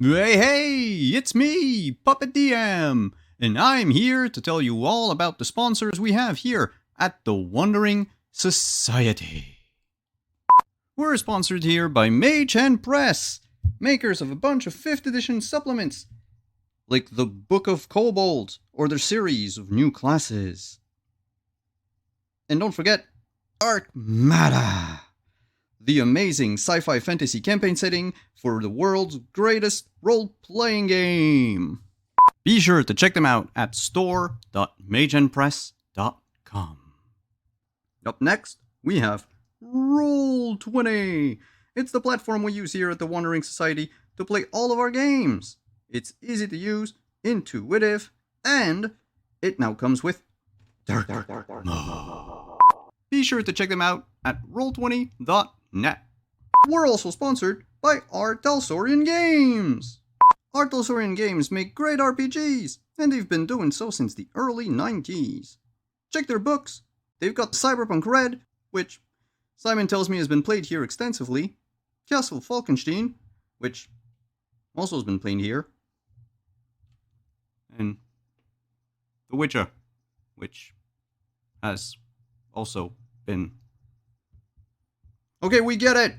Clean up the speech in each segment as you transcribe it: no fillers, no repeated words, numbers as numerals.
Hey, it's me, Puppet DM, and I'm here to tell you all about the sponsors we have here at the Wandering Society. We're sponsored here by Mage Hand Press, makers of a bunch of 5th edition supplements, like the Book of Kobold or their series of new classes. And don't forget, Arcmada, the amazing sci-fi fantasy campaign setting for the world's greatest role-playing game. Be sure to check them out at store.mageandpress.com. Up next, we have Roll20. It's the platform we use here at the Wandering Society to play all of our games. It's easy to use, intuitive, and it now comes with Dark Mode. Be sure to check them out at roll20.net. We're also sponsored by R. Talsorian Games. R. Talsorian Games make great RPGs, and they've been doing so since the early 90s. Check their books. They've got Cyberpunk Red, which Simon tells me has been played here extensively, Castle Falkenstein, which also has been played here, and The Witcher, which has also been. Okay, we get it!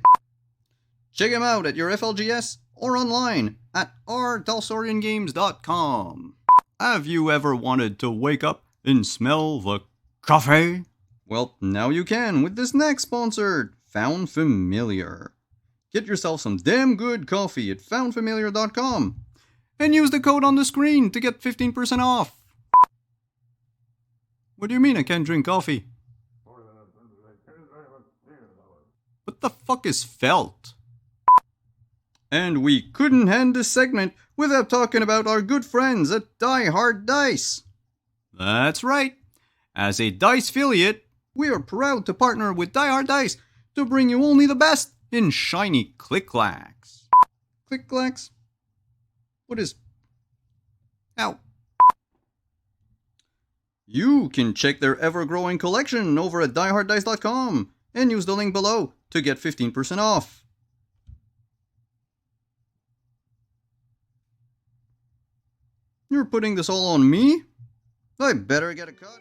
Check them out at your FLGS or online at rtalsoriangames.com. Have you ever wanted to wake up and smell the coffee? Well, now you can with this next sponsor, Found Familiar. Get yourself some damn good coffee at foundfamiliar.com and use the code on the screen to get 15% off. What do you mean I can't drink coffee? What the fuck is felt? And we couldn't end this segment without talking about our good friends at Die Hard Dice. That's right. As a Dice affiliate, we are proud to partner with Die Hard Dice to bring you only the best in shiny click-clacks. Click-clacks? What is... Ow. You can check their ever-growing collection over at dieharddice.com and use the link below to get 15% off. You're putting this all on me? I better get a cut.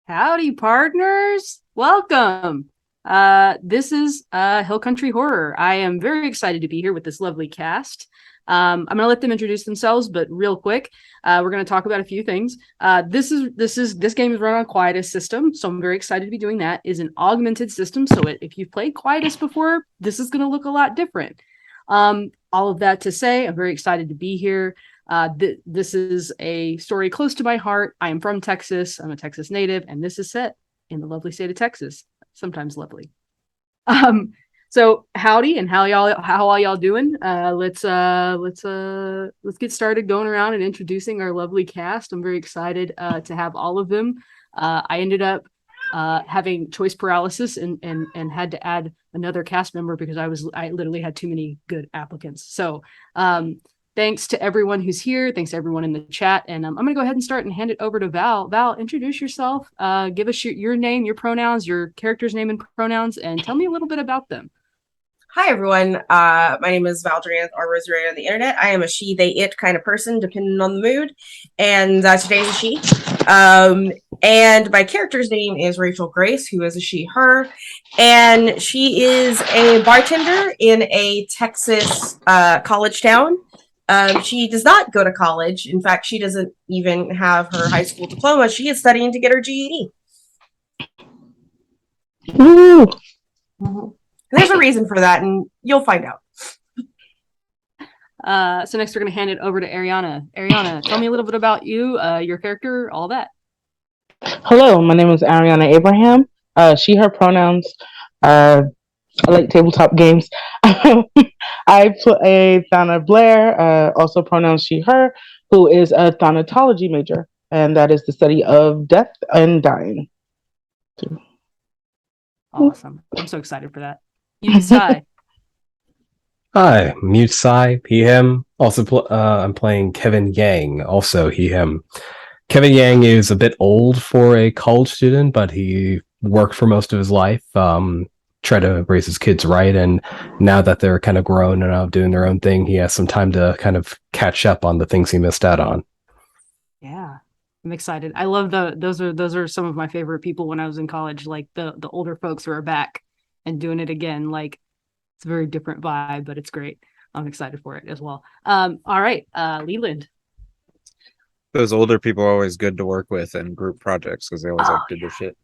Howdy, partners! Welcome! This is Hill Country Horror. I am very excited to be here with this lovely cast. I'm going to let them introduce themselves, but real quick, we're going to talk about a few things. This game is run on Quietus system, so I'm very excited to be doing that. It's an augmented system, so if you've played Quietus before, this is going to look a lot different. All of that to say, I'm very excited to be here. This is a story close to my heart. I am from Texas. I'm a Texas native, and this is set in the lovely state of Texas. Sometimes lovely. So howdy, and how all y'all doing? Let's get started going around and introducing our lovely cast. I'm very excited to have all of them. I ended up having choice paralysis and had to add another cast member because I literally had too many good applicants. So thanks to everyone who's here. Thanks to everyone in the chat. And I'm going to go ahead and start and hand it over to Val. Val, introduce yourself. Give us your name, your pronouns, your character's name and pronouns, and tell me a little bit about them. Hi, everyone. My name is Val Durant, or Rosemary on the internet. I am a she, they, it kind of person, depending on the mood. And today's a she. And my character's name is Rachel Grace, who is a she, her. And she is a bartender in a Texas college town. She does not go to college. In fact, she doesn't even have her high school diploma. She is studying to get her GED. Woo! There's a reason for that, and you'll find out. So next we're going to hand it over to Ariana. Ariana, tell me a little bit about you, your character, all that. Hello, my name is Ariana Abraham. She, her pronouns. I like tabletop games. I play Thana Blair, also pronouns she, her, who is a thanatology major, and that is the study of death and dying. Awesome. I'm so excited for that. You, Sai. Hi, Mute Sai, he, him. Also, I'm playing Kevin Yang, also he, him. Kevin Yang is a bit old for a college student, but he worked for most of his life, tried to raise his kids right, and now that they're kind of grown and out doing their own thing, he has some time to kind of catch up on the things he missed out on. Yeah, I'm excited. I love those are some of my favorite people when I was in college, like the older folks who are back and doing it again. Like, it's a very different vibe, but it's great. I'm excited for it as well. All right, Leland. Those older people are always good to work with in group projects because they always like to do shit.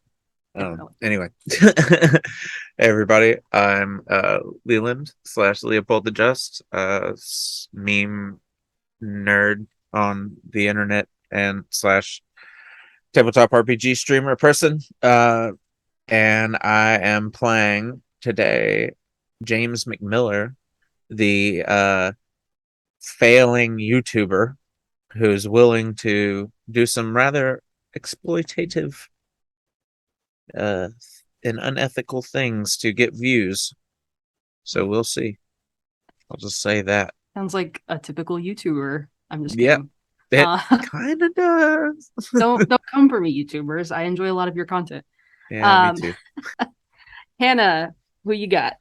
Definitely. Anyway, hey everybody, I'm Leland / Leopold the Just, meme nerd on the internet and / tabletop RPG streamer person. And I am playing today James McMiller, the failing YouTuber who's willing to do some rather exploitative and unethical things to get views. So we'll see. I'll just say that. Sounds like a typical YouTuber. I'm just Yep. kidding. It kind of does. Don't come for me, YouTubers. I enjoy a lot of your content. Yeah, me too. Hannah, who you got?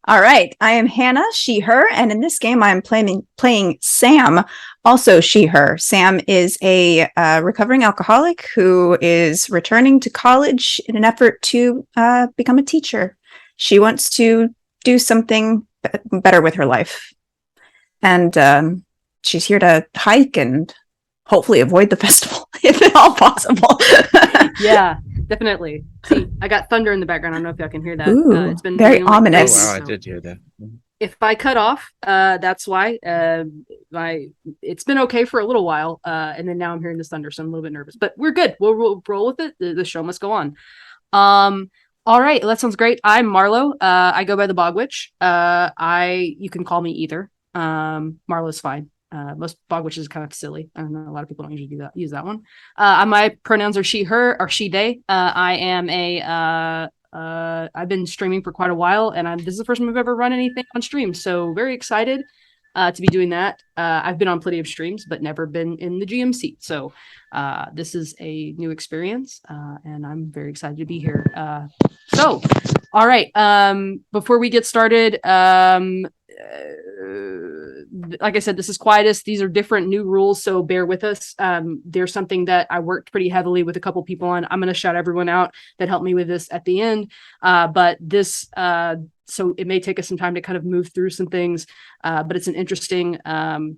All right, I am Hannah, she, her, and in this game I'm playing Sam, also she, her. Sam is a recovering alcoholic who is returning to college in an effort to become a teacher. She wants to do something better with her life. And she's here to hike and hopefully avoid the festival, if at all possible. Yeah, definitely. See, I got thunder in the background. I don't know if y'all can hear that. Ooh, It's been very raining like ominous. crazy, Oh, wow, I so did hear that. if I cut off, that's why. It's been okay for a little while, and then now I'm hearing this thunder, so I'm a little bit nervous. But we're good. We'll roll with it. The show must go on. All right, that sounds great. I'm Marlo. I go by the Bog Witch. You can call me either. Marlo's fine. Most Bog Witches is kind of silly. I don't know. A lot of people don't usually use that one. My pronouns are she, her, or she, they. I am I've been streaming for quite a while, and this is the first time I've ever run anything on stream. So very excited to be doing that. I've been on plenty of streams, but never been in the GM seat. So this is a new experience, and I'm very excited to be here. All right. Before we get started, like I said, this is Quietus. These are different new rules, so bear with us. There's something that I worked pretty heavily with a couple people on. I'm going to shout everyone out that helped me with this at the end. But this, so it may take us some time to kind of move through some things, but it's an interesting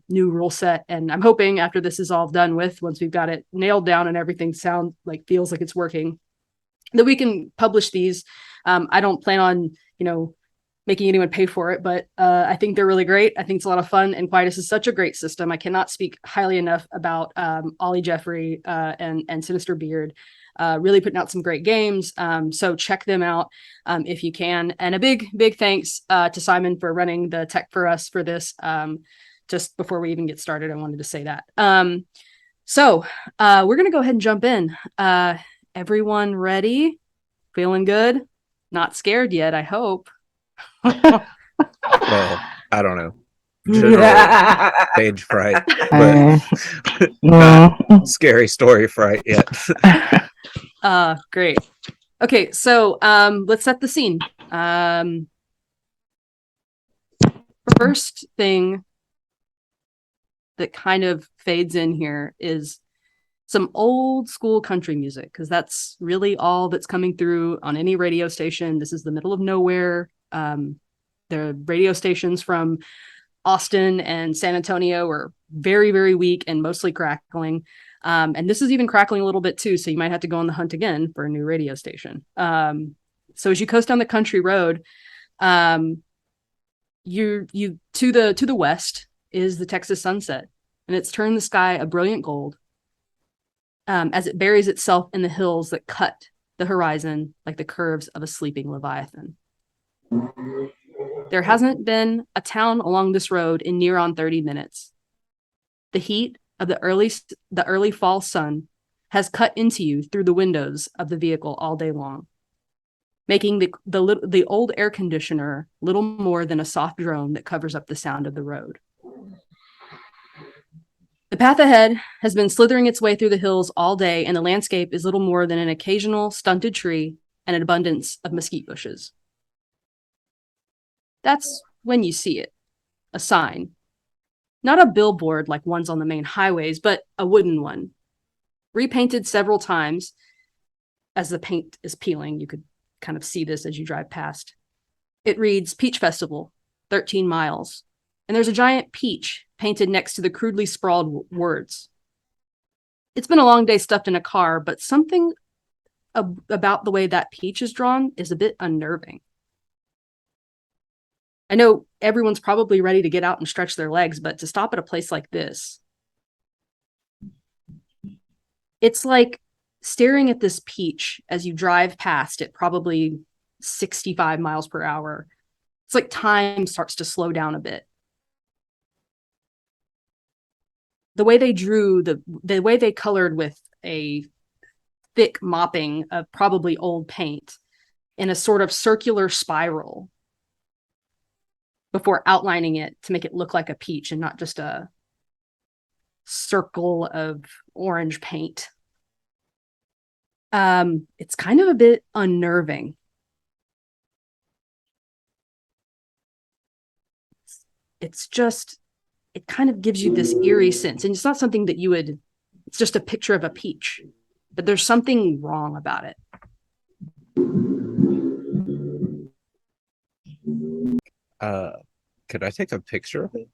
new rule set. And I'm hoping after this is all done with, once we've got it nailed down and everything feels like it's working, that we can publish these. I don't plan on, making anyone pay for it, but I think they're really great. I think it's a lot of fun, and Quietus is such a great system. I cannot speak highly enough about Ollie Jeffrey and Sinister Beard, really putting out some great games. So check them out if you can. And a big thanks to Simon for running the tech for us for this. Just before we even get started, I wanted to say that. So we're going to go ahead and jump in. Everyone ready? Feeling good? Not scared yet, I hope. Well, I don't know. General stage fright, but not scary story fright yet. Great. Okay, so let's set the scene. First thing that kind of fades in here is some old school country music, because that's really all that's coming through on any radio station. This is the middle of nowhere. The radio stations from Austin and San Antonio are very, very weak and mostly crackling. And this is even crackling a little bit too, so you might have to go on the hunt again for a new radio station. So as you coast down the country road, you to the west is the Texas sunset, and it's turned the sky a brilliant gold as it buries itself in the hills that cut the horizon like the curves of a sleeping leviathan. There hasn't been a town along this road in near on 30 minutes. The heat of the early fall sun has cut into you through the windows of the vehicle all day long, making the old air conditioner little more than a soft drone that covers up the sound of the road. The path ahead has been slithering its way through the hills all day, and the landscape is little more than an occasional stunted tree and an abundance of mesquite bushes. That's when you see it, a sign. Not a billboard like ones on the main highways, but a wooden one. Repainted several times as the paint is peeling. You could kind of see this as you drive past. It reads Peach Festival, 13 miles. And there's a giant peach painted next to the crudely sprawled words. It's been a long day stuffed in a car, but something about the way that peach is drawn is a bit unnerving. I know everyone's probably ready to get out and stretch their legs, but to stop at a place like this, it's like staring at this peach as you drive past it, probably 65 miles per hour. It's like time starts to slow down a bit. The way they drew, the way they colored with a thick mopping of probably old paint in a sort of circular spiral before outlining it to make it look like a peach and not just a circle of orange paint. It's kind of a bit unnerving. It's just, it kind of gives you this eerie sense. And it's not something that you would, it's just a picture of a peach, but there's something wrong about it. Could I take a picture of it?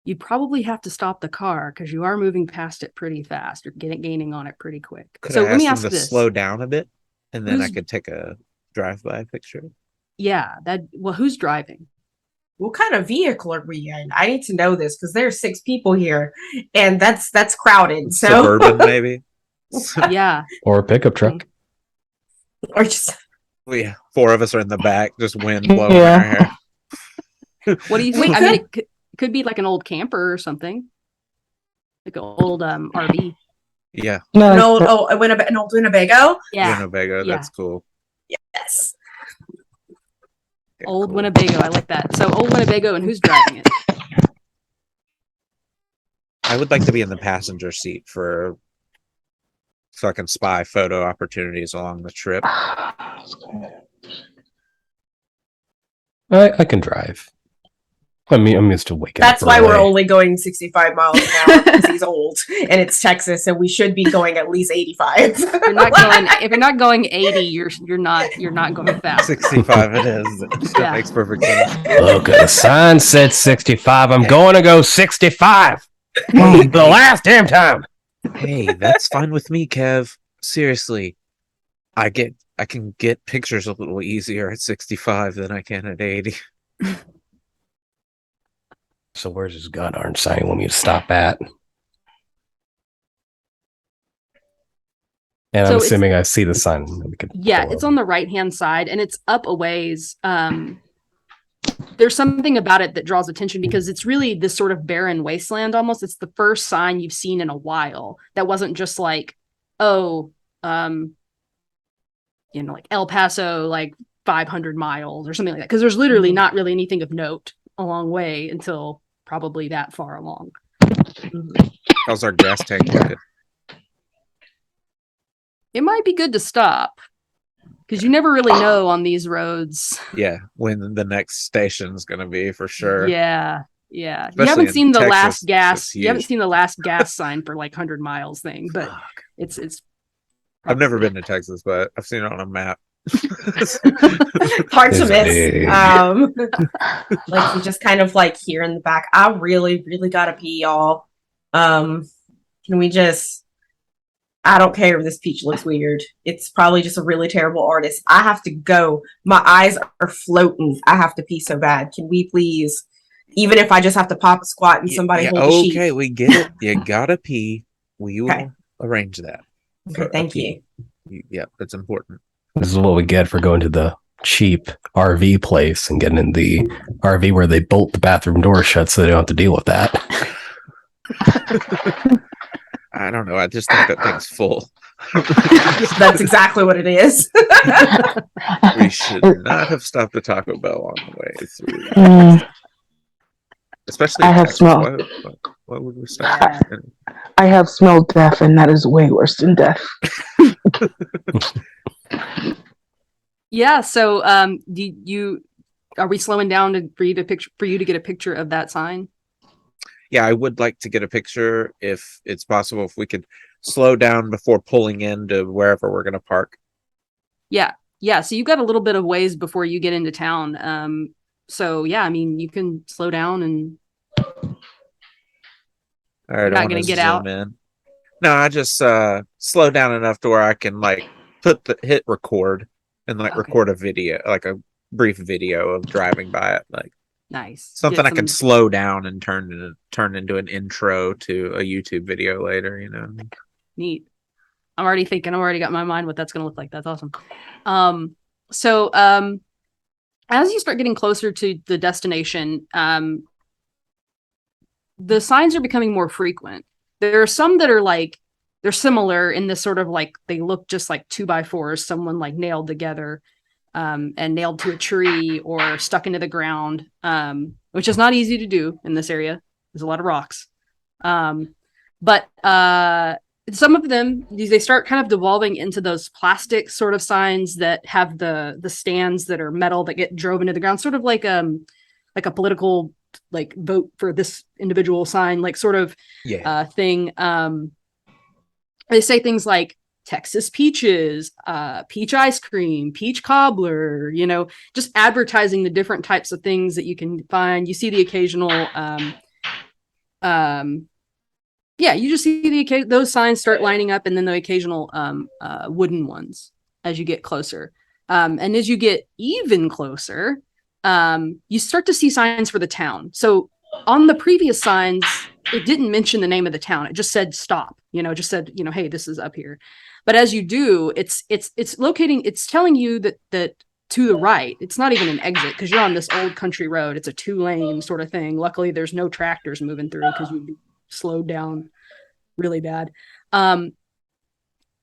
You'd probably have to stop the car because you are moving past it pretty fast. You're gaining on it pretty quick. Could So I let me them ask to this. slow down a bit, and then I Who's- could take a drive-by picture? Yeah, who's driving? What kind of vehicle are we in? I need to know this because there's 6 people here, and that's crowded. So Suburban, maybe. Yeah. Or a pickup truck. or just Yeah, 4 of us are in the back, just wind blowing Yeah. our hair. What do you We think? I mean, it could be like an old camper or something. Like an old RV. Yeah, No, an old Winnebago. Yeah. Winnebago. Yeah. That's cool. Yes. Yeah, Old cool. Winnebago. I like that. So old Winnebago, and who's driving it? I would like to be in the passenger seat so I can spy photo opportunities along the trip. I can drive. I'm used to waking That's up why we're early. only going 65 miles an hour because he's old and it's Texas, and we should be going at least 85. You're not going. If you're not going 80, you're not going fast. 65 it is. That Yeah. makes perfect sense. Look, the sign said 65. I'm going to go 65. The last damn time. Hey, that's fine with me, Kev. Seriously. I can get pictures a little easier at 65 than I can at 80. So where's his gun orange sign you want me to stop at? And So I'm it's- assuming I see the sign. We could Yeah, pull it's over. on the right hand side and it's up a ways. There's something about it that draws attention because it's really this sort of barren wasteland almost. It's the first sign you've seen in a while that wasn't just like, oh, like El Paso, like 500 miles or something like that. Because there's literally not really anything of note a long way until probably that far along. How's our gas tank looking? It might be good to stop because you never really know on these roads. Yeah, when the next station's gonna be for sure. Yeah. Yeah, Especially you haven't in seen the Texas, last it's gas. You haven't huge. seen the last gas sign for like 100 miles thing, but Fuck. it's I've never probably- been to Texas, but I've seen it on a map. Hard to It's miss. big. Like you just kind of like here in the back. I really, really gotta pee, y'all. Can we just? I don't care if this peach looks weird. It's probably just a really terrible artist. I have to go. My eyes are floating. I have to pee so bad. Can we please? Even if I just have to pop a squat and somebody Yeah, hold a sheet. okay, we get it. You gotta pee. We will Okay. arrange that. Okay, for a thank pee. you. Yeah, that's important. This is what we get for going to the cheap RV place and getting in the RV where they bolt the bathroom door shut so they don't have to deal with that. I don't know. I just think that thing's full. That's exactly what it is. We should not have stopped at Taco Bell on the way through. Mm, Especially I in have Texas. smelled- Why would we stop? Yeah. I have smelled death, and that is way worse than death. Yeah. So, do you are we slowing down for you to get a picture of that sign? Yeah, I would like to get a picture if it's possible. If we could slow down before pulling into wherever we're going to park. Yeah. So you've got a little bit of ways before you get into town. So yeah, I mean, you can slow down and All right, You're not I wanna gonna get zoom out? in. No, I just slow down enough to where I can like hit record and like Okay. record a video, like a brief video of driving by it, like nice. something Get I can some- slow down and turn into an intro to a YouTube video later. You know. Neat. I'm already thinking. I've already got in my mind what that's going to look like. That's awesome. So as you start getting closer to the destination, the signs are becoming more frequent. There are some that are like they're similar in this sort of like they look just like 2x4s, someone like nailed together, and nailed to a tree or stuck into the ground, which is not easy to do in this area. There's a lot of rocks. But some of them they start kind of devolving into those plastic sort of signs that have the stands that are metal that get drove into the ground, sort of like a political like vote for this individual sign, like sort of thing. They say things like Texas peaches, peach ice cream, peach cobbler, just advertising the different types of things that you can find. You see the occasional you just see those signs start lining up, and then the occasional wooden ones as you get closer. And as you get even closer, you start to see signs for the town. So on the previous signs, it didn't mention the name of the town. It just said stop, just said, hey, this is up here. But as you do, it's telling you that to the right, it's not even an exit because you're on this old country road. It's a 2-lane sort of thing. Luckily, there's no tractors moving through because you'd be slowed down really bad. And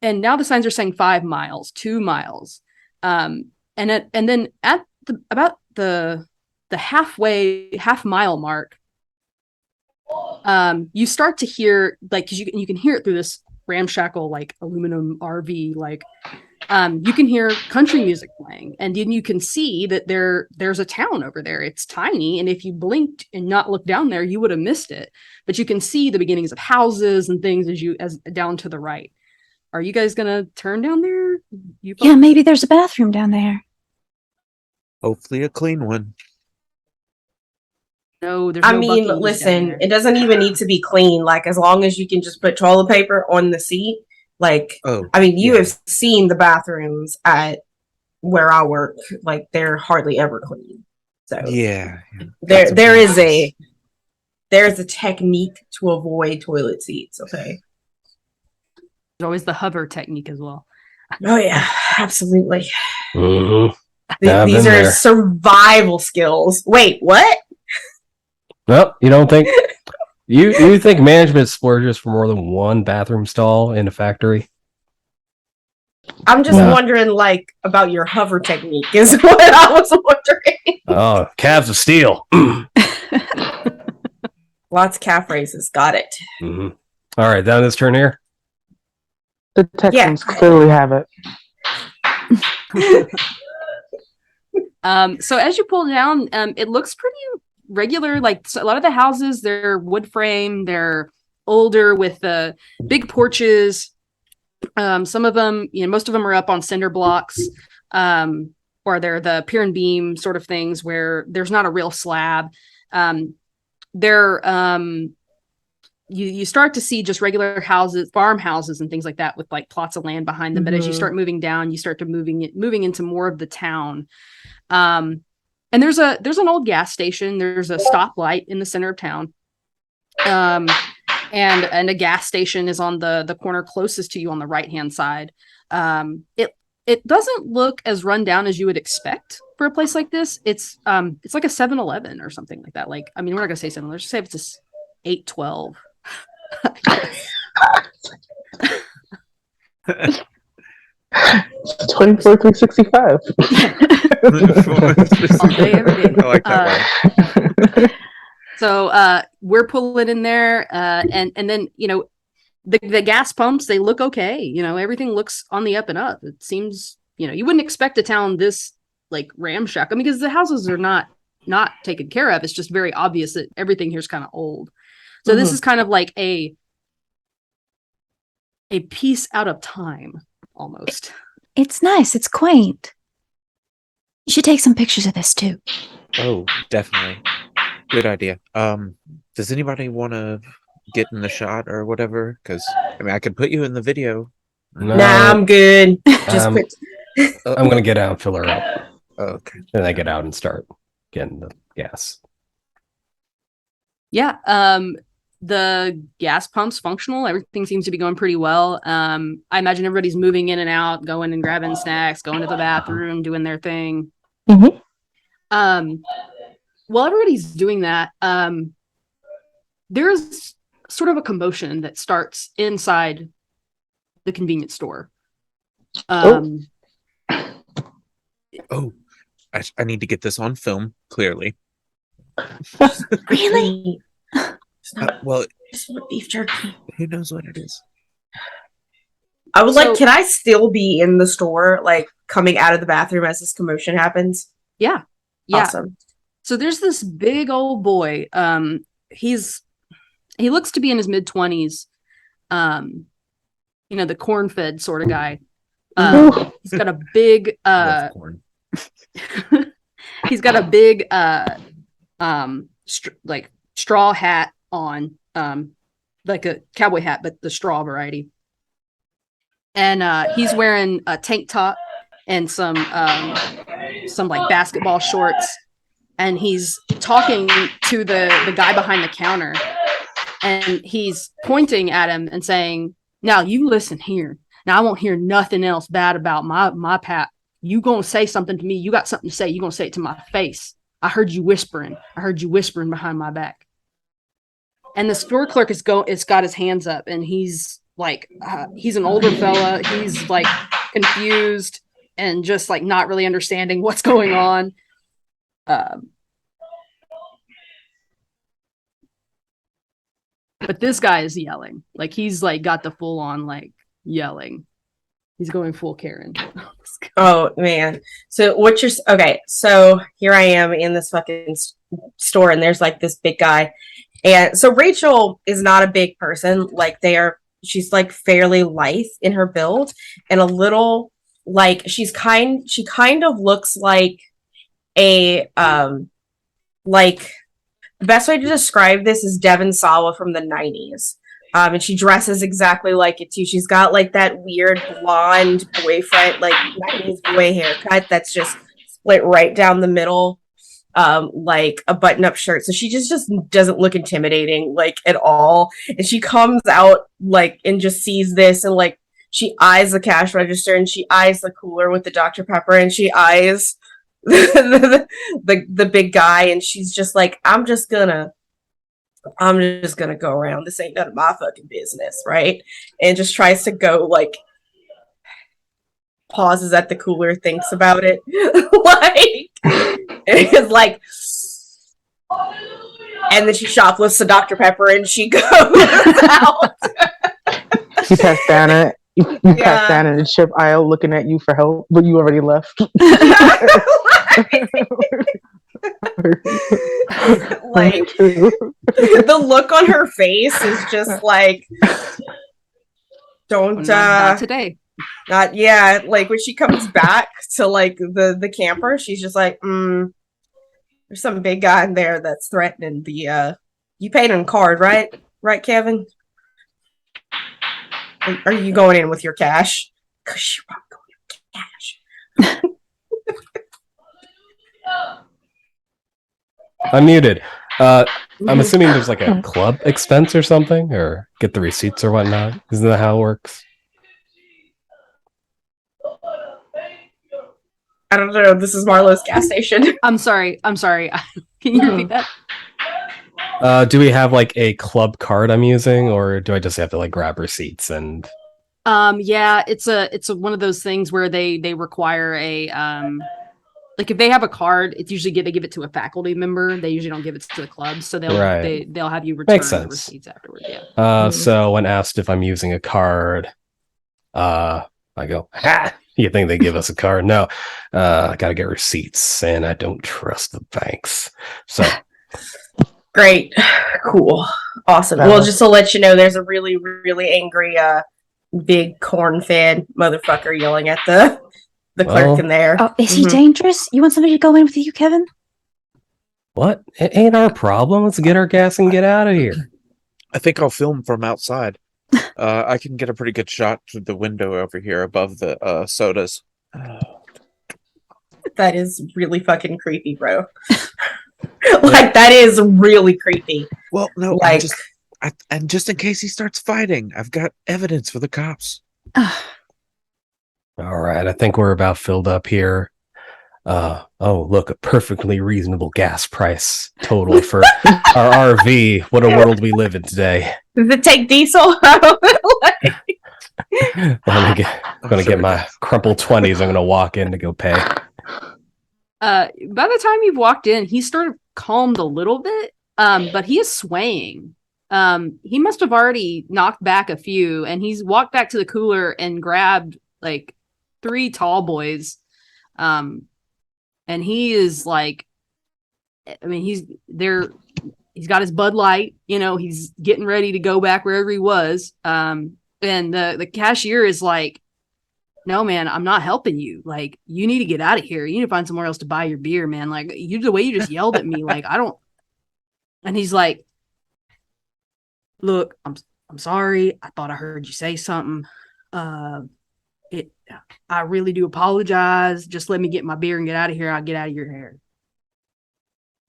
now the signs are saying 5 miles, 2 miles. And then at about the half mile mark, you start to hear, like, because you can hear it through this ramshackle like aluminum RV, like you can hear country music playing, and then you can see that there's a town over there. It's tiny, and if you blinked and not looked down there, you would have missed it. But you can see the beginnings of houses and things as down to the right. Are you guys gonna turn down there? Yeah, maybe there's a bathroom down there. Hopefully, a clean one. No, there's I no mean, Buc-ee's down listen, there. it doesn't even need to be clean. Like, as long as you can just put toilet paper on the seat. Like, Oh, I mean, you yeah. have seen the bathrooms at where I work. Like, they're hardly ever clean. So Yeah. there's a technique to avoid toilet seats. Okay. There's always the hover technique as well. Oh yeah, absolutely. Mhm. These I've been are there. survival skills. Wait, what? Well, you don't think you think management splurges for more than one bathroom stall in a factory? I'm just Yeah. wondering, like, about your hover technique. Is what I was wondering. Oh, calves of steel. Lots of calf raises. Got it. Mhm. All right, down this turn here. The Texans clearly have it. So as you pull down, it looks regular, like so a lot of the houses, they're wood frame, they're older with the big porches. Some of them, most of them are up on cinder blocks, or they're the pier and beam sort of things where there's not a real slab. You start to see just regular houses, farmhouses and things like that with like plots of land behind them. But as you start moving down, you start to moving into more of the town. And there's an old gas station. There's a stoplight in the center of town. And a gas station is on the corner closest to you on the right-hand side. It doesn't look as run down as you would expect for a place like this. It's like a 7-Eleven or something like that. Like, I mean, we're not gonna say 7-Eleven. Let's just say it's a 812. It's 24/365. All day, every day. I like that one. So we're pulling in there, and then the gas pumps, they look okay. Everything looks on the up and up. It seems you wouldn't expect a town this like ramshackle. I mean, because the houses are not taken care of. It's just very obvious that everything here's kind of old. So this is kind of like a piece out of time almost. It's nice. It's quaint. You should take some pictures of this too. Oh, definitely. Good idea. Does anybody want to get in the shot or whatever? Because I mean, I could put you in the video. No, Nah, I'm good. Just Um, quit. I'm gonna get out and fill her up. Okay. Then I get out and start getting the gas. Yeah. The gas pump's functional. Everything seems to be going pretty well. I imagine everybody's moving in and out, going and grabbing snacks, going to the bathroom, doing their thing. Mhm. While everybody's doing that, there's sort of a commotion that starts inside the convenience store. Oh, I need to get this on film, clearly. Really? Well, Just want beef jerky. who knows what it is? I was So- like, can I still be in the store, like coming out of the bathroom as this commotion happens? Yeah. Awesome. So there's this big old boy. He looks to be in his mid-20s. The corn-fed sort of guy. He's got a big Love corn. he's got a big straw hat on, like a cowboy hat, but the straw variety. And he's wearing a tank top and some like basketball shorts, and he's talking to the guy behind the counter, and he's pointing at him and saying, "Now you listen here. Now I won't hear nothing else bad about my pap. You gonna say something to me? You got something to say? You gonna say it to my face? I heard you whispering. I heard you whispering behind my back." And the store clerk is got his hands up, and he's like, he's an older fella. He's like confused and just like not really understanding what's going on. But this guy is yelling. Like he's like got the full on like yelling. He's going full Karen. Oh man. So okay? So here I am in this fucking store, and there's like this big guy, and so Rachel is not a big person. Like she's like fairly lithe in her build, and a little like she kind of looks like a like the best way to describe this is Devon Sawa from the 90s. And she dresses exactly like it too. She's got like that weird blonde boyfriend, like 90s boy haircut that's just split right down the middle, like a button-up shirt. So she just doesn't look intimidating like at all. And she comes out like and just sees this, and like she eyes the cash register, and she eyes the cooler with the Dr. Pepper, and she eyes the big guy, and she's just like, I'm just gonna go around. This ain't none of my fucking business, right? And just tries to go, like, pauses at the cooler, thinks about it, like, and is like, and then she shoplifts the Dr. Pepper, and she goes out. You pass Dana. You pass Dana in the chip aisle, looking at you for help, but you already left. Like the look on her face is just like, don't Not today. not yeah. Like when she comes back to like the camper, she's just like, there's some big guy in there that's threatening the you paid in card, right, Kevin? Are you going in with your cash? Because you're probably going in with cash. I'm muted. I'm Mhm. assuming there's like a club expense or something, or get the receipts or whatnot. Isn't that how it works? I don't know. This is Marlowe's gas station. I'm sorry. Can you repeat that? Do we have like a club card I'm using, or do I just have to like grab receipts and? Yeah, it's one of those things where they require a like if they have a card, it's usually they give it to a faculty member. They usually don't give it to the club, so they'll have you return Makes the sense. receipts afterward. Yeah. So when asked if I'm using a card, I go, ha! You think they give us a card? No, I gotta get receipts, and I don't trust the banks. So Great. Cool. Awesome. Well, just to let you know, there's a really, really angry big corn-fed motherfucker yelling at the clerk in there. Oh, is he Mhm. dangerous? You want somebody to go in with you, Kevin? what? It ain't our problem. Let's get our gas and get out of here. I think I'll film from outside. I can get a pretty good shot through the window over here above the sodas. That is really fucking creepy, bro. Like that is really creepy. Well, no, Like and just in case he starts fighting, I've got evidence for the cops. All right, I think we're about filled up here. Oh, look, a perfectly reasonable gas price total for our RV. What a world we live in today. does it take diesel? I'm gonna get my crumpled 20s. I'm gonna walk in to go pay. By the time you've walked in, he's sort of calmed a little bit, but he is swaying. He must have already knocked back a few, and he's walked back to the cooler and grabbed like 3 tall boys. And he is like, I mean, he's got his Bud Light, he's getting ready to go back wherever he was. And the cashier is like, no, man, I'm not helping you. Like, you need to get out of here. You need to find somewhere else to buy your beer, man. Like, the way you just yelled at me, like, I don't. And he's like, look, I'm sorry. I thought I heard you say something. I really do apologize. Just let me get my beer and get out of here. I'll get out of your hair.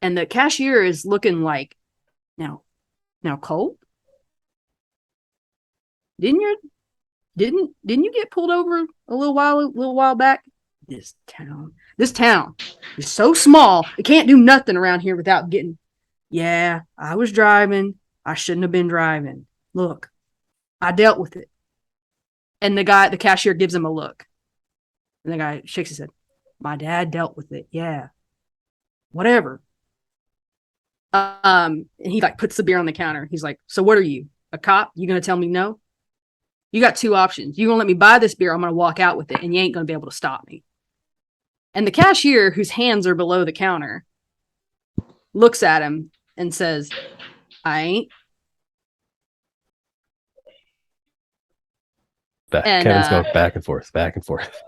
And the cashier is looking like, now, Colt, didn't you get pulled over a little while back? This town is so small. It can't do nothing around here without getting. Yeah, I was driving. I shouldn't have been driving. Look, I dealt with it. And the cashier gives him a look. And the guy shakes his head. My dad dealt with it. Yeah. Whatever. And he like puts the beer on the counter. He's like, so what are you? A cop? You gonna tell me no? You got 2 options. You gonna let me buy this beer? I'm gonna walk out with it, and you ain't gonna be able to stop me. And the cashier, whose hands are below the counter, looks at him and says, I ain't. Kevin's going back and forth, back and forth.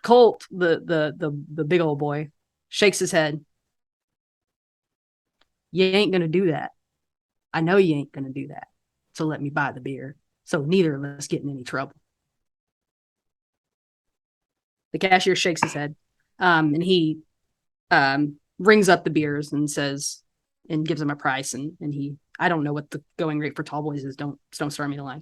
Colt, the big old boy, shakes his head. You ain't gonna do that. I know you ain't gonna do that. So let me buy the beer. So neither of us get in any trouble. The cashier shakes his head, and he rings up the beers and says, and gives him a price. And he, I don't know what the going rate for tall boys is. Don't start me to lie.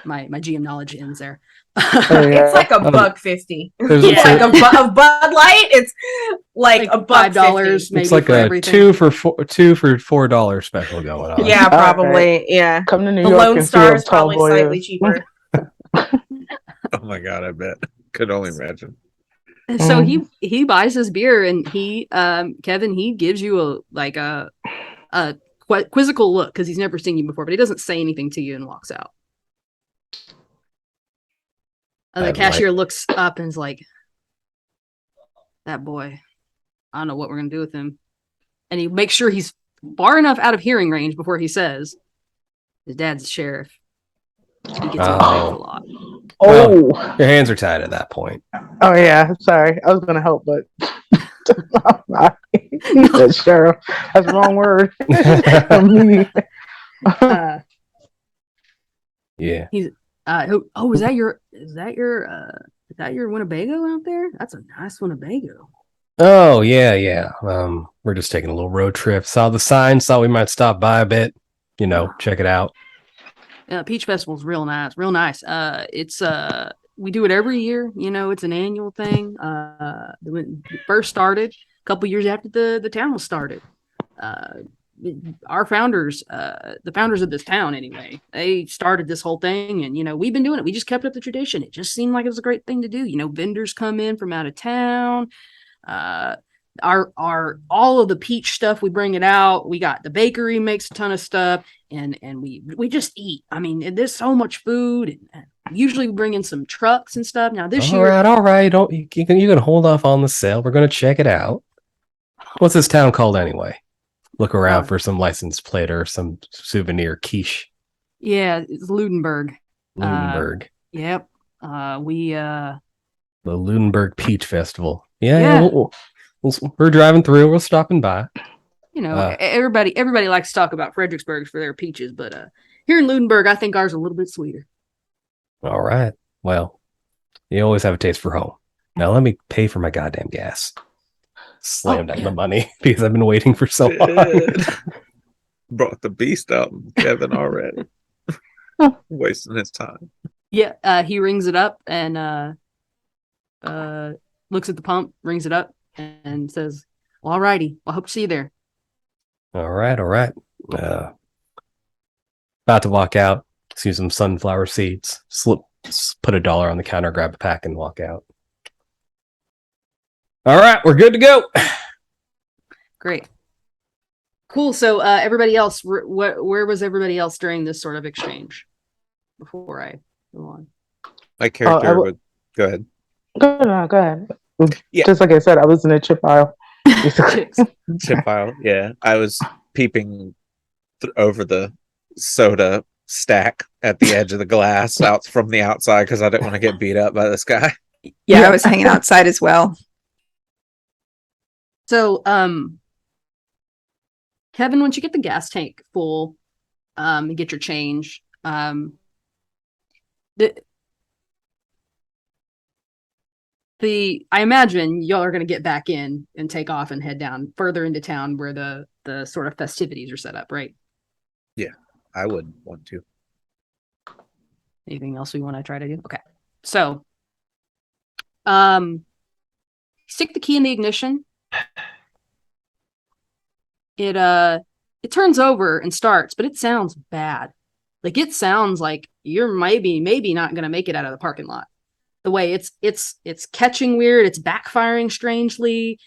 My GM knowledge ends there. It's like a $1.50. Yeah. Like a Bud Light. It's like a $5 maybe. It's like for a everything. two for $4 special going on. Yeah, probably. Yeah. Come to New The York Lone and see Star what is tall probably boy slightly is. cheaper. Oh my god, I bet. Could only imagine. So he buys his beer, and he Kevin, he gives you a quizzical look because he's never seen you before, but he doesn't say anything to you and walks out. And the cashier looks up and is like, that boy, I don't know what we're gonna do with him. and he makes sure he's far enough out of hearing range before he says, "His dad's the sheriff. He gets away with a lot." Oh, Your hands are tied at that point. oh yeah. Sorry, I was gonna help, but he said sheriff. That's the wrong word for me. Uh, Yeah. oh, is that your Winnebago out there? That's a nice Winnebago. Oh, yeah. We're just taking a little road trip. Saw the sign, thought we might stop by a bit, check it out. Peach Festival's real nice. It's we do it every year. It's an annual thing. When it first started, a couple years after the town was started. Our founders, the founders of this town anyway, they started this whole thing, and we've been doing it. We just kept up the tradition. It just seemed like it was a great thing to do. Vendors come in from out of town. Our all of the peach stuff, we bring it out. We got the bakery makes a ton of stuff, and we just eat. I mean, there's so much food, and usually we bring in some trucks and stuff. Now this year, All right. You can hold off on the sale. We're gonna check it out. What's this town called anyway? Look around for some license plate or some souvenir quiche. yeah, it's Ludenberg. Ludenberg. Yep. The Ludenberg Peach Festival. Yeah. Yeah. We're driving through. We're stopping by. Everybody likes to talk about Fredericksburg for their peaches, but here in Ludenberg, I think ours are a little bit sweeter. All right. Well, you always have a taste for home. Now let me pay for my goddamn gas. Slam down the money because I've been waiting for so long. Brought the beast out, Kevin, already. Wasting his time. Yeah, he rings it up and looks at the pump, rings it up, and says, "Well, all righty. Well, I hope to see you there." All right. About to walk out, see some sunflower seeds, put $1 on the counter, grab a pack, and walk out. All right, we're good to go. Great. Cool. So everybody else, where was everybody else during this sort of exchange before I go on? My character would go ahead. Go ahead. Yeah. Just like I said, I was in a chip aisle. Chicks. Chip pile. Yeah. I was peeping over the soda stack at the edge of the glass out from the outside because I didn't want to get beat up by this guy. Yeah, I was hanging outside as well. So, Kevin, once you get the gas tank full, and get your change, I imagine y'all are going to get back in and take off and head down further into town where the sort of festivities are set up, right? Yeah, I would want to. Anything else we want to try to do? Okay. So, stick the key in the ignition. It turns over and starts, but it sounds bad. Like it sounds like you're maybe not going to make it out of the parking lot. The way it's catching weird, it's backfiring strangely.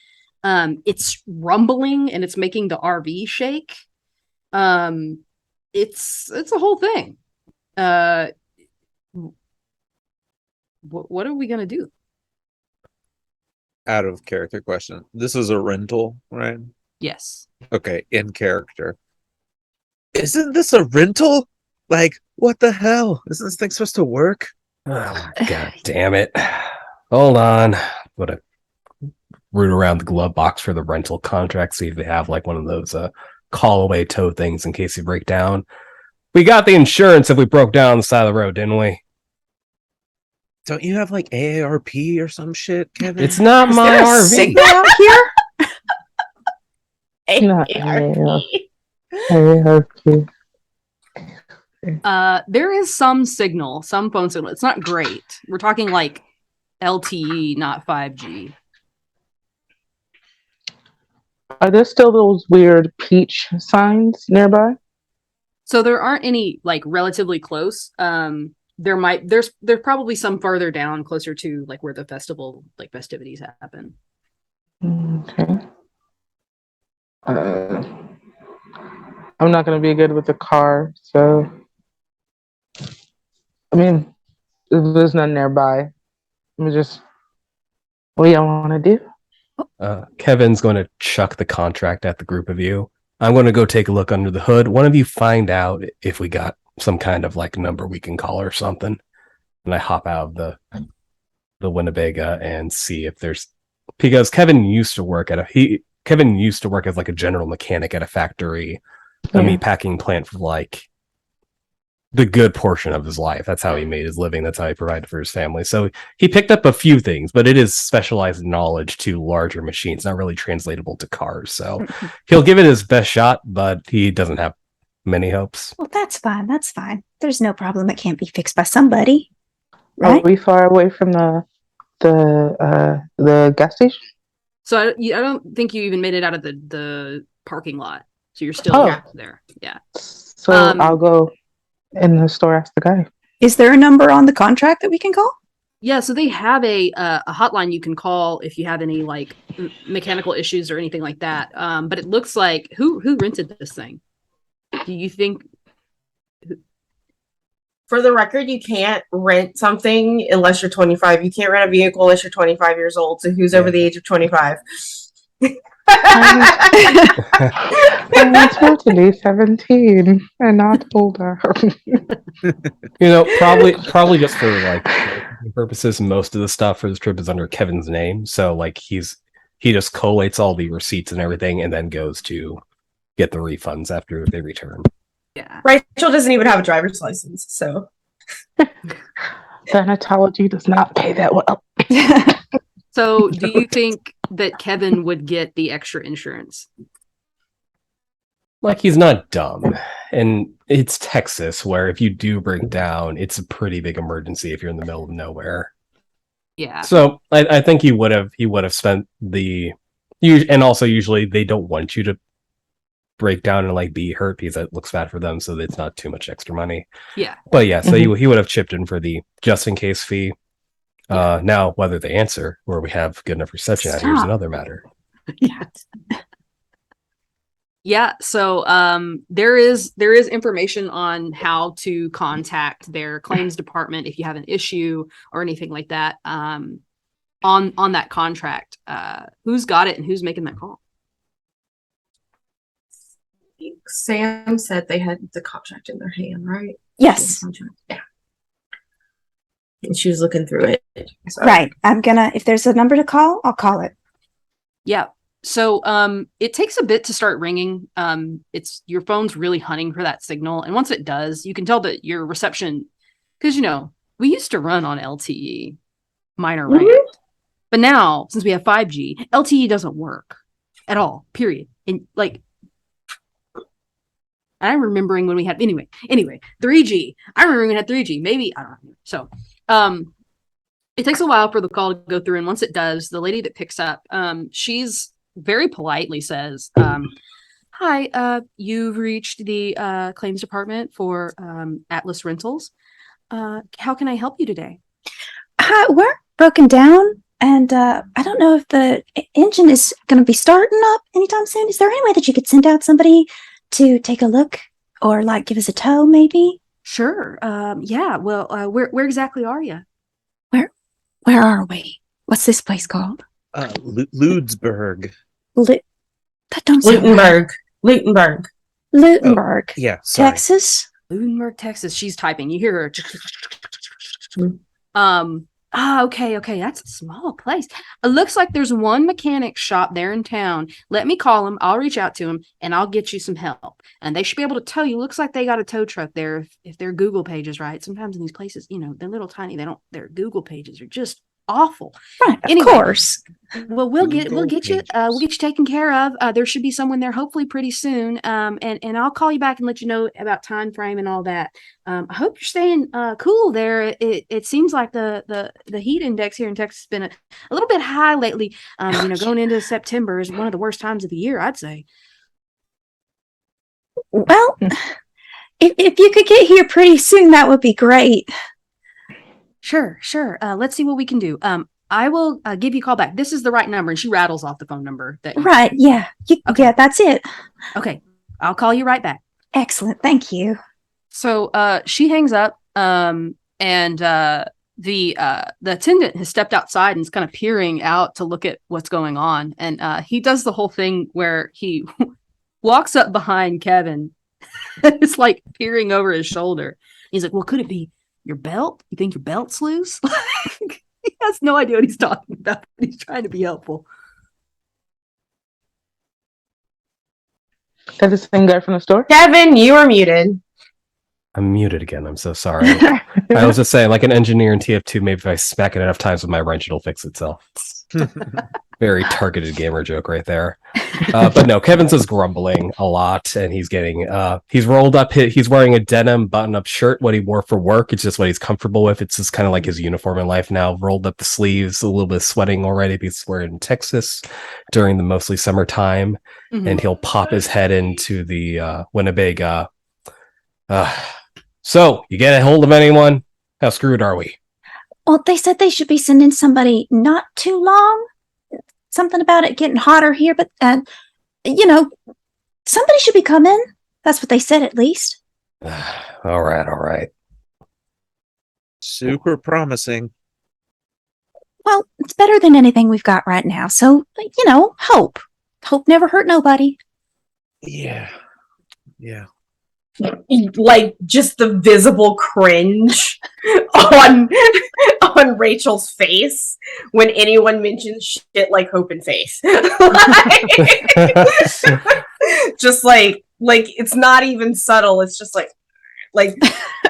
It's rumbling and it's making the RV shake. It's a whole thing. What are we going to do? Out of character question. This is a rental, right? Yes. Okay, in character. Isn't this a rental? Like, what the hell? Isn't this thing supposed to work? Oh, God damn it. Hold on. What a root around the glove box for the rental contract, see if they have like one of those call away tow things in case you break down. We got the insurance if we broke down on the side of the road, didn't we? Don't you have like AARP or some shit, Kevin? It's not my There a RV. signal out here? Not There is some signal, some phone signal. It's not great. We're talking like LTE, not 5G. Are there still those weird peach signs nearby? So there aren't any like relatively close. There's probably some further down, closer to like where the festivities happen. Okay. I'm not gonna be good with the car, so I mean, if there's none nearby, let me just. What do y'all want to do? Kevin's going to chuck the contract at the group of you. I'm going to go take a look under the hood. One of you find out if we got some kind of like number we can call or something. And I hop out of the Winnebago and see if there's, because Kevin used to work as like a general mechanic at a factory, a meatpacking plant for like the good portion of his life. That's how he made his living. That's how he provided for his family. So he picked up a few things, but it is specialized knowledge to larger machines, not really translatable to cars. So he'll give it his best shot, but he doesn't have many hopes. Well, that's fine. That's fine. There's no problem that can't be fixed by somebody. Are Right? we far away from the gas station? So I don't think you even made it out of the parking lot. So you're still Oh. there. Yeah. So I'll go in the store, ask the guy. Is there a number on the contract that we can call? Yeah, so they have a hotline you can call if you have any like mechanical issues or anything like that. But it looks like who rented this thing? Do you think? For the record, you can't rent something unless you're 25. You can't rent a vehicle unless you're 25 years old. So who's over the age of 25? I'm supposed to be 17 and not older. Probably just for like purposes, most of the stuff for this trip is under Kevin's name. So like he just collates all the receipts and everything and then goes to get the refunds after they return. Yeah. Rachel doesn't even have a driver's license, so Thanatology does not pay that well. So do you think that Kevin would get the extra insurance? Like he's not dumb, and it's Texas, where if you do break down, it's a pretty big emergency if you're in the middle of nowhere. Yeah. So I think he would have spent and also usually they don't want you to break down and like be hurt because that looks bad for them, so it's not too much extra money. Yeah. But yeah, so he would have chipped in for the just in case fee. Now whether they answer or we have good enough reception out here is another matter. Yeah, so there is information on how to contact their claims department if you have an issue or anything like that on that contract. Who's got it and who's making that call? Sam said they had the contract in their hand, right? Yes. Yeah. And she was looking through it. So. Right. If there's a number to call, I'll call it. Yeah. So it takes a bit to start ringing. It's your phone's really hunting for that signal. And once it does, you can tell that your reception, because we used to run on LTE, minor rant. But now, since we have 5G, LTE doesn't work at all, period. And like I'm remembering when we had 3G. I remember when we had 3G. Maybe I don't know. So it takes a while for the call to go through, and once it does, the lady that picks up, she's very politely says, hi, you've reached the claims department for Atlas Rentals. How can I help you today? We're broken down, and I don't know if the engine is going to be starting up anytime soon. Is there any way that you could send out somebody to take a look or like give us a tow, maybe? Sure. Yeah. Well, where exactly are you? Where are we? What's this place called? Ludsburg. That don't sound right. Lutenberg. Lutenberg. Yeah, sorry. Texas. Lunenburg, Texas. She's typing. You hear her. Okay. That's a small place. It looks like there's one mechanic shop there in town. Let me call him. I'll reach out to him and I'll get you some help. And they should be able to tell you. Looks like they got a tow truck there if their Google pages right. Sometimes in these places, they're little tiny. Their Google pages are just awful. Right, Anyway. of course. Well, we'll get you taken care of. There should be someone there hopefully pretty soon. And I'll call you back and let you know about time frame and all that. I hope you're staying cool there. It seems like the heat index here in Texas has been a little bit high lately. Going into September is one of the worst times of the year, I'd say. Well, if you could get here pretty soon, that would be great. Sure. Let's see what we can do. I will give you a call back. This is the right number, and she rattles off the phone number. Right. Yeah. Okay. Yeah, that's it. Okay. I'll call you right back. Excellent. Thank you. So she hangs up, and the attendant has stepped outside and is kind of peering out to look at what's going on, and he does the whole thing where he walks up behind Kevin. It's like peering over his shoulder. He's like, well, could it be your belt? You think your belt's loose? He has no idea what he's talking about, but he's trying to be helpful. That the same guy from the store? Kevin, you are muted. I'm muted again. I'm so sorry. I was just saying, like an engineer in TF2, maybe if I smack it enough times with my wrench, it'll fix itself. Very targeted gamer joke right there. But no, Kevin's is grumbling a lot, and he's getting he's rolled up. He's wearing a denim button-up shirt, what he wore for work. It's just what he's comfortable with. It's just kind of like his uniform in life now. Rolled up the sleeves, a little bit sweating already because we're in Texas during the mostly summertime, and he'll pop his head into the Winnipeg. So you get a hold of anyone? How screwed are we? Well, they said they should be sending somebody not too long. Something about it getting hotter here, but somebody should be coming. That's what they said, at least. All right. Super promising. Well, it's better than anything we've got right now. So, hope. Hope never hurt nobody. Yeah. Like just the visible cringe on Rachel's face when anyone mentions shit like hope and faith. Just like it's not even subtle. It's just like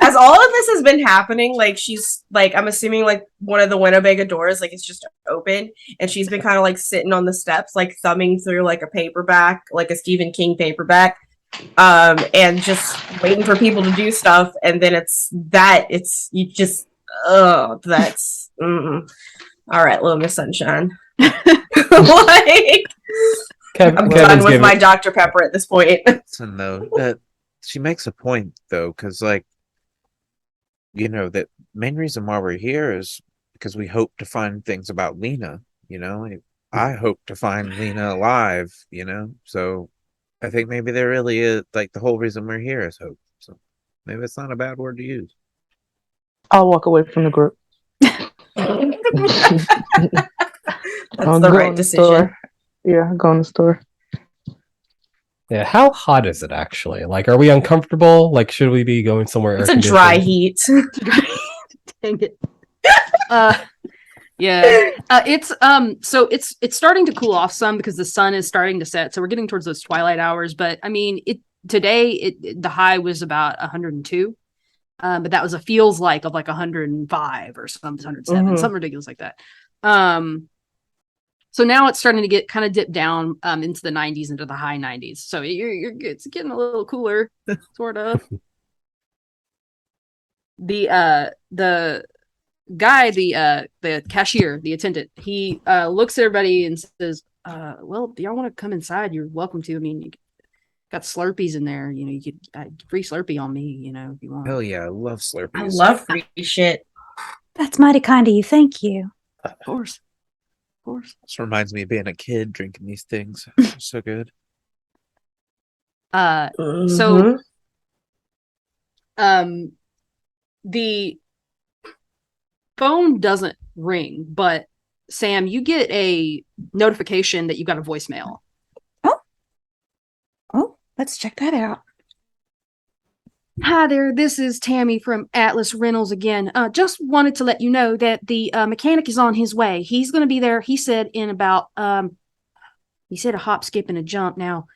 as all of this has been happening, like she's like, I'm assuming like one of the Winnebago doors, like it's just open, and she's been kind of like sitting on the steps, like thumbing through like a paperback, like a Stephen King paperback. And just waiting for people to do stuff, and then that's all right, little Miss Sunshine. Like I'm done with my Dr. Pepper at this point. Listen, though, that she makes a point though, because that main reason why we're here is because we hope to find things about Lena. I hope to find Lena alive. So I think maybe there really is, like, the whole reason we're here is hope. So maybe it's not a bad word to use. I'll walk away from the group. That's the right decision. Yeah, go in the store. Yeah, how hot is it actually? Like, are we uncomfortable? Like, should we be going somewhere? It's a dry heat. Dang it. Yeah. It's starting to cool off some because the sun is starting to set. So we're getting towards those twilight hours. But I mean, today the high was about 102. But that was a feels like of like 105 or something, 107, something ridiculous like that. So now it's starting to get kind of dip down into the 90s, into the high 90s. So it's getting a little cooler, sort of. The guy, the cashier, the attendant, he looks at everybody and says, well, do y'all want to come inside? You're welcome to. I mean, you got Slurpees in there, you could free Slurpee on me, if you want. Hell yeah, I love Slurpees. I love free shit. That's mighty kind of you. Thank you. Of course. This reminds me of being a kid drinking these things. So good. So the phone doesn't ring, but Sam, you get a notification that you got a voicemail. Oh, let's check that out. Hi there, this is Tammy from Atlas Rentals again. Just wanted to let you know that the mechanic is on his way. He's going to be there, he said, in about, he said a hop, skip, and a jump. Now,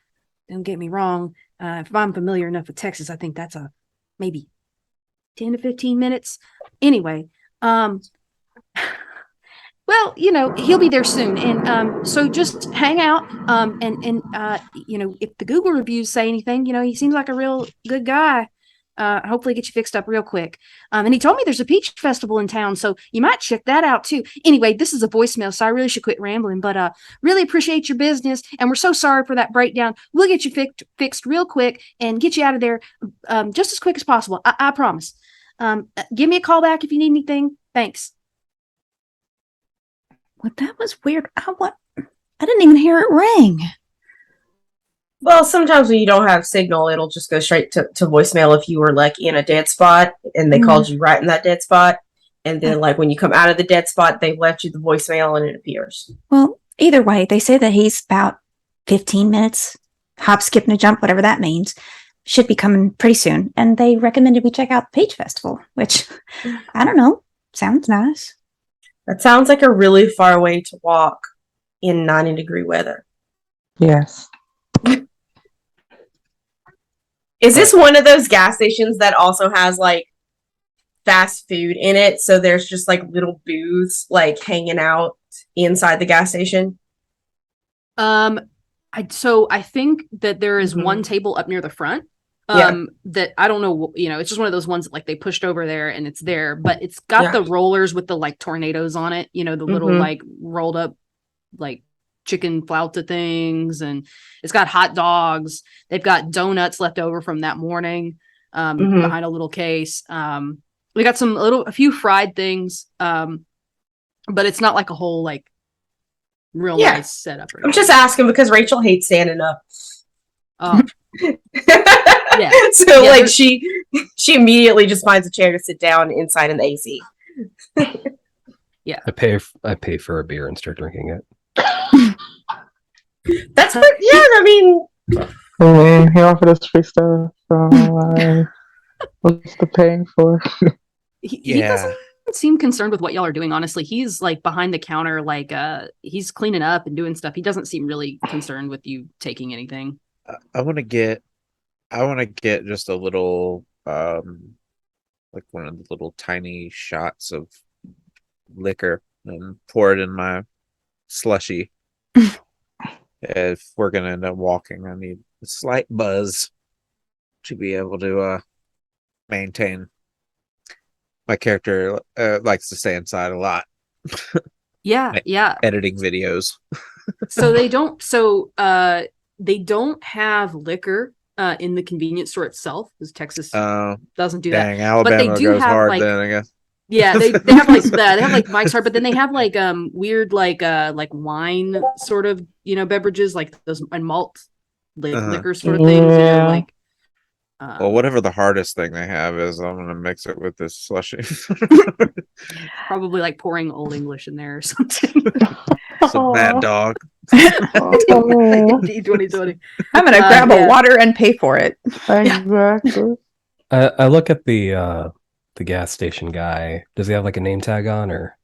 don't get me wrong. If I'm familiar enough with Texas, I think that's maybe 10 to 15 minutes. Anyway, well, he'll be there soon. And so just hang out. And if the Google reviews say anything, he seems like a real good guy. Hopefully get you fixed up real quick. And he told me there's a peach festival in town, so you might check that out too. Anyway, this is a voicemail, so I really should quit rambling, but really appreciate your business, and we're so sorry for that breakdown. We'll get you fixed real quick and get you out of there just as quick as possible. I promise. Give me a call back if you need anything. Thanks. Well, that was weird. I didn't even hear it ring. Well, sometimes when you don't have signal, it'll just go straight to voicemail if you were like in a dead spot and they called you right in that dead spot. And then, like, when you come out of the dead spot, they left you the voicemail and it appears. Well, either way, they say that he's about 15 minutes, hop, skip, and a jump, whatever that means, should be coming pretty soon. And they recommended we check out the Page Festival, which, I don't know, sounds nice. That sounds like a really far way to walk in 90-degree weather. Yes. Is this one of those gas stations that also has like fast food in it? So there's just like little booths like hanging out inside the gas station? I think that there is Mhm. one table up near the front. Yeah. That I don't know, it's just one of those ones that like they pushed over there and it's there, but it's got the rollers with the like tornadoes on it, the little Mhm. like rolled up like chicken flauta things, and it's got hot dogs. They've got donuts left over from that morning, Mhm. behind a little case. We got a few fried things, but it's not like a whole like real Yeah. nice setup. Or I'm just asking because Rachel hates standing up. Oh, Yeah. So Yeah, like she immediately just finds a chair to sit down inside an AC. I pay for a beer and start drinking it. That's what, yeah, I mean, He offered us free stuff, so what's the paying for? he Yeah. doesn't seem concerned with what y'all are doing. Honestly, he's like behind the counter, like he's cleaning up and doing stuff. He doesn't seem really concerned with you taking anything. I want to get just a little like one of the little tiny shots of liquor and pour it in my slushy. If we're gonna end up walking, I need a slight buzz to be able to maintain. My character likes to stay inside a lot, Yeah, yeah. editing videos. So they don't have liquor in the convenience store itself, because Texas doesn't do that. Dang, Alabama do goes have, hard like- then, I guess. Yeah, they have like that. They have like Mike's Hard, but then they have like weird like wine sort of beverages, like those and malt liquor sort of things. Yeah. Like Well, whatever the hardest thing they have is, I'm gonna mix it with this slushy. probably like pouring Old English in there or something. Some Mad Dog. Oh, 2020. I'm going to grab yeah. a water and pay for it. exactly. I look at the gas station guy. Does he have like a name tag on, or?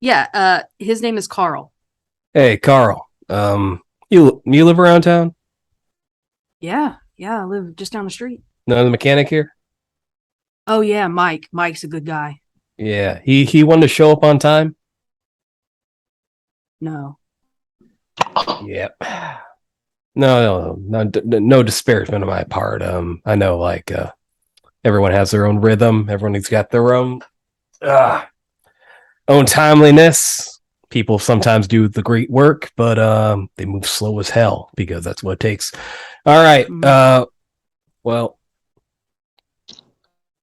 Yeah, his name is Carl. Hey, Carl. You live around town? Yeah, I live just down the street. No, the mechanic here. Oh yeah, Mike. Mike's a good guy. Yeah, he wanted to show up on time. No. Yep. No disparagement on my part. I know like everyone has their own rhythm. Everyone's got their own timeliness. People sometimes do the great work, but they move slow as hell because that's what it takes. All right. Well,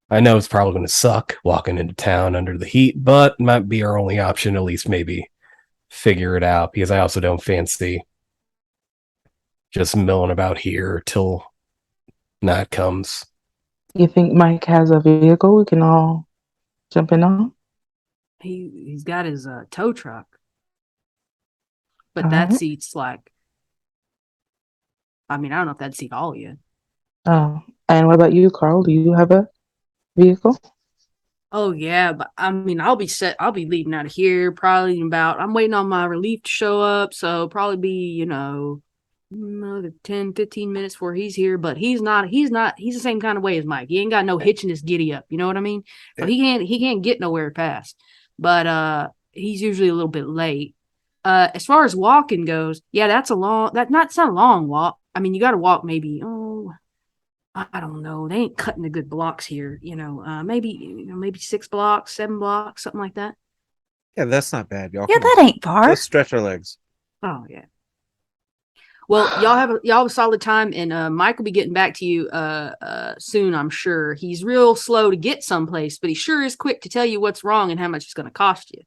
I know it's probably going to suck walking into town under the heat, but might be our only option. At least maybe figure it out, because I also don't fancy just milling about here till night comes. You think Mike has a vehicle we can all jump in on? He's got his tow truck, but All that right. seats like. I mean, I don't know if that'd seat all of you. Oh, and what about you, Carl? Do you have a vehicle? Oh yeah, but I mean, I'll be leaving out of here probably in about. I'm waiting on my relief to show up, so probably be another 10, 15 minutes before he's here. But he's the same kind of way as Mike. He ain't got no hitch in his giddy up. You know what I mean? So he can't get nowhere fast. But he's usually a little bit late. As far as walking goes, yeah, it's not a long walk. I mean, you got to walk maybe. Oh, I don't know. They ain't cutting the good blocks here. Maybe 6 blocks, 7 blocks, something like that. Yeah, that's not bad, y'all. Yeah, Come on. that ain't far. Let's stretch our legs. Oh yeah. Well, y'all have a solid time, and Mike will be getting back to you soon, I'm sure. He's real slow to get someplace, but he sure is quick to tell you what's wrong and how much it's going to cost you.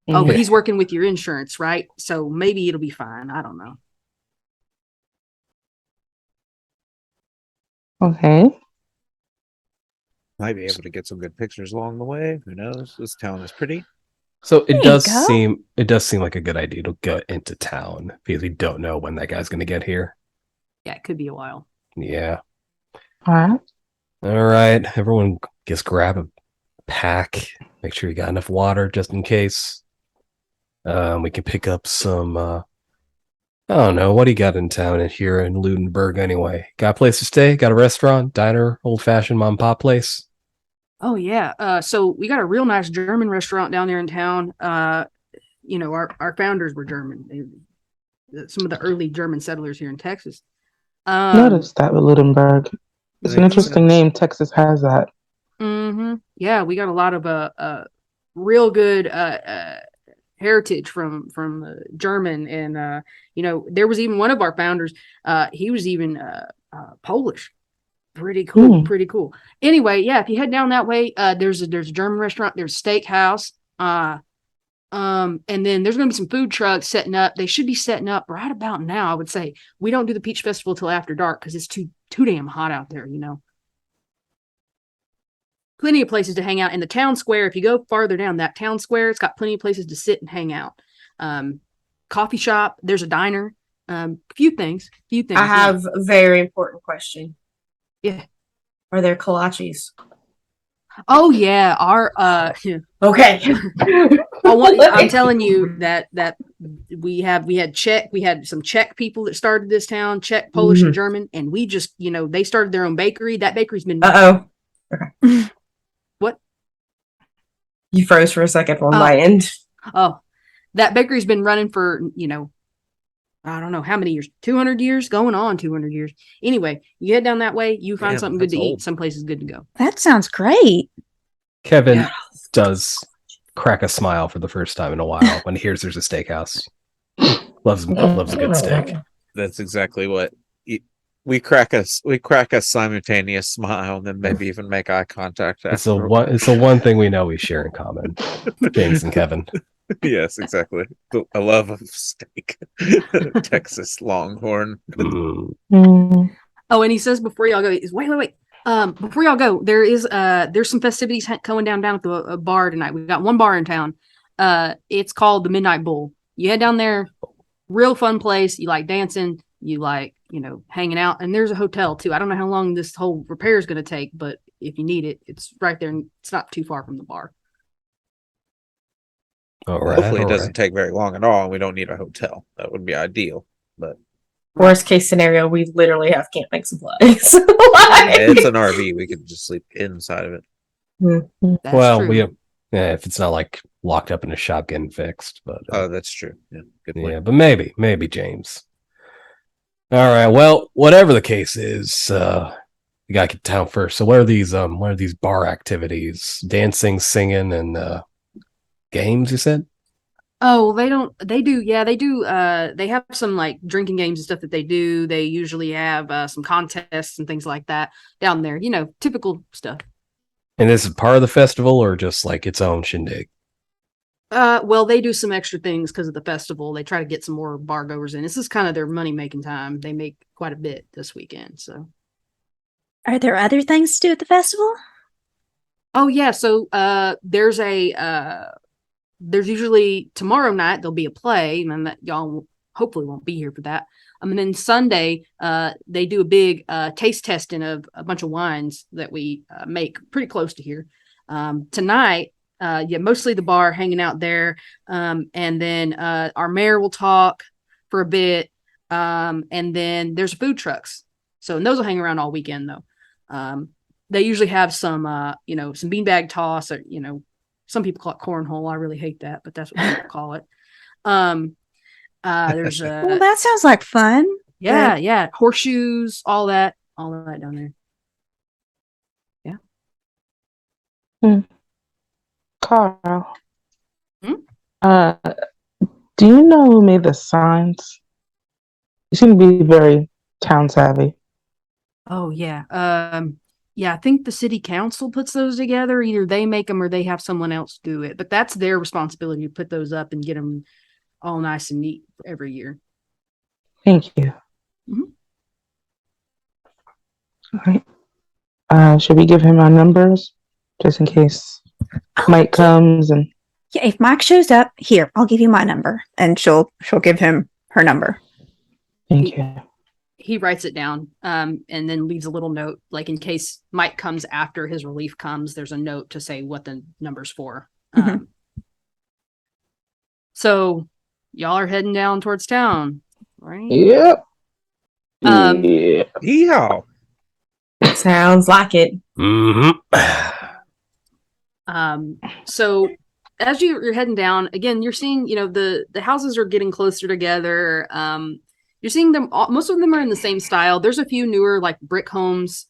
Oh, but he's working with your insurance, right? So maybe it'll be fine. I don't know. Okay. Might be able to get some good pictures along the way. Who knows? This town is pretty. So There you go. it does seem like a good idea to go into town because we don't know when that guy's going to get here. Yeah, it could be a while. Yeah. All right. All right. Everyone just grab a pack. Make sure you got enough water just in case. We can pick up some. I don't know. What do you got in town and here in Ludenberg anyway? Got a place to stay? Got a restaurant, diner, old fashioned mom and pop place? Oh yeah. So we got a real nice German restaurant down there in town. Our founders were German. Some of the early German settlers here in Texas. Noticed that with Ludenberg. It's an Makes interesting sense. name. Texas has that. Yeah, we got a lot of real good heritage from German, and there was even one of our founders. He was even Polish. Pretty cool, Hmm. pretty cool. Anyway, yeah, if you head down that way, there's a German restaurant, there's a steakhouse, and then there's gonna be some food trucks setting up. They should be setting up right about now, I would say. We don't do the Peach Festival till after dark because it's too damn hot out there, Plenty of places to hang out in the town square. If you go farther down that town square, it's got plenty of places to sit and hang out. Coffee shop, there's a diner, few things. I Yeah. have a very important question. Yeah. Are there kolaches? Oh yeah, our Okay. I'm telling you that we had some Czech people that started this town, Czech, Polish, and German, and we just they started their own bakery. That bakery's been Uh-oh. Okay. What? You froze for a second on my end. Oh, that bakery's been running for I don't know how many years, 200 years, going on 200 years. Anyway, you head down that way, you find Damn, something good to that's eat. old. Some place is good to go. That sounds great. Kevin Yeah. does crack a smile for the first time in a while when he hears there's a steakhouse. Loves a good steak. That's exactly what we crack a simultaneous smile and then maybe even make eye contact. It's the afterward. one thing we know we share in common. James and Kevin. Yes, exactly. A love of steak. Texas Longhorn. Mm. Hmm. Oh, and he says before y'all go, wait. Before y'all go, there's some festivities going down at the bar tonight. We've got one bar in town. It's called the Midnight Bull. You head down there, real fun place. You like dancing, you like hanging out, and there's a hotel too. I don't know how long this whole repair is going to take, but if you need it, it's right there, and it's not too far from the bar. All right. Hopefully it all doesn't right. take very long at all and we don't need a hotel. That would be ideal. But Worst case scenario, we literally have camping supplies. it's an RV. We could just sleep inside of it. That's Well, true. if it's not like locked up in a shop getting fixed, but Oh, that's true. Yeah, good point. yeah, but maybe James. All right. Well, whatever the case is, we gotta get to town first. So what are these bar activities? Dancing, singing, and games, you said? Oh, they do. Yeah, they do. They have some like drinking games and stuff that they do. They usually have some contests and things like that down there. Typical stuff. And this is part of the festival or just like its own shindig? Well, they do some extra things because of the festival. They try to get some more bar goers in. This is kind of their money making time. They make quite a bit this weekend. So, Are there other things to do at the festival? oh yeah. So, there's usually tomorrow night there'll be a play, and that y'all hopefully won't be here for that. And then Sunday, they do a big taste testing of a bunch of wines that we make pretty close to here. Tonight, mostly the bar hanging out there, and then our mayor will talk for a bit, and then there's food trucks. So and those will hang around all weekend though. They usually have some some beanbag toss or some people call it cornhole. I really hate that, but that's what people call it. There's Well, that sounds like fun. yeah, horseshoes, all that down there. Carl. Hmm? Do you know who made the signs? You seem to be very town savvy. Oh yeah. I think the city council puts those together. Either they make them or they have someone else do it. But that's their responsibility to put those up and get them all nice and neat every year. Thank you. Mhm. All right. Should we give him our numbers just in case Mike comes and Yeah, if Mike shows up, here, I'll give you my number. And she'll give him her number. thank you. He writes it down, and then leaves a little note, like in case Mike comes after his relief comes. There's a note to say what the number's for. Mhm. So y'all are heading down towards town, right? Yep. Um, Yeah. Yeehaw. Sounds like it. So as you're heading down, again, you're seeing, the houses are getting closer together. You're seeing them, most of them are in the same style. There's a few newer like brick homes,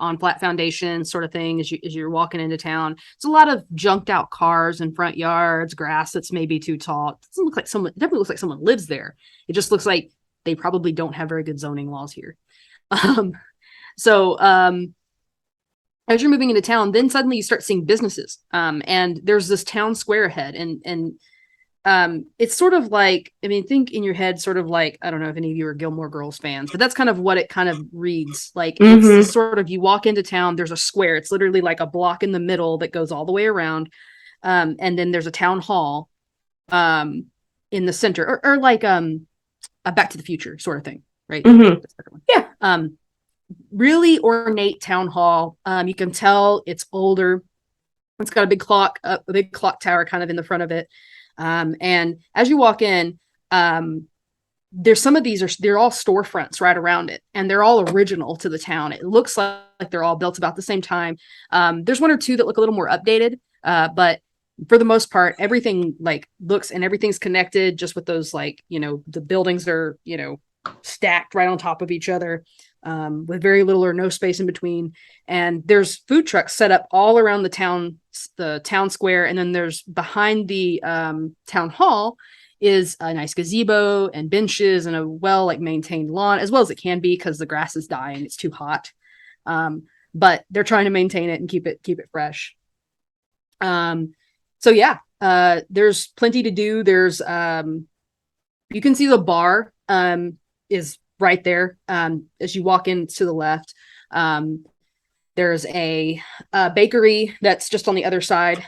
on flat foundation sort of thing as you're walking into town. It's a lot of junked out cars in front yards, grass that's maybe too tall. It doesn't look like someone, it definitely looks like someone lives there. It just looks like they probably don't have very good zoning laws here. So as you're moving into town, then suddenly you start seeing businesses. And there's this town square ahead, and it's sort of like, think in your head, sort of like, I don't know if any of you are Gilmore Girls fans, but that's kind of what it kind of reads like. It's this sort of, you walk into town, there's a square. It's literally like a block in the middle that goes all the way around. And then there's a town hall in the center, or like a Back to the Future sort of thing, right? Mhm. Yeah. Really ornate town hall. You can tell it's older. It's got a big clock tower kind of in the front of it. And as you walk in, there's some of these they're all storefronts right around it, and they're all original to the town. It looks like they're all built about the same time. There's one or two that look a little more updated, but for the most part, everything like looks, and everything's connected just with those, like, the buildings are, stacked right on top of each other, with very little or no space in between. And there's food trucks set up all around the town square. And then there's behind the town hall is a nice gazebo and benches and a maintained lawn, as well as it can be, because the grass is dying. It's too hot. But they're trying to maintain it and keep it fresh. So yeah, there's plenty to do. There's you can see the bar is right there. As you walk in to the left, there's a bakery that's just on the other side.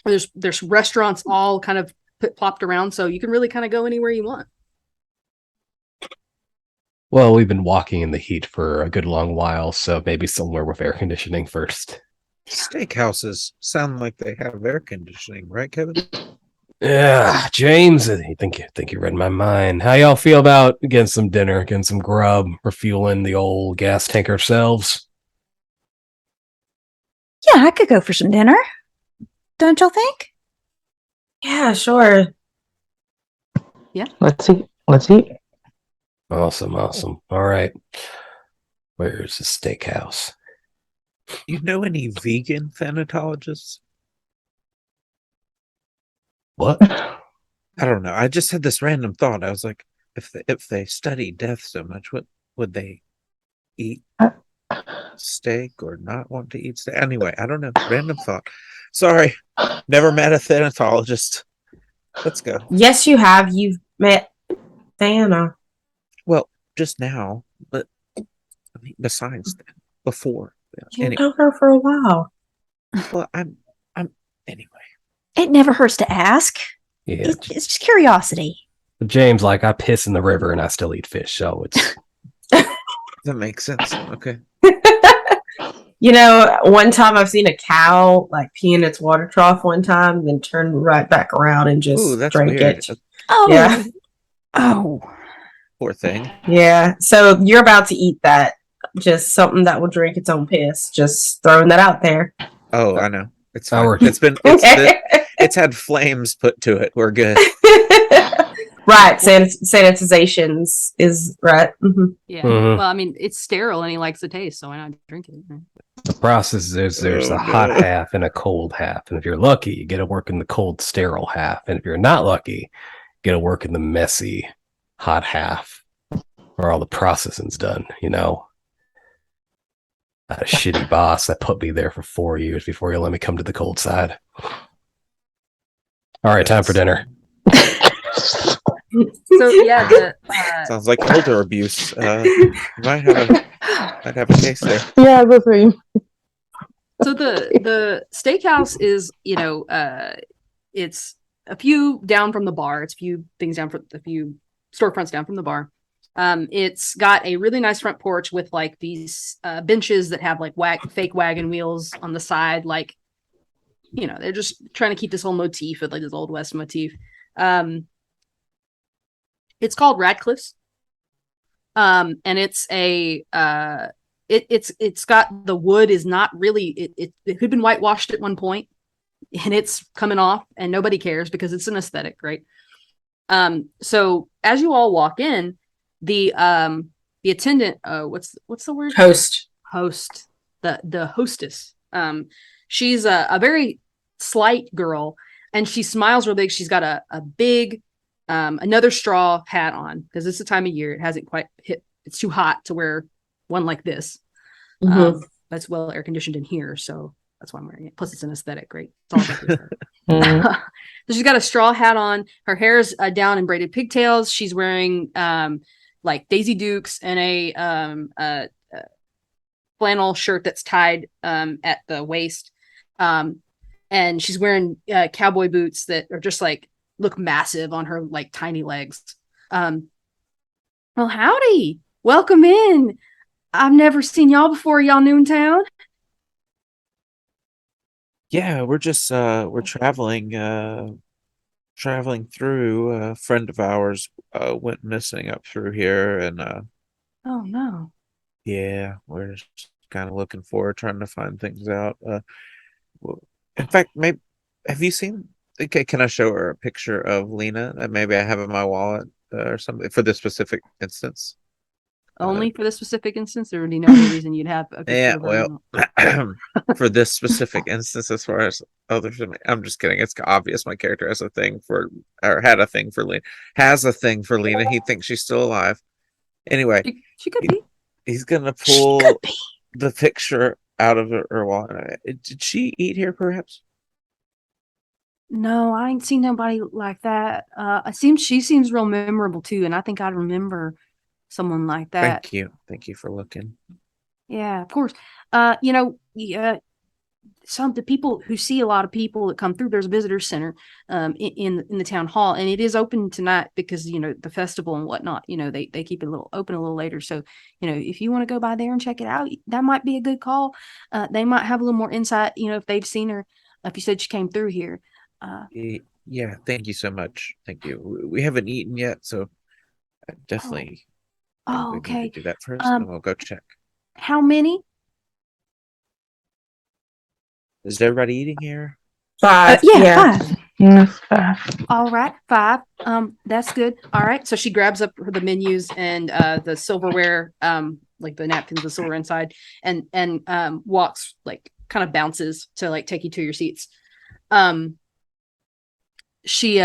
There's restaurants all kind of plopped around, so you can really kind of go anywhere you want. Well, we've been walking in the heat for a good long while, so maybe somewhere with air conditioning first. Steakhouses sound like they have air conditioning, right, Kevin? Yeah, James, I think you read my mind. How y'all feel about getting some dinner, getting some grub, refueling the old gas tank ourselves? Yeah, I could go for some dinner. Don't y'all think? Yeah, sure. Let's eat. Awesome. All right. Where's the steakhouse? You know any vegan thanatologists? What? I don't know. I just had this random thought. I was like, if they study death so much, what would they eat? Steak or not want to eat steak? Anyway, I don't know. Random thought. Sorry, never met a thanatologist. Let's go. Yes, you have. You've met Thana. Well, just now, but besides that, before. You know her for a while. Well, I'm anyway. It never hurts to ask. Yeah, It's just curiosity. James, like, I piss in the river and I still eat fish, so it's That makes sense. Okay. One time I've seen a cow like pee in its water trough one time, and then turn right back around and just Ooh, that's drink weird. it. Oh. Yeah. Oh. Poor thing. Yeah. So you're about to eat that. Just something that will drink its own piss. Just throwing that out there. Oh, I know. It's Our- fine. It's had flames put to it. We're good. Right. Sanitizations is right. Mhm. Yeah. Mhm. Well, it's sterile and he likes the taste, so why not drink it? the process is there's Oh, a hot no. half and a cold half. And if you're lucky, you get to work in the cold, sterile half. And if you're not lucky, you get to work in the messy, hot half where all the processing's done, I had a shitty boss that put me there for 4 years before he let me come to the cold side. All right, time for dinner. So yeah, the Sounds like elder abuse. You might have a case there. Yeah, the same. so the steakhouse is, it's a few down from the bar. It's a few things down from a few storefronts down from the bar. It's got a really nice front porch with like these benches that have like fake wagon wheels on the side. Like, they're just trying to keep this whole motif of like this old west motif. It's called Radcliffe's. And it's a it's got the wood is not really it could have been whitewashed at one point, and it's coming off, and nobody cares because it's an aesthetic, right? So as you all walk in, the attendant, what's the word? Host. The hostess. She's a very slight girl, and she smiles real big. She's got a big another straw hat on because it's the time of year. It hasn't quite hit. It's too hot to wear one like this. That's well air conditioned in here, so that's why I'm wearing it. Plus, it's an aesthetic, right? It's all about this. So she's got a straw hat on. Her hair is down in braided pigtails. She's wearing like Daisy Dukes and a flannel shirt that's tied at the waist. And she's wearing cowboy boots that are just like look massive on her like tiny legs. Well, howdy. Welcome in. I've never seen y'all before. Y'all new in town? Yeah, we're just we're traveling through. A friend of ours went missing up through here, and Oh no. yeah, we're just kind of looking forward, trying to find things out. In fact, maybe have you seen? Okay, can I show her a picture of Lena that maybe I have in my wallet or something for this specific instance? Only for this specific instance, or do you know any reason you'd have a picture Yeah, of her? for this specific instance, as far as others, I'm just kidding. It's obvious my character has a thing for, or had a thing for Lena, has a thing for Lena. He thinks she's still alive. Anyway, She could be. he's gonna pull the picture out of her wallet. Did she eat here, perhaps? No, I ain't seen nobody like that. She seems real memorable too, and I think I'd remember someone like that. Thank you for looking. Yeah, of course. Some the people who see a lot of people that come through. There's a visitor center in the town hall, and it is open tonight because the festival and whatnot. They keep it open a little later. So if you want to go by there and check it out, that might be a good call. They might have a little more insight. If they've seen her, if you said she came through here. Yeah, thank you so much. Thank you. We haven't eaten yet, so I definitely. Oh, we okay. need to do that first, and we'll go check. How many? Is everybody eating here? 5. Yeah, 5. Yes, 5. All right, 5. That's good. All right. So she grabs up the menus and the silverware, like the napkins, the silver inside, and walks, like kind of bounces to like take you to your seats. She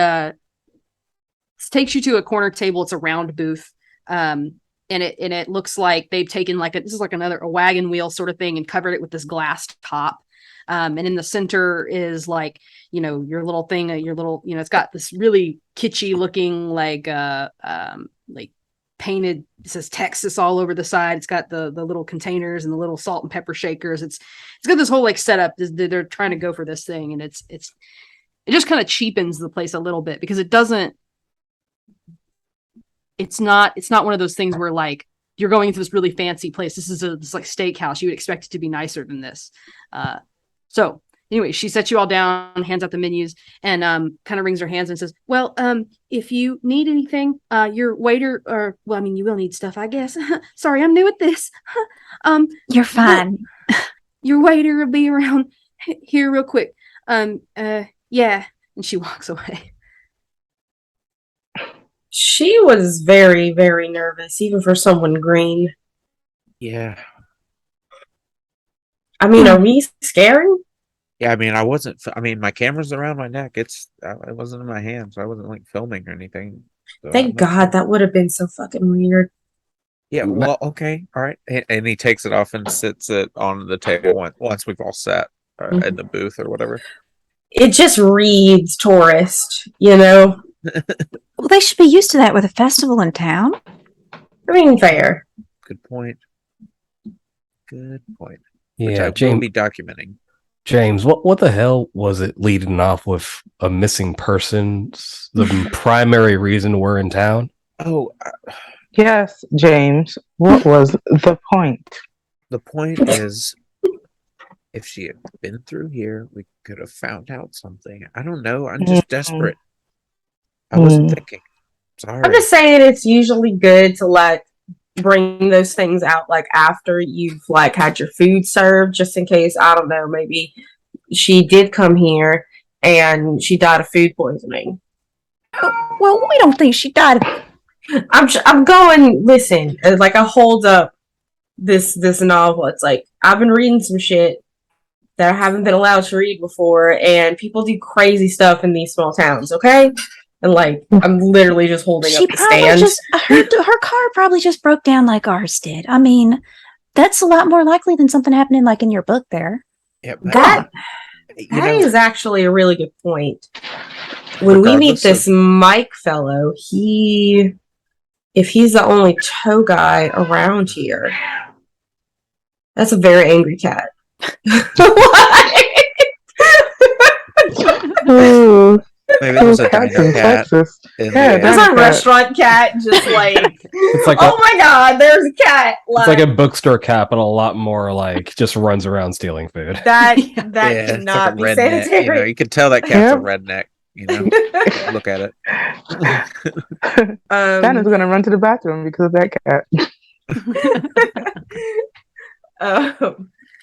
takes you to a corner table. It's a round booth. And it looks like they've taken this is like a wagon wheel sort of thing and covered it with this glass top. And in the center is like, your little thing, it's got this really kitschy looking, like painted, it says Texas all over the side. It's got the little containers and the little salt and pepper shakers. It's got this whole like setup. They're trying to go for this thing. And it just kind of cheapens the place a little bit because it's not one of those things where like you're going into this really fancy place. This is this like steakhouse. You would expect it to be nicer than this. So anyway, she sets you all down, hands out the menus, and kind of wrings her hands and says, well, if you need anything, your waiter, you will need stuff, I guess. Sorry, I'm new at this. You're fine. Your waiter will be around here real quick. Yeah. And she walks away. She was very, very nervous, even for someone green. Yeah. I mean, are we scary? Yeah, I wasn't. My camera's around my neck. It wasn't in my hand, so I wasn't like filming or anything. So Thank God, that would have been so fucking weird. Yeah. Well, okay, all right. And he takes it off and sits it on the table once we've all sat in the booth or whatever. It just reads tourist, Well, they should be used to that with a festival in town. I mean, fair. Good point. Good point. Which Yeah, I will James. be documenting. James, what the hell was it leading off with a missing person? The primary reason we're in town. Oh, Yes, James. What was the point? the point is, if she had been through here, we could have found out something. I don't know. I'm just desperate. I wasn't thinking. Sorry. I'm just saying it's usually good to bring those things out like after you've like had your food served, just in case, I don't know, maybe she did come here and she died of food poisoning. Well, we don't think she died. I'm going, listen, like I hold up this novel. It's like I've been reading some shit that I haven't been allowed to read before, and people do crazy stuff in these small towns, okay? And like I'm literally just holding She up the probably stand. just her car probably just broke down like ours did. I mean, that's a lot more likely than something happening like in your book there. Yeah, That you that know, is actually a really good point. When we meet regardless this Mike fellow, if he's the only tow guy around here, that's a very angry cat. Ooh, maybe it was a cats diner in cat. Texas. In Yeah, the, There's diner a cat. restaurant cat just like, It's like oh my god, there's a cat. it's like a bookstore cat, but a lot more like just runs around stealing food. that Yeah. that yeah, it's like a cannot be redneck. sanitary. You know, you could tell that cat's a Yep. redneck. You know, look at it. Santa's gonna run to the bathroom because of that cat.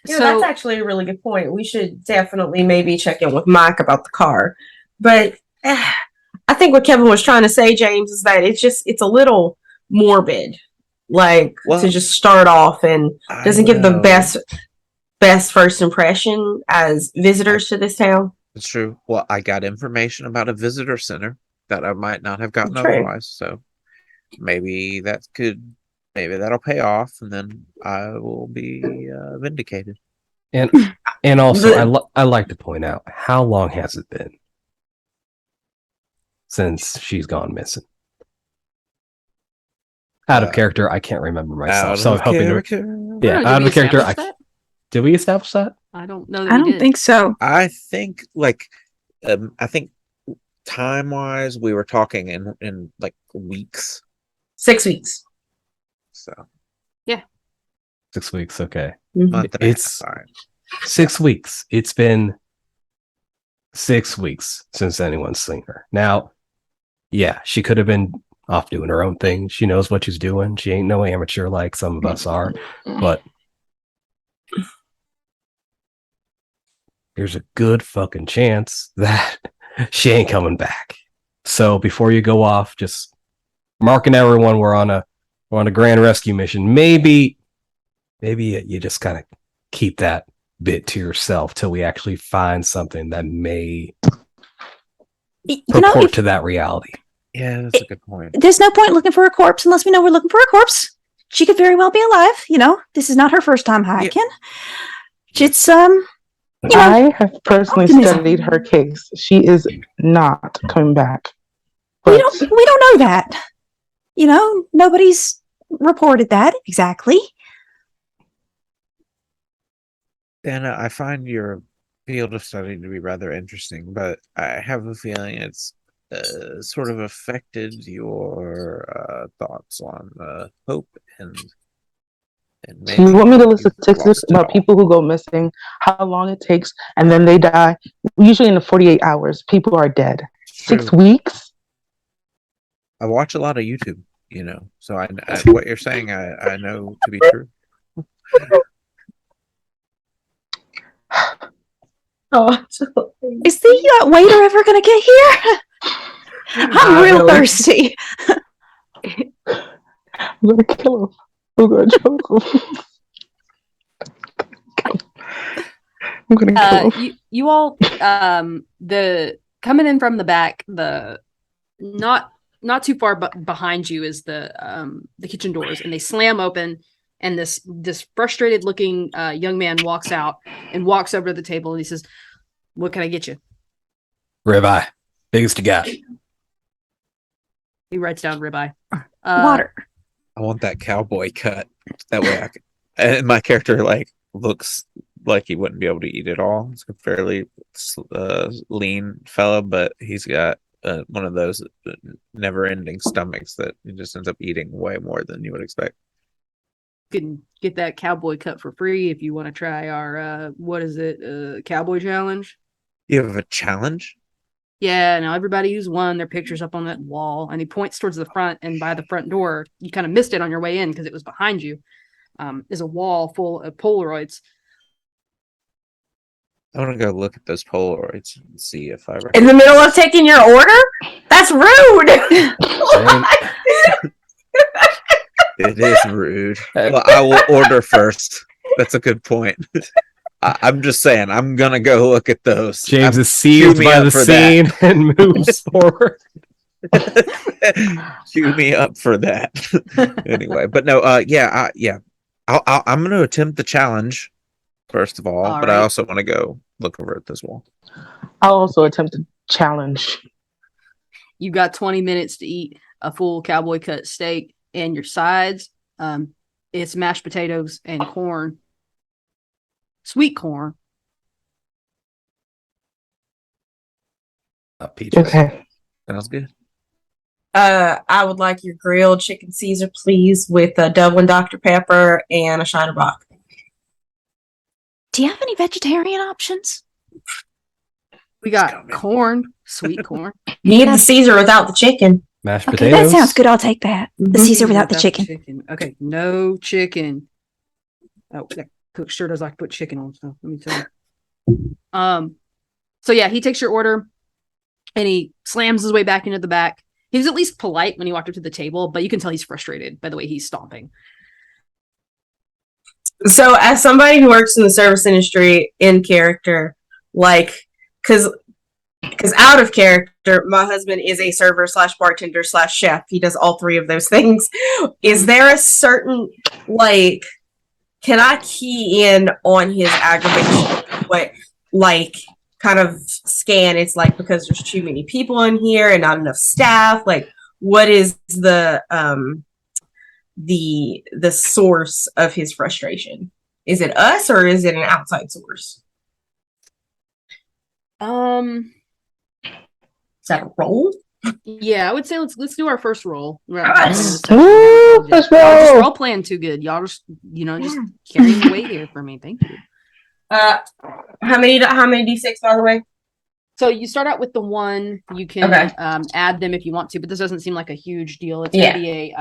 Yeah, So- that's actually a really good point. We should definitely maybe check in with Mike about the car. But I think what Kevin was trying to say, James, is that it's a little morbid, like Well, to just start off and I doesn't give the know. best first impression as visitors to this town. It's true. Well, I got information about a visitor center that I might not have gotten True. otherwise. So maybe that'll pay off, and then I will be vindicated. And also, I like to point out, how long has it been since she's gone missing? Out of character, I can't remember myself. Out So I'm of hoping to. character. Yeah, Did out we of character. establish that? Did we establish that? I don't know that I we don't did. think so. I think I think time wise we were talking in like weeks. 6 weeks. So 6 weeks. Okay. Mhm. month and a half It's time. 6 weeks. It's been 6 weeks since anyone's seen her. Now, yeah, she could have been off doing her own thing. She knows what she's doing. She ain't no amateur like some of us are, but there's a good fucking chance that she ain't coming back. So before you go off, just marking everyone we're on a grand rescue mission. Maybe you just kind of keep that bit to yourself till we actually find something that may You know, purport if, to that reality. Yeah, that's a good point. there's no point looking for a corpse unless we know we're looking for a corpse. She could very well be alive. You know, this is not her first time hiking. It's you know, I have personally optimism. studied her case. She is not coming back. we But don't know that. You know, nobody's reported that exactly. Dana, I find your field of study to be rather interesting, but I have a feeling it's sort of affected your thoughts on hope and do you want me to list you've statistics lost it about all. people who go missing, how long it takes, and then they die? Usually in the 48 hours, people are dead. It's 6 true. weeks? I watch a lot of YouTube, you know, so I what you're saying I know to be true. Oh, Is the waiter ever going to get here? I'm Not real really. thirsty. I'm gonna kill him. I'm gonna choke him. I'm gonna kill him. You all the coming in from the back, the not too far behind you is the kitchen doors, and they slam open, and this frustrated looking young man walks out and walks over to the table, and he says, "What can I get you?" Ribeye, biggest you got. He writes down ribeye. Water. I want that cowboy cut. That way I can. And my character like looks like he wouldn't be able to eat it all. He's a fairly lean fella, but he's got one of those never-ending stomachs that he just ends up eating way more than you would expect. You can get that cowboy cut for free if you want to try our what is it? Cowboy challenge. You have a challenge? Yeah, now everybody who's won their pictures up on that wall, and he points towards the front, and by the front door, you kind of missed it on your way in because it was behind you. Is a wall full of Polaroids. I want to go look at those Polaroids and see if I. In the middle of taking your order? That's rude. It is rude. Well, I will order first. That's a good point. I'm just saying, I'm gonna go look at those. James is seized by the scene and moves forward. Cue me up for that. Anyway, but no, yeah. I'm gonna attempt the challenge first of all, but I right. also want to go look over at this wall. I'll also attempt to challenge. You've got 20 minutes to eat a full cowboy cut steak, and your sides, it's mashed potatoes and corn, sweet corn. Peaches. Okay. Sounds good. I would like your grilled chicken Caesar, please, with a Dublin Dr. Pepper and a Shiner Bock. Do you have any vegetarian options? We got corn, sweet corn. You need the Caesar without the chicken. Mashed Okay, potatoes. that sounds good. I'll take that. The Mhm. Caesar without the chicken. Okay, no chicken. Oh, that cook sure does like to put chicken on stuff. Let me tell you. So yeah, he takes your order and he slams his way back into the back. He was at least polite when he walked up to the table, but you can tell he's frustrated by the way he's stomping. So, as somebody who works in the service industry in character, like, because out of character, my husband is a server slash bartender slash chef. He does all three of those things. Is there a certain, like, can I key in on his aggravation? What, like, kind of scan? It's like because there's too many people in here and not enough staff. Like, what is the source of his frustration? Is it us or is it an outside source? Is that a roll? Yeah, I would say let's do our first roll. Yes. Ooh, first Y'all just roll. role playing too good. Y'all just just carrying the weight here for me. Thank you. How many d6 by the way? So you start out with the one. You can Okay. add them if you want to, but this doesn't seem like a huge deal. It's Yeah. gonna be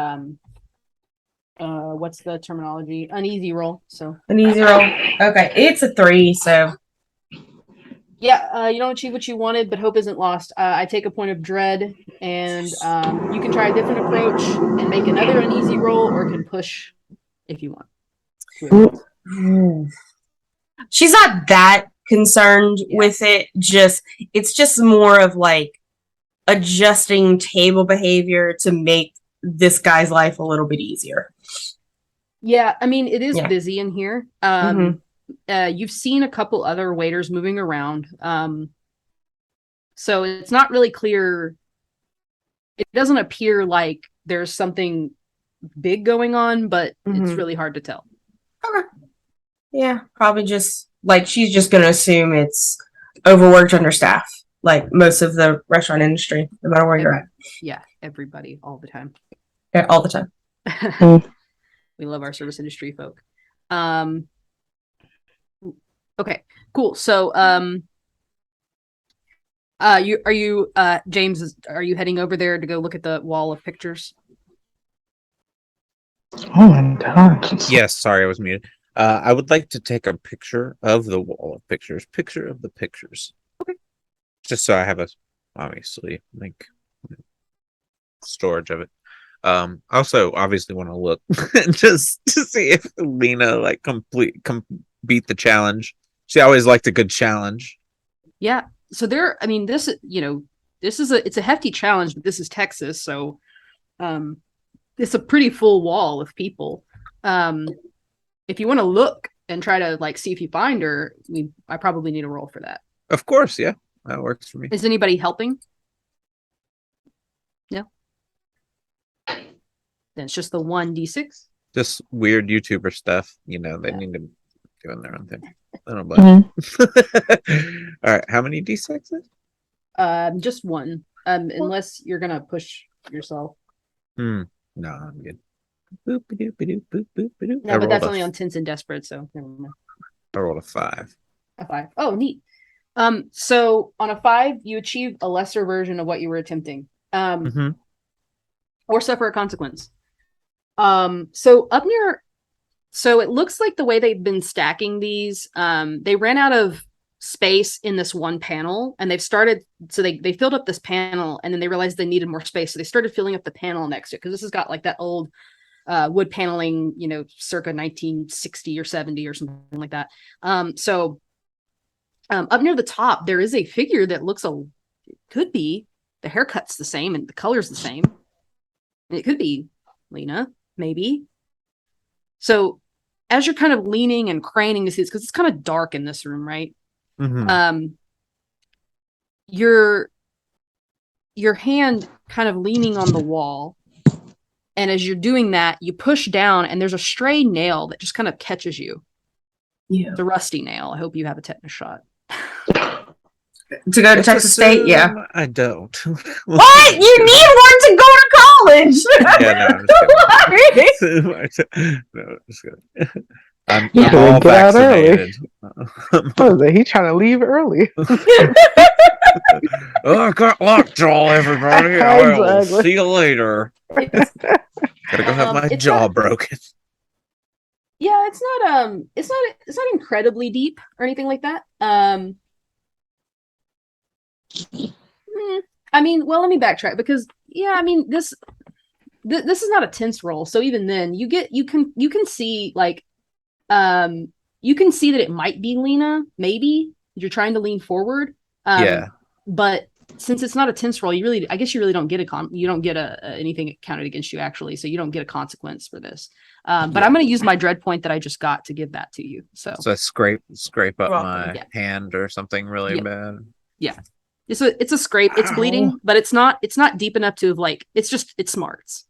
a what's the terminology? An easy roll. So An easy roll. Okay, it's a 3, so yeah, you don't achieve what you wanted, but hope isn't lost. I take a point of dread, and you can try a different approach and make another uneasy roll, or can push if you want. she's not that concerned with it. It's just more of like adjusting table behavior to make this guy's life a little bit easier. Yeah, I mean it is Yeah. busy in here. Mhm. You've seen a couple other waiters moving around, so it's not really clear. It doesn't appear like there's something big going on, but it's Mhm. really hard to tell. Yeah, probably just like she's just gonna assume it's overworked, understaffed, like most of the restaurant industry, no matter where you're at. Yeah, everybody all the time. Yeah, all the time. We love our service industry folk. Okay, cool. So James, are you heading over there to go look at the wall of pictures? Oh my god. Yes, sorry, I was muted. I would like to take a picture of the wall of pictures. Picture of the pictures. Okay. Just so I have obviously like storage of it. Also obviously want to look just to see if Lena like beat the challenge. She always liked a good challenge. Yeah. So this it's a hefty challenge, but this is Texas, so it's a pretty full wall of people. If you want to look and try to like see if you find her, I probably need a roll for that. Of course, yeah. That works for me. Is anybody helping? then it's just the 1d6. Just weird YouTuber stuff. You know, they Yeah. need to be doing their own thing. I don't blame. All right, how many d6s? Just one. Unless you're gonna push yourself. No, I'm good. Boop, ba-doop, ba-doop, boop, boop, ba-doop. No, but that's only on tense and desperate, so never mind. I rolled a 5. A 5. Oh, neat. So on a 5, you achieve a lesser version of what you were attempting. Mhm. Or suffer a consequence. So up near, so it looks like the way they've been stacking these, they ran out of space in this one panel, and they've started, so they filled up this panel, and then they realized they needed more space, so they started filling up the panel next to it, because this has got like that old wood paneling, you know, circa 1960 or 70 or something like that. So up near the top, there is a figure that looks could be, the haircut's the same and the color's the same. And it could be Lena, maybe. So as you're kind of leaning and craning to see this, because it's kind of dark in this room, right? Mhm. Your hand kind of leaning on the wall, and as you're doing that, you push down, and there's a stray nail that just kind of catches you. Yeah. It's a rusty nail. I hope you have a tetanus shot. To go to Let's Texas State, yeah. assume I don't. What? You need one to go to college. Yeah, no, I'm just kidding. No, I'm just kidding. I'm You could've all get out early. vaccinated. What is it? He trying to leave early. Oh, I got lockjaw, everybody. I will Exactly. see you later. Gotta go have my It's jaw not- broken. Yeah, it's not incredibly deep or anything like that. I mean, well, let me backtrack, because yeah, I mean, this is not a tense roll, so even then you can see like you can see that it might be Lena, maybe if you're trying to lean forward. Yeah. But since it's not a tense roll, I guess you really don't get anything counted against you, actually, so you don't get a consequence for this. But I'm going to use my dread point that I just got to give that to you. So So I scrape up Welcome. my Yeah. hand or something really Yeah. bad. it's a scrape. It's Ow. bleeding, but it's not deep enough to have, like, it smarts.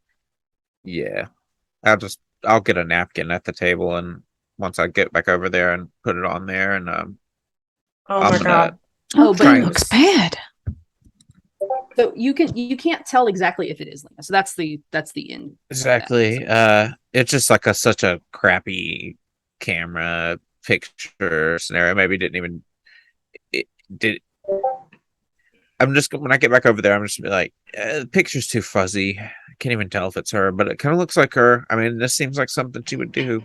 Yeah. I'll get a napkin at the table, and once I get back over there and put it on there, and Oh I'm my gonna god. Oh, but try It and looks bad. so you can't tell exactly if it is Lena. So that's the end. of that. exactly. It's just like such a crappy camera picture scenario. Maybe didn't even it did. I'm just when I get back over there, I'm just gonna be like, the picture's too fuzzy. I can't even tell if it's her, but it kind of looks like her. I mean, this seems like something she would do.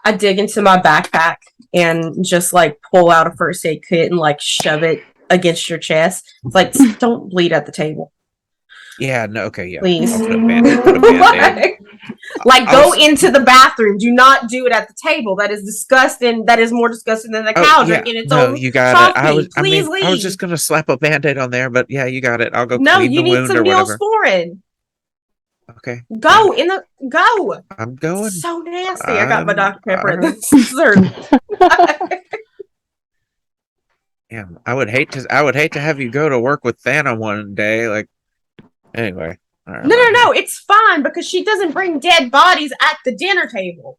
I dig into my backpack and just like pull out a first aid kit and like shove it against your chest. It's like, don't bleed at the table, Yeah. No. Okay. Yeah. please. I'll put a Band-Aid. Like, I go was- into the bathroom. Do not do it at the table. That is disgusting. That is more disgusting than the Oh, couch yeah. in its No, own you got it. I trophy. was. I Please mean, I was leave. just gonna slap a Band-Aid on there, but yeah, you got it. I'll go No, clean you the need wound some or whatever. Neosporin. Okay. Go in the go. I'm going. So nasty. I got my I'm- Dr. Pepper at alright. the Damn, I would hate to have you go to work with Thana one day. Like, anyway. All right, No. It's fine because she doesn't bring dead bodies at the dinner table.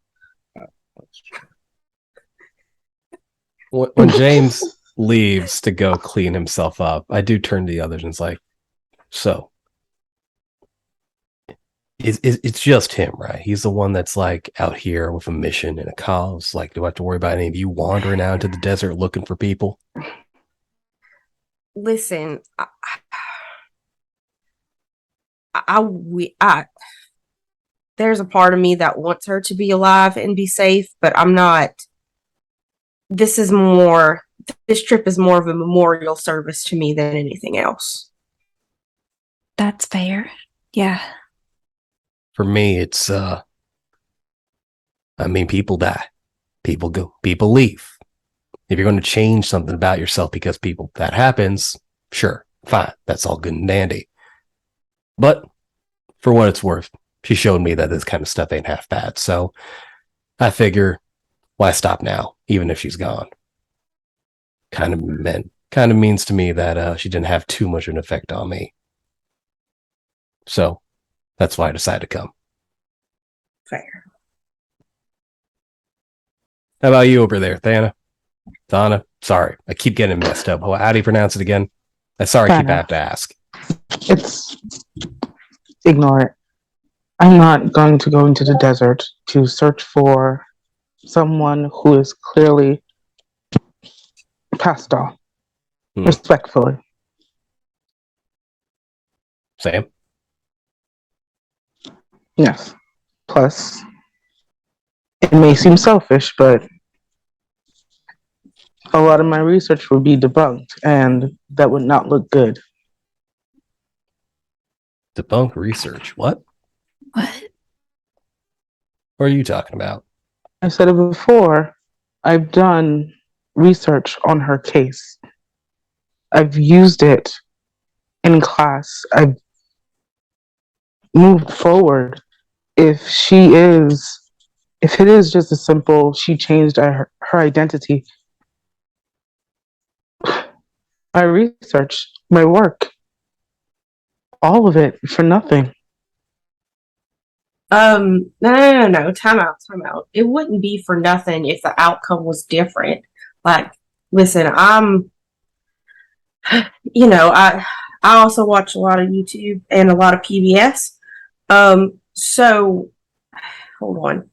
When James leaves to go clean himself up, I do turn to the others and it's like, so it's just him, right? He's the one that's like out here with a mission and a cause. Like, do I have to worry about any of you wandering out into the desert looking for people? Listen, there's a part of me that wants her to be alive and be safe, but I'm not. This trip is more of a memorial service to me than anything else. That's fair. Yeah. For me, it's I mean, people die, people go, people leave. If you're going to change something about yourself because that happens, sure, fine, that's all good and dandy. But for what it's worth, she showed me that this kind of stuff ain't half bad. So I figure, why stop now, even if she's gone? Kind of means to me that she didn't have too much of an effect on me. So That's why I decided to come. Fair. How about you over there, Thana? Donna? Sorry, I keep getting it messed up. How do you pronounce it again? Sorry, I keep Thana. have to ask. It's ignore it. I'm not going to go into the desert to search for someone who is clearly passed on. Hmm. Respectfully. Sam? Yes. Plus, it may seem selfish, but a lot of my research would be debunked, and that would not look good. Debunk research. What? What? What are you talking about? I said it before, I've done research on her case. I've used it in class. I've moved forward. If it is just a simple, she changed her identity, my research, my work, all of it for nothing. No. Time out. It wouldn't be for nothing if the outcome was different. Like, listen, I also watch a lot of YouTube and a lot of PBS. So hold on.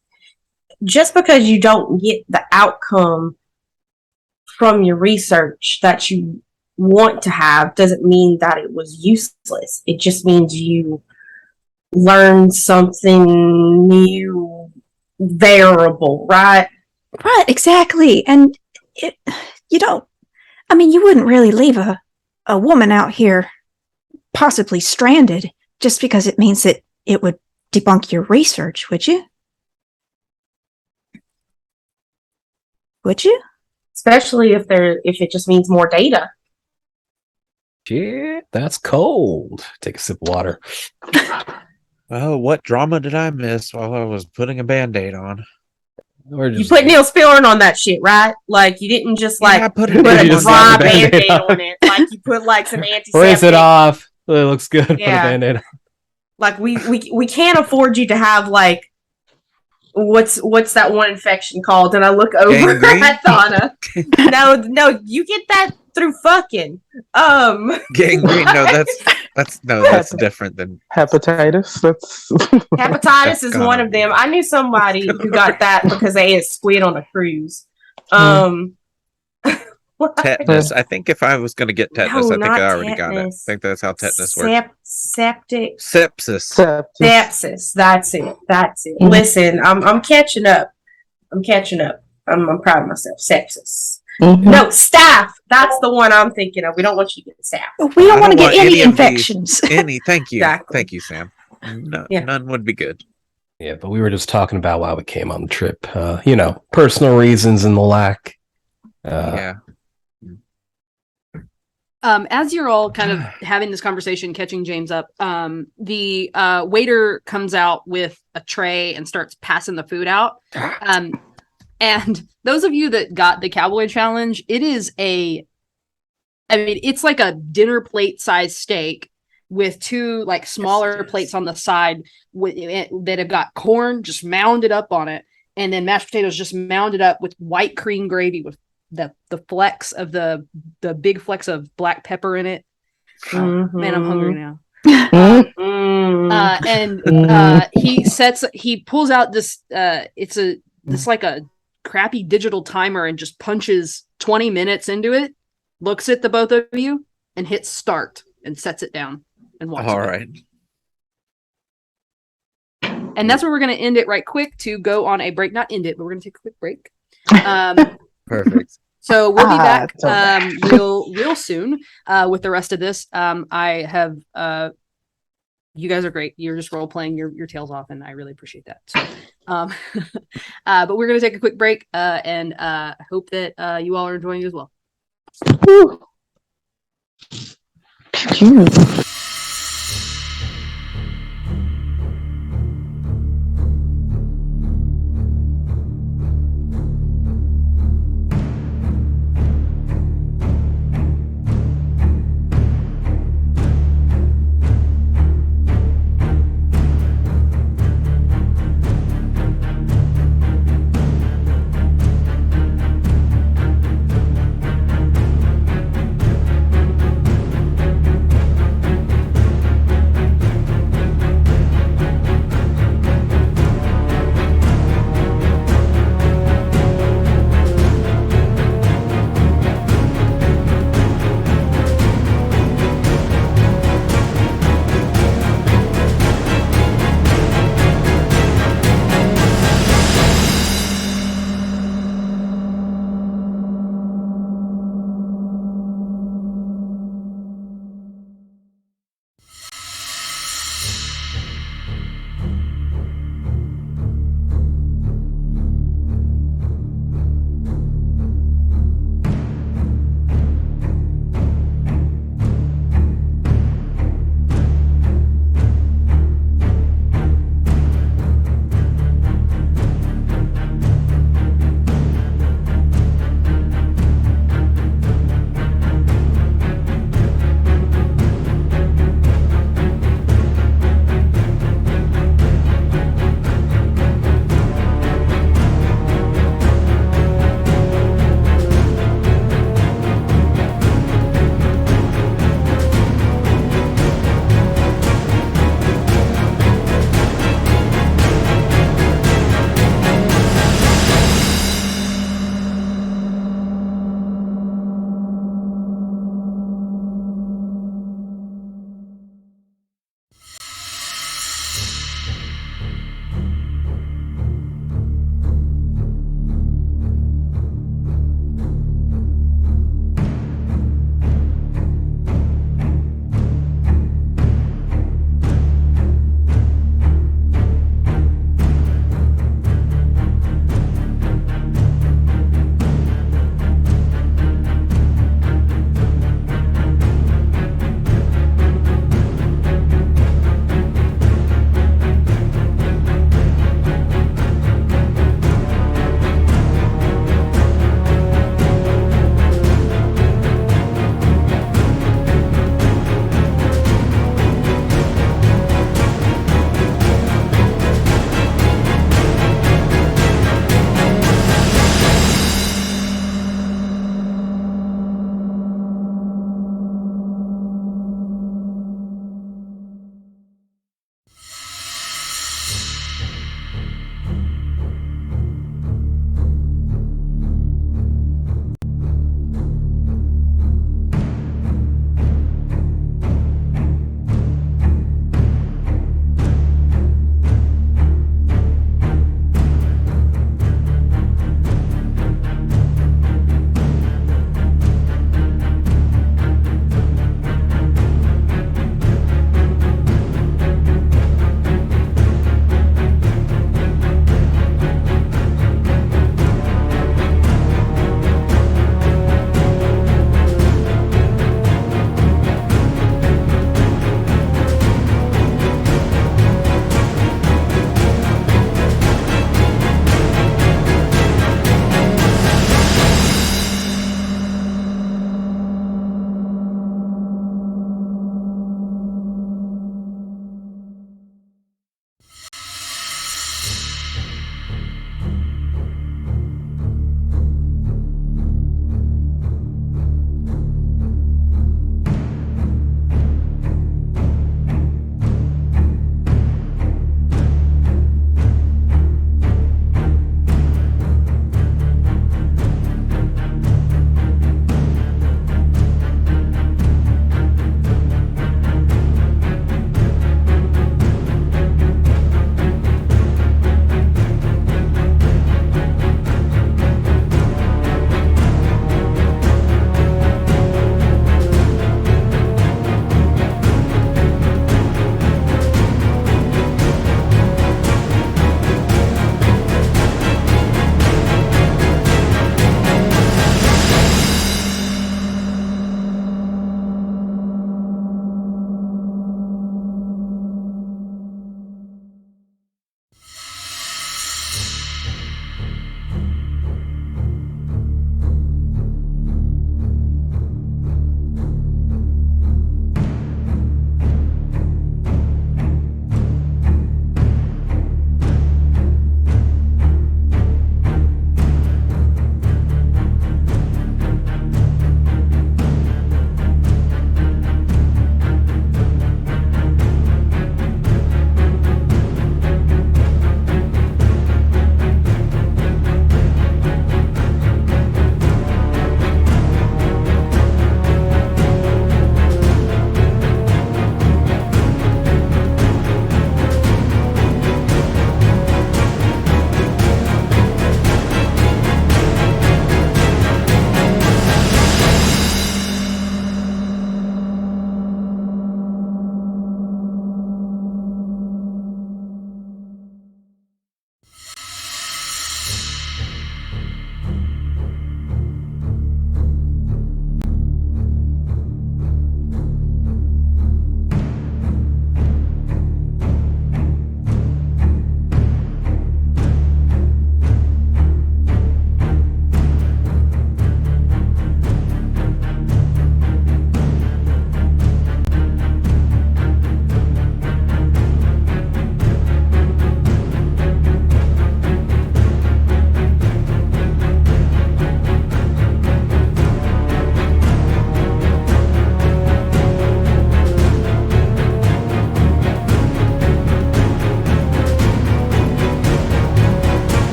Just because you don't get the outcome from your research that you want to have doesn't mean that it was useless. It just means you learned something new, variable, right? Right, exactly. And you wouldn't really leave a woman out here possibly stranded just because it means that it would debunk your research, would you? Would you? Especially if it just means more data. Shit, that's cold. Take a sip of water. Oh, what drama did I miss while I was putting a band-aid on? Or You put Neil Spillern on that shit, right? Like you didn't just Yeah, like I put put it a You just dry slapped a Band-Aid band-aid on. on it. Like you put like some antiseptic. Rinse it off. It looks good. Put a Yeah. Band-Aid on. Like we can't afford you to have like what's that one infection called? And I look over Gangrene? at Thana. No, you get that through fucking. Gangrene? No, that's different than Hepatitis. That's Hepatitis That's is one of them. I knew somebody who got that because they ate squid on a cruise. tetanus. I think if I was going to get tetanus, No, I think not I already got it. I tetanus. think that's how tetanus works. Septic Sepsis. sepsis. That's it. Mhm. Listen, I'm catching up. I'm proud of myself. Sepsis. Mhm. No, staph. That's the one I'm thinking of. We don't want you to get staph. We I don't want to don't get want any any of these. infections. Thank you. Exactly. Thank you, Sam. No, Yeah. None would be good. Yeah, but we were just talking about why we came on the trip. Personal reasons and the lack. Yeah. As you're all kind of having this conversation, catching James up, the waiter comes out with a tray and starts passing the food out. And those of you that got the Cowboy Challenge, it's like a dinner plate size steak with two like smaller Yes. plates on the side that have got corn just mounded up on it, and then mashed potatoes just mounded up with white cream gravy with the flecks of the big flecks of black pepper in it. Man, I'm hungry now. Mhm. Mm. And he pulls out this it's like a crappy digital timer and just punches 20 minutes into it, looks at the both of you and hits start and sets it down and watches All it. right. And that's where we're going to end it right quick to go on a break. Not end it, but we're going to take a quick break. Perfect. So we'll be back so bad. real soon with the rest of this. I have you guys are great. You're just role playing your tails off, and I really appreciate that. So, but we're gonna take a quick break and hope that you all are enjoying it as well. Whew. Phew.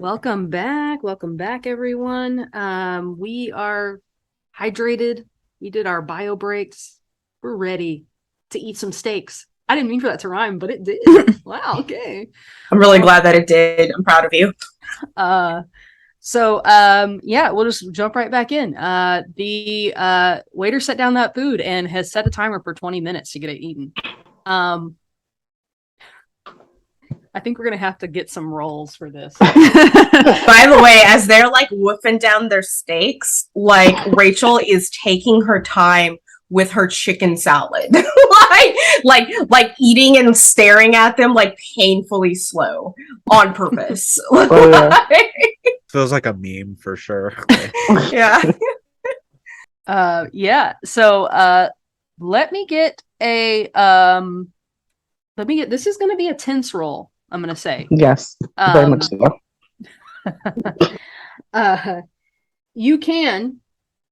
Welcome back. Welcome back, everyone. We are hydrated. We did our bio breaks. We're ready to eat some steaks. I didn't mean for that to rhyme, but it did. Wow, okay. I'm really glad that it did. I'm proud of you. Yeah, we'll just jump right back in. The waiter set down that food and has set a timer for 20 minutes to get it eaten. I think we're gonna have to get some rolls for this. By the way, as they're like woofing down their steaks, like Rachel is taking her time with her chicken salad, like eating and staring at them like painfully slow on purpose. Oh, yeah. Feels like a meme for sure. Yeah. Yeah. So let me get this is gonna be a tense roll, I'm gonna say. Yes, very much so. You can,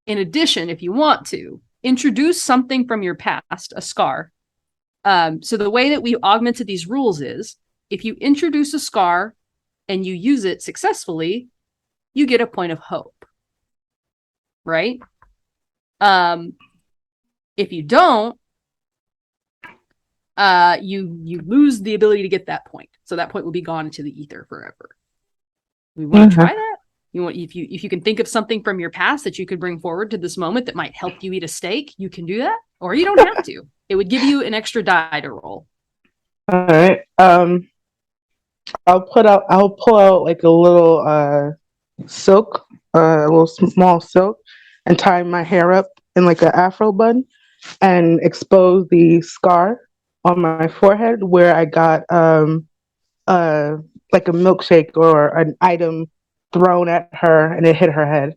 in addition, if you want to, introduce something from your past, a scar. So the way that we augmented these rules is if you introduce a scar and you use it successfully, you get a point of hope. Right? If you don't, you lose the ability to get that point. So that point will be gone into the ether forever. We want to try that? You want if you can think of something from your past that you could bring forward to this moment that might help you eat a steak, you can do that, or you don't have to. It would give you an extra die to roll. All right. I'll pull out like a little silk, a little small silk, and tie my hair up in like an afro bun, and expose the scar on my forehead where I got like a milkshake or an item thrown at her and it hit her head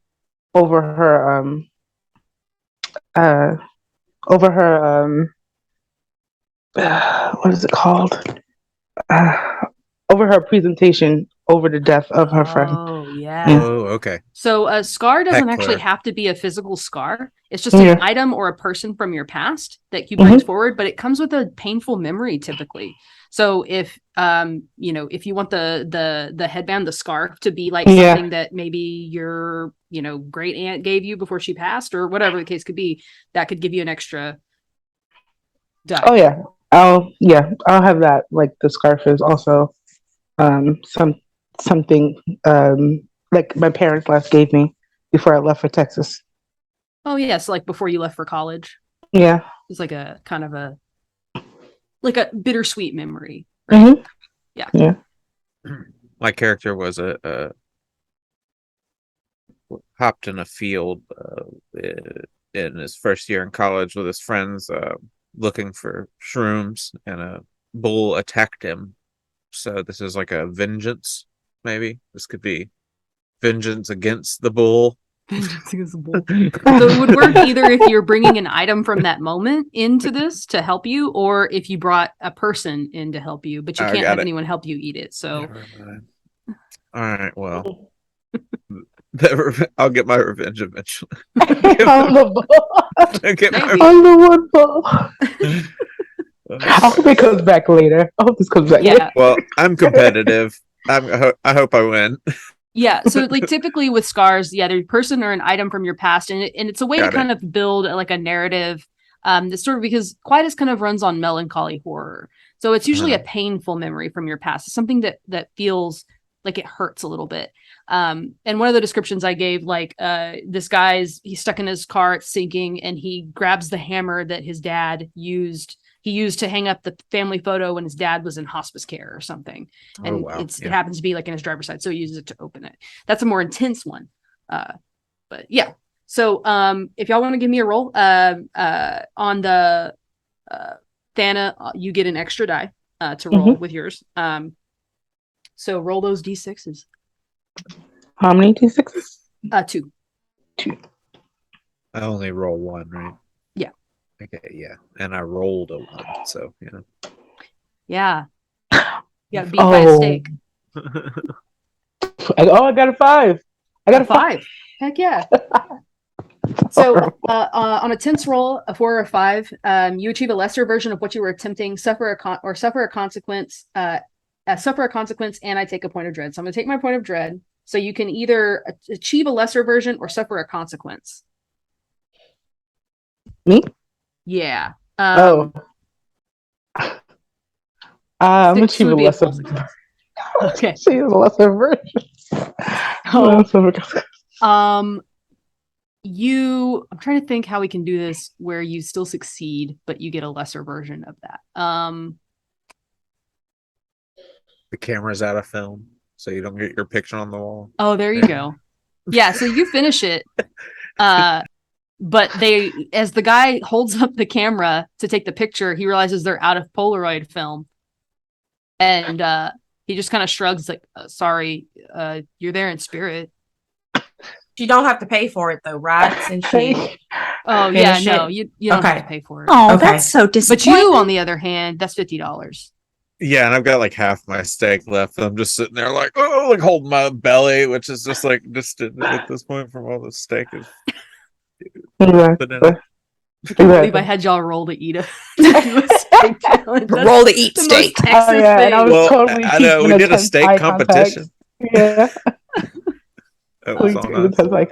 over her what is it called? Over her presentation over the death of her friend. Oh yeah. Oh, okay. So a scar doesn't actually Heckler. have to be a physical scar. It's just an item or a person from your past that you bring forward, but it comes with a painful memory typically. So if if you want the headband, the scarf to be like something that maybe your great aunt gave you before she passed, or whatever the case could be, that could give you an extra die. Oh yeah. I'll have that. Like the scarf is also something like my parents last gave me before I left for Texas. Oh yes, like before you left for college. Yeah. It's like a kind of a bittersweet memory. Right? Mm-hmm. Yeah. My character was hopped in a field in his first year in college with his friends looking for shrooms, and a bull attacked him. So this is like a vengeance, maybe. This could be vengeance against the bull. Vengeance against the bull. So it would work either if you're bringing an item from that moment into this to help you, or if you brought a person in to help you, but you can't have anyone help you eat it. So, all right, well, I'll get my revenge eventually. On the ball. I'll get my On the one ball. I hope it comes back later. I hope this comes back later. Well, I'm competitive. I hope I win. Yeah, so like typically with scars, there's a person or an item from your past, and it's a way to kind of build like a narrative. This sort of, because Quietus kind of runs on melancholy horror, so it's usually a painful memory from your past. It's something that feels like it hurts a little bit. And one of the descriptions I gave, like this he's stuck in his car, it's sinking, and he grabs the hammer that his dad used. He used to hang up the family photo when his dad was in hospice care or something. And it happens to be like in his driver's side. So he uses it to open it. That's a more intense one. But yeah. So if y'all want to give me a roll on the Thana, you get an extra die to roll with yours. So roll those D6s. How many D6s? 2. 2. I only roll 1, right? Yeah. Okay, yeah. And I rolled a 1, so yeah. Yeah, beat by a steak. I got a 5. I got a 5. Heck yeah. So on a tense roll, a 4 or a 5, you achieve a lesser version of what you were attempting, suffer a consequence suffer a consequence, and I take a point of dread. So I'm going to take my point of dread. So you can either achieve a lesser version or suffer a consequence. Me? Yeah. I'm Six achieve a would be a lesser. full success. Okay. She is a lesser version. Oh. So, I'm trying to think how we can do this where you still succeed, but you get a lesser version of that. The camera's out of film, so you don't get your picture on the wall. Oh, there you go. Yeah, so you finish it. But as the guy holds up the camera to take the picture, he realizes they're out of Polaroid film. And he just kind of shrugs like, sorry, you're there in spirit. You don't have to pay for it though, right? Since she Oh yeah, finish no, it. you don't have Okay. to pay for it. Oh, Okay. that's so But disappointing. you, on the other hand, that's $50. Yeah, and I've got like half my steak left. I'm just sitting there like, oh, like holding my belly, which is just like distended at this point from all the steak. Is exactly. I can't believe I had y'all roll to eat a steak challenge. That's Roll to eat the most steak. Texas Oh, yeah, and thing. I was well, totally I know we keeping did a intense steak eye competition. Yeah. That We was on keep us. intense eye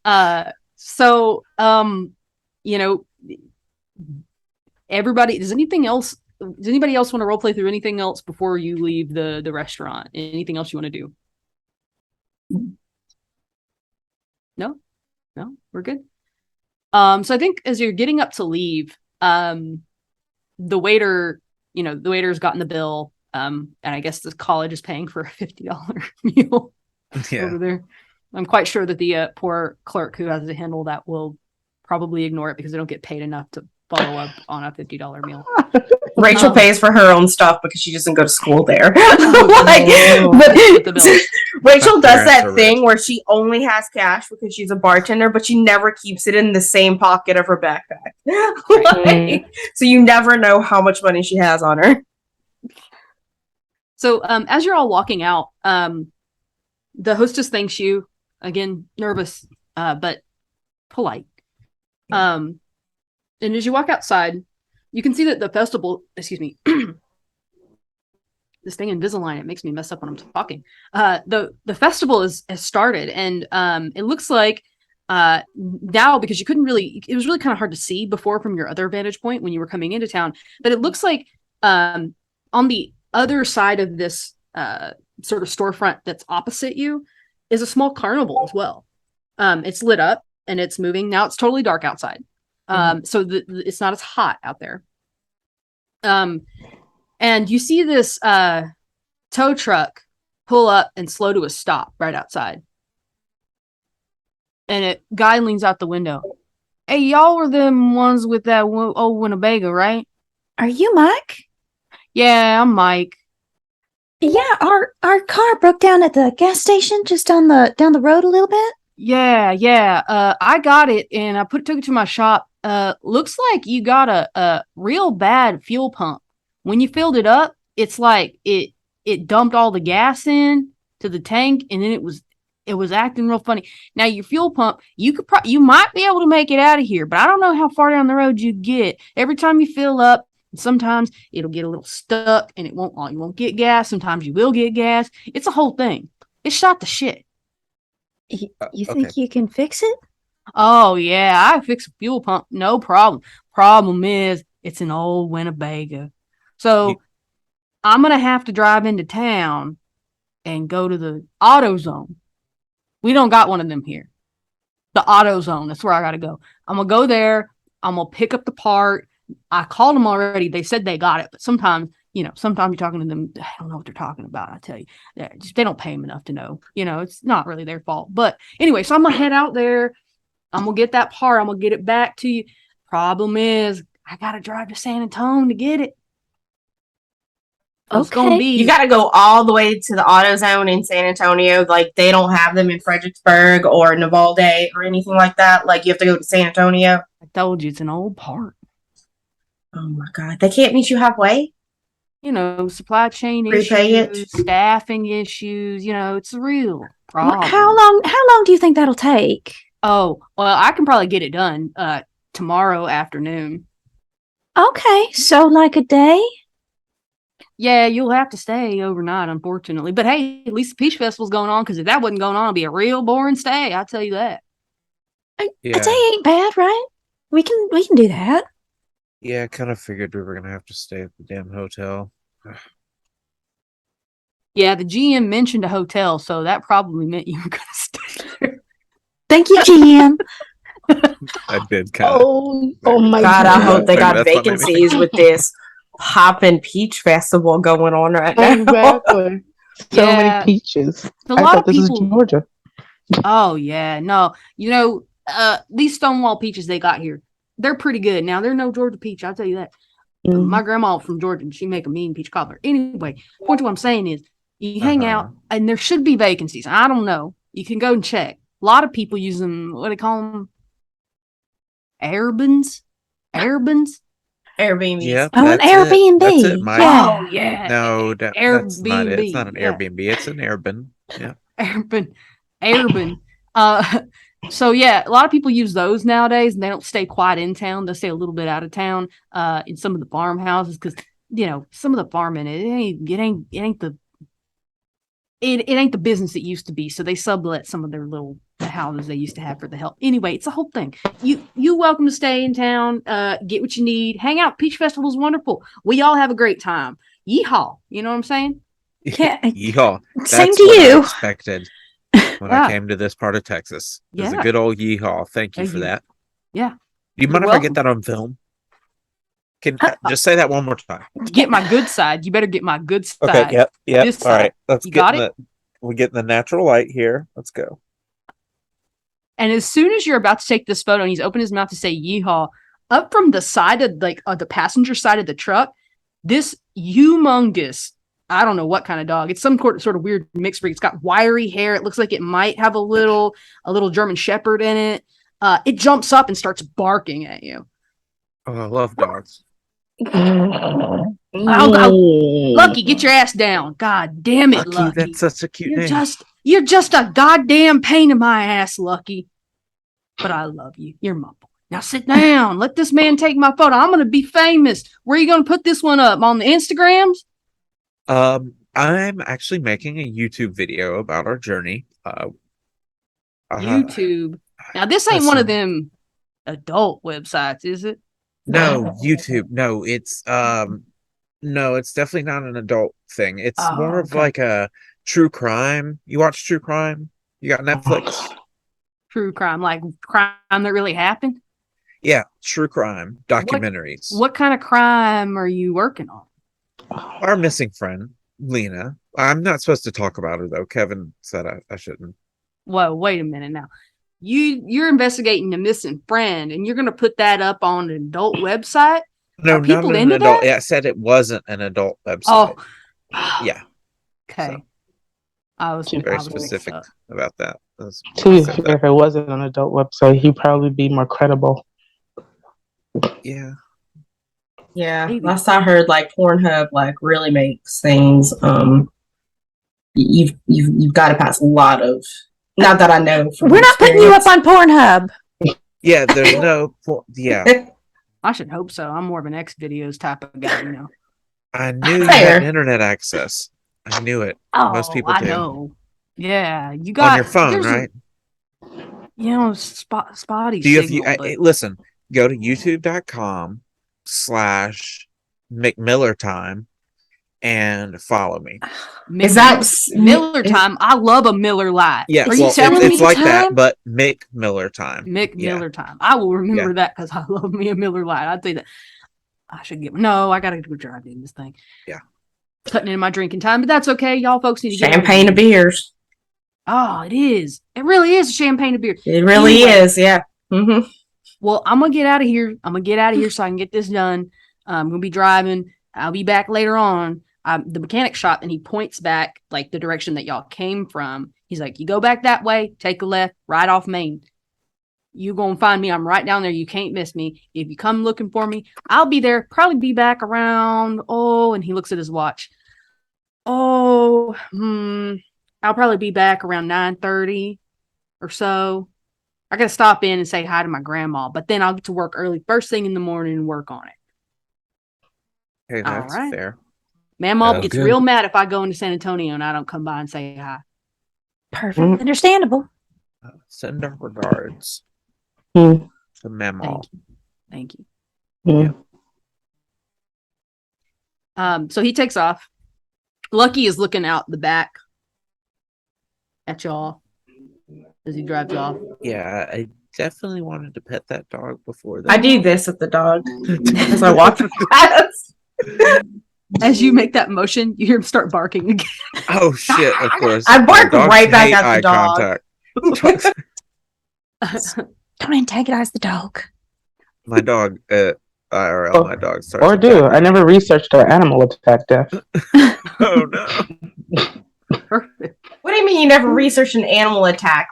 Yeah. So you know, everybody, does anybody else want to role play through anything else before you leave the restaurant? Anything else you want to do? No, we're good. So I think as you're getting up to leave, the waiter's gotten the bill. And I guess the college is paying for a $50 meal Yeah. over there. I'm quite sure that the poor clerk who has to handle that will probably ignore it because they don't get paid enough to follow up on a $50 meal. Rachel pays for her own stuff because she doesn't go to school there. Oh. With the bill. Rachel does Parents that are thing rich. where she only has cash because she's a bartender, but she never keeps it in the same pocket of her backpack. Like, so you never know how much money she has on her. So as you're all walking out, the hostess thanks you. Again, nervous, but polite. And as you walk outside, you can see that the festival, excuse me, this thing Invisalign, it makes me mess up when I'm talking. The festival has started, and it looks like now, because you couldn't really, it was really kind of hard to see before from your other vantage point when you were coming into town, but it looks like on the other side of this sort of storefront that's opposite you is a small carnival as well. It's lit up and it's moving. Now it's totally dark outside. So it's not as hot out there. And you see this tow truck pull up and slow to a stop right outside. And a guy leans out the window. Hey, y'all were them ones with that old Winnebago, right? Are you Mike? Yeah, I'm Mike. Yeah, our car broke down at the gas station just down the road a little bit. Yeah. I got it and I took it to my shop. Looks like you got a real bad fuel pump. When you filled it up, it's like it dumped all the gas in to the tank, and then it was acting real funny. Now your fuel pump, you might be able to make it out of here, but I don't know how far down the road you get. Every time you fill up, sometimes it'll get a little stuck and you won't get gas. Sometimes you will get gas. It's a whole thing. It's shot to shit. You think Okay. you can fix it? Oh yeah, I fix a fuel pump, no problem. Problem is, it's an old Winnebago. So I'm gonna have to drive into town and go to the AutoZone. We don't got one of them here. The AutoZone, that's where I gotta go. I'm gonna go there. I'm gonna pick up the part. I called them already. They said they got it, but sometimes you're talking to them. I don't know what they're talking about. I tell you, they don't pay them enough to know. It's not really their fault. But anyway, so I'm gonna head out there. I'm gonna get that part. I'm gonna get it back to you. Problem is, I gotta drive to San Antonio to get it. So it's gonna Okay. be You got to go all the way to the AutoZone in San Antonio. Like they don't have them in Fredericksburg or Navalde or anything like that. Like you have to go to San Antonio. I told you it's an old part. Oh my God, they can't meet you halfway. Supply chain Prepay issues, it. staffing issues. It's a real problem. How long do you think that'll take? Oh, well, I can probably get it done tomorrow afternoon. Okay, so like a day? Yeah, you'll have to stay overnight, unfortunately. But hey, at least the Peach Festival's going on, because if that wasn't going on, it'd be a real boring stay. I'll tell you that. A Yeah. day ain't bad, right? We can do that. Yeah, I kind of figured we were gonna have to stay at the damn hotel. Yeah, the GM mentioned a hotel, so that probably meant you were gonna stay there. Thank you, GM. I did kind of. Oh my God, I hope they Maybe got that's what made me think. vacancies with this poppin' peach festival going on right now. Exactly. So Yeah. many peaches. A I lot thought of this people. was Georgia. Oh yeah, no, these Stonewall peaches they got here, they're pretty good. Now they're no Georgia peach, I'll tell you that. Mhm. My grandma from Georgia, and she make a mean peach cobbler. Anyway, point to what I'm saying is, you hang out, and there should be vacancies. I don't know. You can go and check. A lot of people use them. What do they call them? Airbnbs. Airbnbs. Airbnb. Yep, Oh, an that's it. Airbnb. That's it, Mike. Yeah. Oh yeah. No, that's not it. It's not an Airbnb, Airbnb. It's an Airbnb. Yeah. Airbnb. So yeah, a lot of people use those nowadays, and they don't stay quite in town. They stay a little bit out of town, in some of the farmhouses, because some of the farming it ain't the business it used to be. So they sublet some of their the houses they used to have for the help. Anyway, it's a whole thing. You welcome to stay in town, get what you need, hang out. Peach Festival's wonderful. We all have a great time. Yeehaw! You know what I'm saying? Yeah. Yeehaw. Same That's to what I you. expected when Yeah. I came to this part of Texas. It was a Yeah. good old yeehaw. Thank you Thank for you. that. Yeah. Do you mind You're if I get welcome. that on film? Can just say that one more time? Get my good side. You better get my good side. Okay. Yep. This All right. side. Let's You get got in it? we get in the natural light here. Let's go. And as soon as you're about to take this photo and he's opened his mouth to say yeehaw, up from the side of the passenger side of the truck, this humongous, I don't know what kind of dog. It's some sort of weird mixed breed. It's got wiry hair. It looks like it might have a little German Shepherd in it. It jumps up and starts barking at you. Oh, I love dogs. Lucky, get your ass down. God damn it, Lucky. That's such a cute name. You're just a goddamn pain in my ass, Lucky. But I love you. You're my boy. Now sit down. Let this man take my photo. I'm gonna be famous. Where are you gonna put this one up? On the Instagrams? I'm actually making a YouTube video about our journey. YouTube. Now this ain't one of them adult websites, is it? No, YouTube. No, it's definitely not an adult thing. It's more of like a true crime. You watch true crime? You got Netflix? True crime, like crime that really happened? Yeah, true crime documentaries. What kind of crime are you working on? Our missing friend, Lena. I'm not supposed to talk about her though. Kevin said I shouldn't. Whoa, wait a minute now. You're investigating a missing friend, and you're gonna put that up on an adult website? No, Are people not an into adult. that? Yeah, I said it wasn't an adult website. Oh, Yeah. okay. So, I was very specific about that. To be fair, if it wasn't an adult website, he'd probably be more credible. Yeah. Yeah. Maybe. Last I heard, like Pornhub, like really makes things. You've got to pass a lot of. Not that I know. From We're not putting you up experience. on Pornhub. Yeah, there's no. Yeah, I should hope so. I'm more of an X videos type of guy, you know. I knew you Fair. had internet access. I knew it. Most people I do. know. Yeah, you got On your phone, there's right? spotty Do you have signal, you? but Listen, go to youtube.com/McMillerTime and follow me. Is that Miller time? I love a Miller Lite. Yeah, Are you well, telling it's me like time? that, but Mick Miller time. Mick Yeah. Miller time? I will remember that because I love me a Miller Lite. I'd say that. I should get no. I gotta go driving this thing. Yeah, cutting in my drinking time, but that's okay. Y'all folks need to get champagne of beers? Oh, it is. It really is a champagne of beer. It really Anyway. is. Yeah. Mm-hmm. Well, I'm gonna get out of here. So I can get this done. I'm gonna be driving. I'll be back later on. The mechanic shop, and he points back like the direction that y'all came from. He's like, "You go back that way, take a left, right off Main. You gonna find me. I'm right down there. You can't miss me. If you come looking for me, I'll be there. Probably be back around. Oh," and he looks at his watch. I'll probably be back around 9:30 or so. I gotta stop in and say hi to my grandma, but then I'll get to work early, first thing in the morning, and work on it. hey, that's All right. fair. Mamaw Sounds gets good. real mad if I go into San Antonio and I don't come by and say hi. Perfect. Understandable. Send our regards Mm, to Mamaw. Thank you. mm. So he takes off. Lucky is looking out the back at y'all as he drives off. Yeah, I definitely wanted to pet that dog before that. I do this with the dog as I walk past. As you make that motion, you hear him start barking again. Oh shit! Of course, I bark Dogs right back hate at the eye dog. contact. Don't antagonize the dog. My dog, IRL, Oh, my dog starts. Or do. attacking I me. never researched our animal attack death. Oh no! Perfect. What do you mean you never researched an animal attack?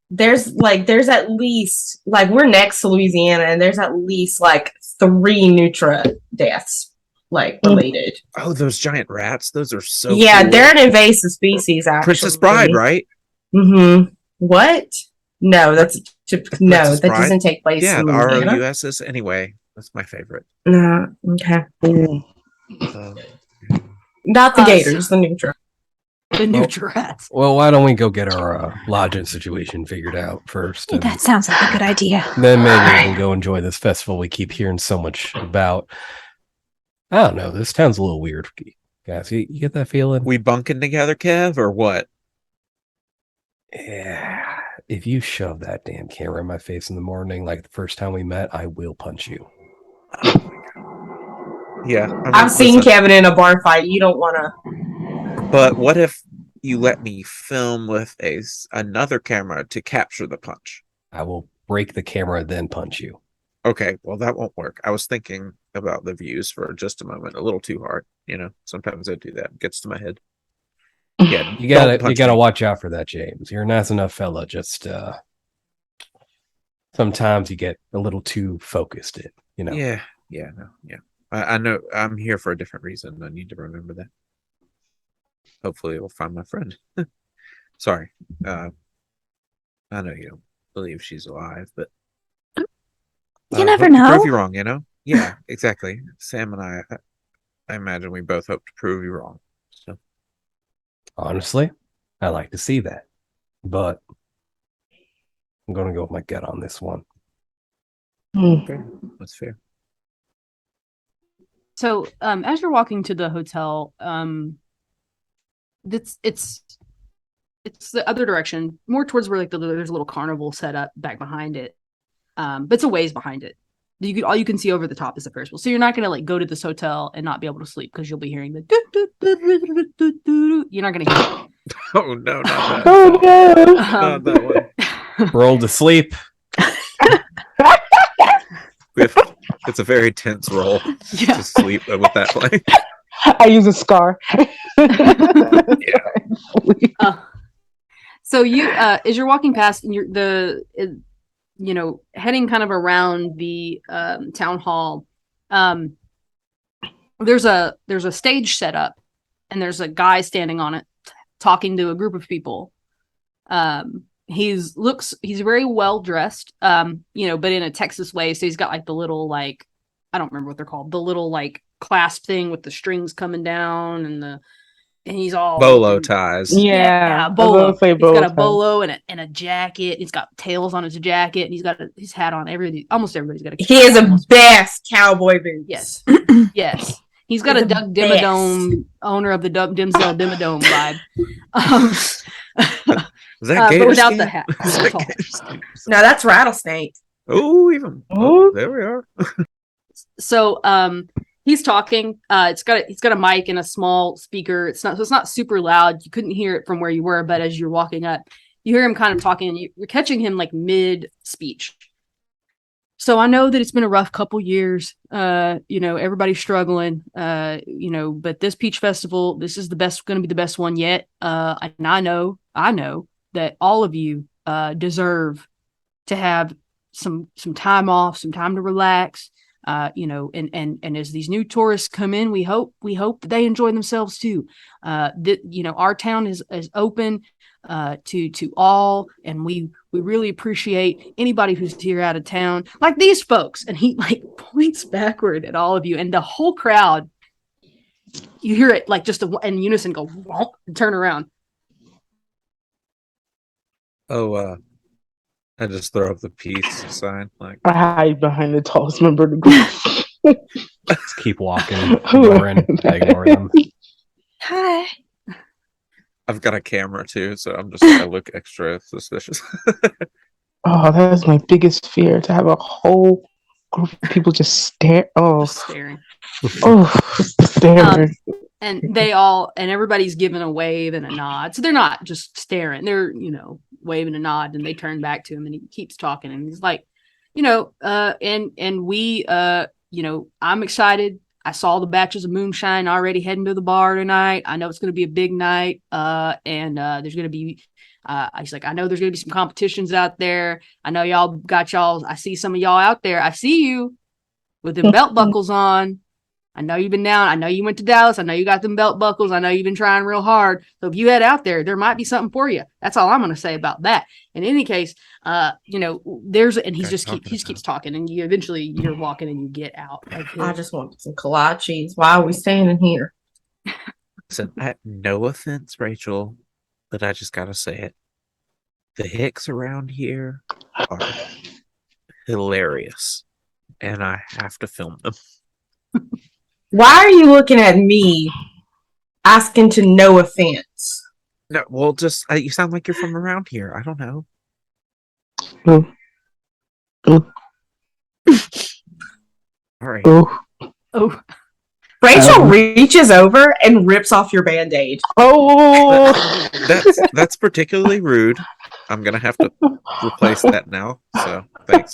There's at least we're next to Louisiana and there's at least 3 Nutra deaths related. Oh, those giant rats! Those are so. Yeah, cool. they're an invasive species actually. Princess Bride, right? Mm-hmm. What? No, that Princess Bride? doesn't take place Yeah, in the Louisiana. ROUSs. Anyway, that's my favorite. No, okay. Mm. Not the Uh, gators, the Nutra. The new rats. Well, why don't we go get our lodging situation figured out first, and That sounds like a good idea. then maybe we can go enjoy this festival we keep hearing so much about. I don't know. This town's a little weird, guys. You get that feeling? We bunking together, Kev, or what? Yeah. If you shove that damn camera in my face in the morning, like the first time we met, I will punch you. Yeah, I mean, I've seen listen, Kevin in a bar fight. You don't want to. But what if you let me film with another camera to capture the punch? I will break the camera, then punch you. Okay, well that won't work. I was thinking about the views for just a moment. A little too hard, Sometimes I do that. It gets to my head. Yeah, You don't gotta punch you gotta me. watch out for that, James. You're a nice enough fella. Just sometimes you get a little too focused in. Yeah, no, yeah. I know. I'm here for a different reason. I need to remember that. Hopefully, we'll find my friend. Sorry. I know you don't believe she's alive, but You never hope to know. prove you wrong. Yeah, exactly. Sam and I imagine we both hope to prove you wrong. So Honestly, I like to see that. But I'm gonna go with my gut on this one. Mm. fair. That's fair. So, as you're walking to the hotel, it's the other direction, more towards where there's a little carnival set up back behind it. But it's a ways behind it. All you can see over the top is the Ferris wheel. So you're not gonna go to this hotel and not be able to sleep because you'll be hearing the doo, doo, doo, doo, doo, doo, doo. You're not gonna hear it. Oh no, not that. Oh no! Not that one. Roll to sleep. It's a very tense role Yeah. to sleep with that playing. I use a scar. So you, as you're walking past, and heading kind of around the town hall, there's a stage set up, and there's a guy standing on it talking to a group of people. He's very well dressed, but in a Texas way. So he's got the little I don't remember what they're called, the little clasp thing with the strings coming down, and he's all Bolo ties. Yeah, bolo. He's He's got a bolo and a jacket. He's got tails on his jacket, and he's got his hat on. Almost everybody's got a. He has a best cowboy boots. Yes, yes. He's got He's a the Doug Dimmadome, owner of the Dimsdale Dimmadome vibe. Is that But gator without skin? the hat. Is that gator skin? No, that's rattlesnake. Oh, even. Oh, there we are. So he's talking. He's got a mic and a small speaker. It's not super loud. You couldn't hear it from where you were, but as you're walking up, you hear him kind of talking, and you're catching him mid speech. So I know that it's been a rough couple years. Everybody's struggling. But this Peach Festival, this is going to be the best one yet. And I know that all of you deserve to have some time off, some time to relax. And as these new tourists come in, we hope that they enjoy themselves too. Our town is open to all, and we really appreciate anybody who's here out of town, like these folks. And he points backward at all of you, and the whole crowd You hear it like just in unison go whomp, and turn around. Oh, I just throw up the peace sign. Like, I hide behind the tallest member of the group. Just keep walking, ignoring, ignore them. Hi. I've got a camera too, so I look extra suspicious. Oh, that is my biggest fear, to have a whole group of people just stare. Oh, Just staring. oh, staring. And everybody's giving a wave and a nod. So they're not just staring. They're, waving a nod, and they turn back to him, and he keeps talking, and he's like, and we, I'm excited. I saw the batches of moonshine already heading to the bar tonight. I know it's going to be a big night. And there's going to be, he's like, I know there's going to be some competitions out there. I know I see some of y'all out there. I see you with the belt buckles on. I know you've been down. I know you went to Dallas. I know you got them belt buckles. I know you've been trying real hard. So if you head out there might be something for you. That's all I'm going to say about that. In any case, and he just keeps talking, and you're walking and you get out. I just want some kolaches. Why are we standing here? Listen, no offense, Rachel, but I just gotta say it. The Hicks around here are hilarious, and I have to film them. Why are you looking at me asking to no offense? No, well, just you sound like you're from around here. I don't know. All right. Oh, Rachel reaches over and rips off your Band-Aid. Oh, That's particularly rude. I'm gonna have to replace that now. So thanks.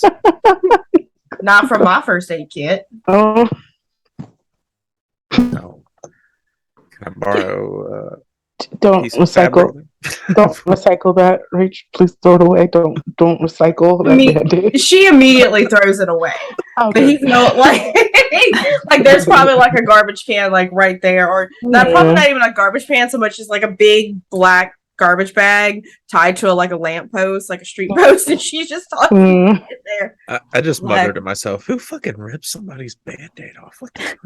Not from my first aid kit. oh. No. Can I borrow Don't piece of recycle. fabric? Don't recycle that, Rach. Please throw it away. Don't recycle that Band-Aid. She immediately throws it away. But Okay. he's like there's probably like a garbage can like right there, or not, probably not even a garbage can so much as like a big black garbage bag tied to a lamppost, like a street post, and she's just talking there. I just What? muttered to myself, "Who fucking rips somebody's Band-Aid off?" What the?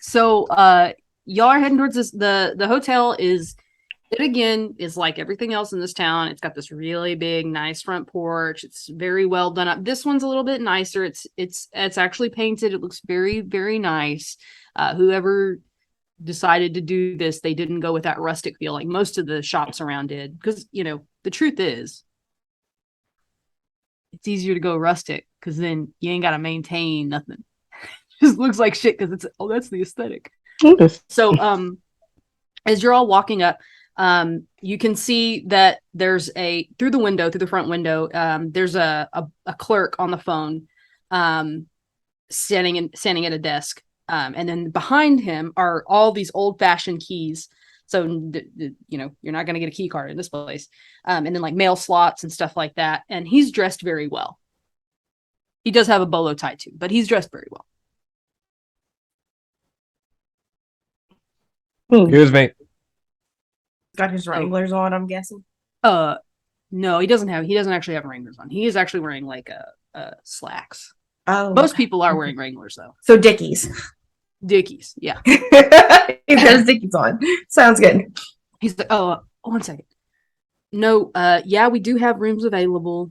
So y'all are heading towards this. The hotel is like everything else in this town. It's got this really big, nice front porch. It's very well done up. This one's a little bit nicer. It's actually painted. It looks very, very nice. Whoever decided to do this, they didn't go with that rustic feel like most of the shops around did. Because the truth is, it's easier to go rustic because then you ain't got to maintain nothing. Just looks like shit because that's the aesthetic. So as you're all walking up, you can see that there's through the front window, there's a clerk on the phone, standing at a desk, and then behind him are all these old-fashioned keys. So you're not going to get a key card in this place, and then like mail slots and stuff like that. And he's dressed very well. He does have a bolo tie too, but he's dressed very well. Excuse me. Got his Wranglers on, I'm guessing. No, he doesn't actually have Wranglers on. He is actually wearing like slacks. Oh, Most people are wearing Wranglers though. So Dickies. Dickies, yeah. He's got his Dickies on. Sounds good. He's like, oh, 1 second. No, yeah, we do have rooms available.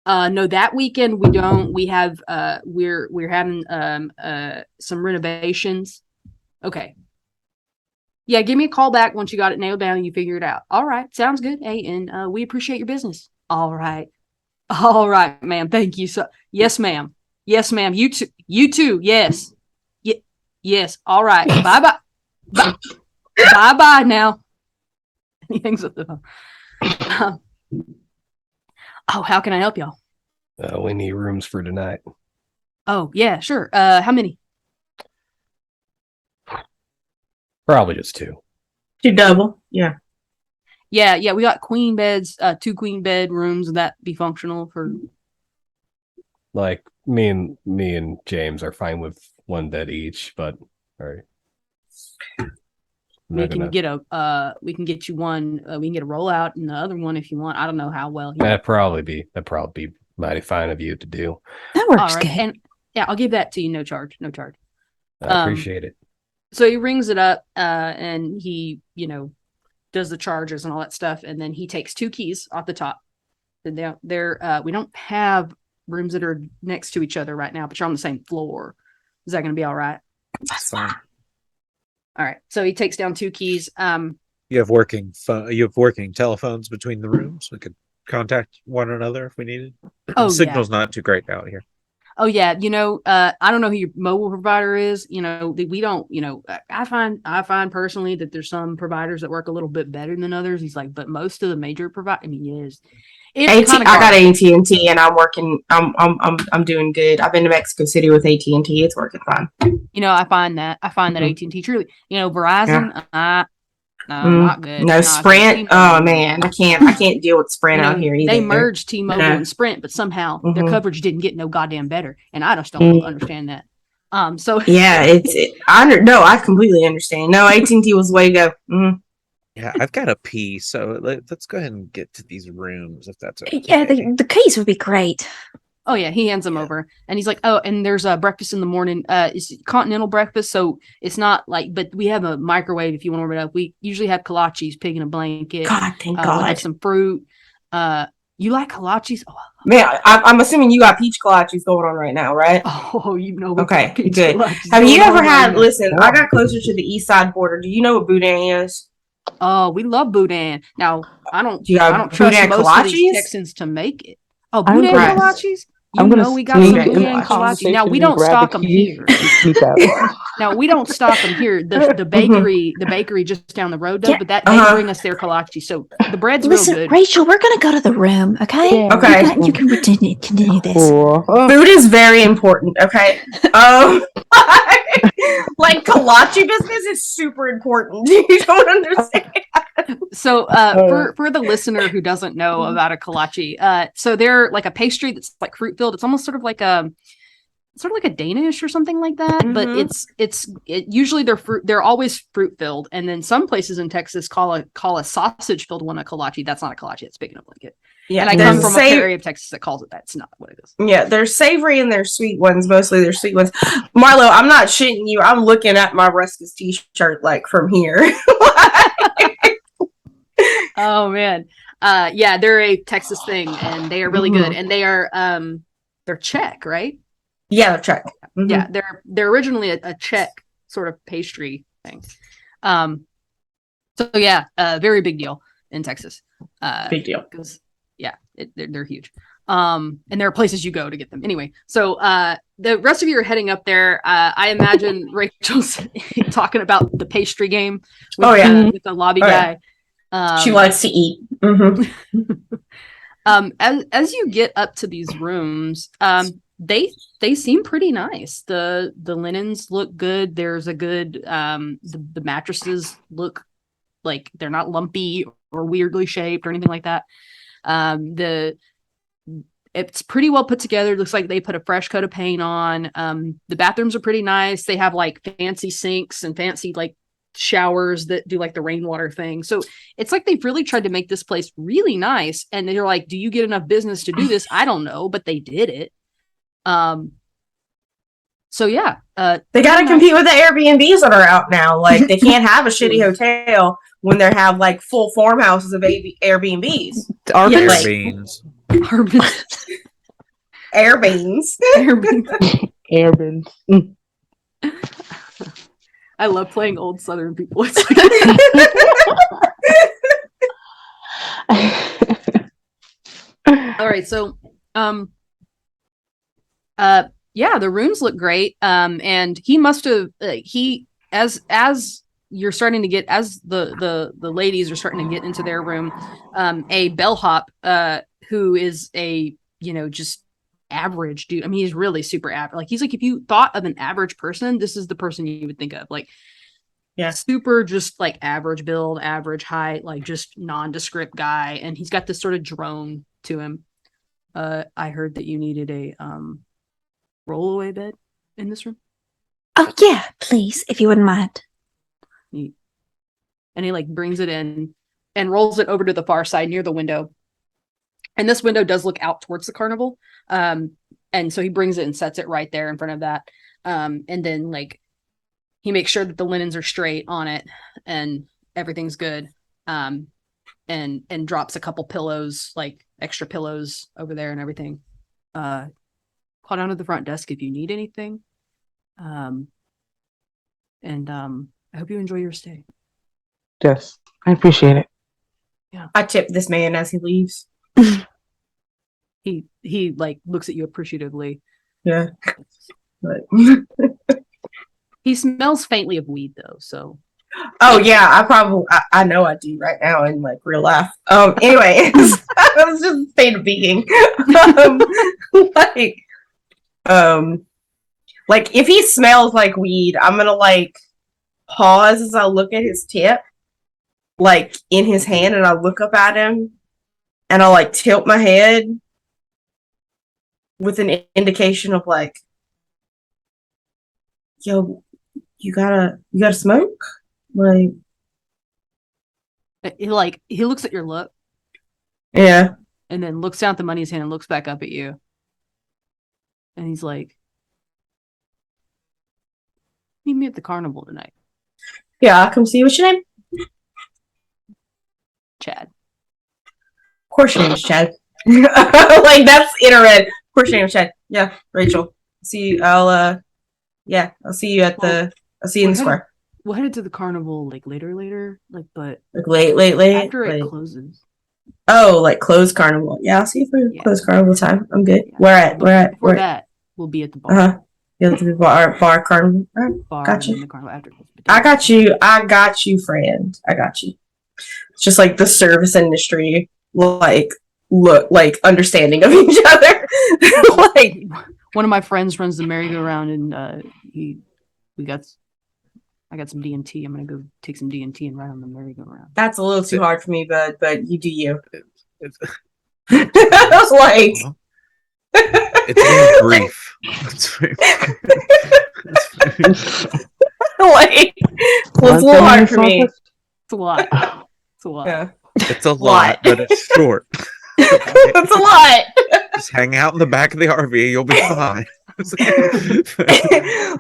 No, that weekend we don't. We have we're having some renovations. Okay. Yeah, give me a call back once you got it nailed down and you figure it out. All right, sounds good. Hey, and we appreciate your business. All right, ma'am. Thank you. So, yes, ma'am. Yes, ma'am. You too. Yes. Yes. All right. Bye. Bye. Now. He hangs up the phone. How can I help y'all? We need rooms for tonight. Oh yeah, sure. How many? Probably just 2. 2 double. Yeah. Yeah. We got queen beds, 2 queen bed rooms. Would that be functional for? Like me and James are fine with 1 bed each, but all right. We can get you one. We can get a rollout and the other one if you want. I don't know how well. That'd probably be mighty fine of you to do. That All works right, good. and yeah, I'll give that to you, no charge, no charge. I appreciate it. So he rings it up, and he, does the charges and all that stuff, and then he takes 2 keys off the top. And we don't have rooms that are next to each other right now, but you're on the same floor. Is that going to be all right? That's fine. All right. So he takes down 2 keys. You have working telephones between the rooms. We could contact one another if we needed. Oh, Signal's not too great out here. Oh yeah, I don't know who your mobile provider is. We don't. I find personally that there's some providers that work a little bit better than others. He's like, but most of the major providers. It's I got AT&T, and I'm working. I'm doing good. I've been to Mexico City with AT&T. It's working fine. I find that AT&T truly. Verizon. No, not good. No, Not Sprint. good. Oh man, I can't deal with Sprint out here either. They merged T-Mobile and Sprint, but somehow their coverage didn't get no goddamn better, and I just don't understand that. So yeah, I completely understand. No, AT&T was the way to go. Mm-hmm. Yeah, I've got to pee, so let's go ahead and get to these rooms if that's okay. Yeah, the keys would be great. Oh yeah, he hands them over, and he's like, "Oh, and there's a breakfast in the morning. It's continental breakfast, so it's not like, but we have a microwave if you want to warm it up. We usually have kolaches, pig in a blanket. God, thank We God. have some fruit. You like kolaches? Man, I'm assuming you got peach kolaches going on right now, right? Oh, we Okay, got peach good. kolaches Have you going ever on had? right now. Listen, I got closer to the east side border. Do you know what boudin is? Oh, we love boudin. Now, I don't Do you have I don't trust boudin most of these kolaches? Texans to make it. Oh, I'm boudin gonna- kolaches? I'm gonna We got some sneak in boudin the kolaches. Now, we conversation don't and grab stock the them keys here. and sneak out. Now, we don't stock them here. The bakery just down the road does, Yeah, but that they bring us their kolaches. So the bread's Listen, real good. Rachel, we're gonna go to the room, okay? Yeah. Okay. You can continue this. Cool. Food is very important. Okay. Like kolache business is super important. You don't understand. So for the listener who doesn't know about a kolache, so they're like a pastry that's like fruit filled. It's almost sort of like a Danish or something like that, but Mhm. usually they're always fruit filled, and then some places in Texas call a sausage filled one a kolache. That's not a kolache. It's picking up blanket. Yeah, And I come from a area of Texas that calls it that. It's not what it is. Yeah, there's savory and there's sweet ones. Mostly they're sweet ones. Marlo, I'm not shitting you. I'm looking at my Rusk's t-shirt like from here. Oh man. Yeah, they're a Texas thing, and they are really good. And they are they're Czech, right? Yeah, they're Czech. Mhm. Yeah, they're originally a Czech sort of pastry thing. So yeah, very big deal in Texas. Big deal. Because yeah, they're huge. And there are places you go to get them. Anyway, so the rest of you are heading up there. I imagine Rachel's talking about the pastry game with, with the lobby guy. She likes to eat. Mm-hmm. As you get up to these rooms, they seem pretty nice. The linens look good. There's a good the mattresses look like they're not lumpy or weirdly shaped or anything like that. It's pretty well put together. It looks like they put a fresh coat of paint on. The bathrooms are pretty nice. They have like fancy sinks and fancy like showers that do like the rainwater thing. So it's like they've really tried to make this place really nice. And they're like, do you get enough business to do this? I don't know, but they did it. So yeah, They got to compete with the Airbnbs that are out now. Like they can't have a shitty hotel when they have like full farmhouses of Airbnbs. Arbans? Like, Beans. Airbeans. Airbins. I love playing old Southern people. All right, so yeah, the rooms look great. And he must have as you're starting to get as the ladies are starting to get into their room, a bellhop who is a just average dude. I mean, he's really super average. Like he's like, if you thought of an average person, this is the person you would think of. Like, yeah, super just like average build, average height, like just nondescript guy. And he's got this sort of drone to him. I heard that you needed a rollaway bed in this room. Oh yeah, please, if you wouldn't mind. And he like brings it in and rolls it over to the far side near the window. And this window does look out towards the carnival. And so he brings it and sets it right there in front of that. And then like he makes sure that the linens are straight on it and everything's good. And drops a couple pillows, like extra pillows over there and everything. Call down to the front desk if you need anything. I hope you enjoy your stay. Yes, I appreciate it. I tip this man as he leaves. He like looks at you appreciatively. Yeah. But He smells faintly of weed though, so oh yeah, I know I do right now in like real life. Anyways, that was just a state of being. Like if he smells like weed, I'm gonna like pause as I look at his tip, like in his hand, and I look up at him, and I'll like tilt my head with an indication of like, yo, you gotta smoke? Like, he looks at your look yeah. and then looks down at the money in his hand and looks back up at you. And he's like, meet me at the carnival tonight, Yeah, I'll come see you. What's your name? Chad. Of course your name's Chad. Like that's internet. Of course your name's Chad. Yeah, Rachel. See you. I'll see you at the I'll see you in the square. We'll head to the carnival like later, like but Like late. after it like, closes. oh, like closed carnival. Yeah, I'll see you for Yeah. closed carnival time. I'm good. Yeah. Where Before at? that, we'll be at the bar. Uh-huh. Yeah, the bar carnival. All right. Bar Gotcha. and then the carnival after. I got you, friend. I got you. It's just like the service industry, like look like understanding of each other. Like One of my friends runs the merry-go-round, and I got some D&T. I'm gonna go take some D&T and ride on the merry-go-round. that's a little too hard for me, but you do you. It's, Like it's very brief. It's very, like well, it's a little hard for me. It's a lot. It's a lot. Yeah. it's a lot, but it's short. It's a lot. Just hang out in the back of the RV, you'll be fine.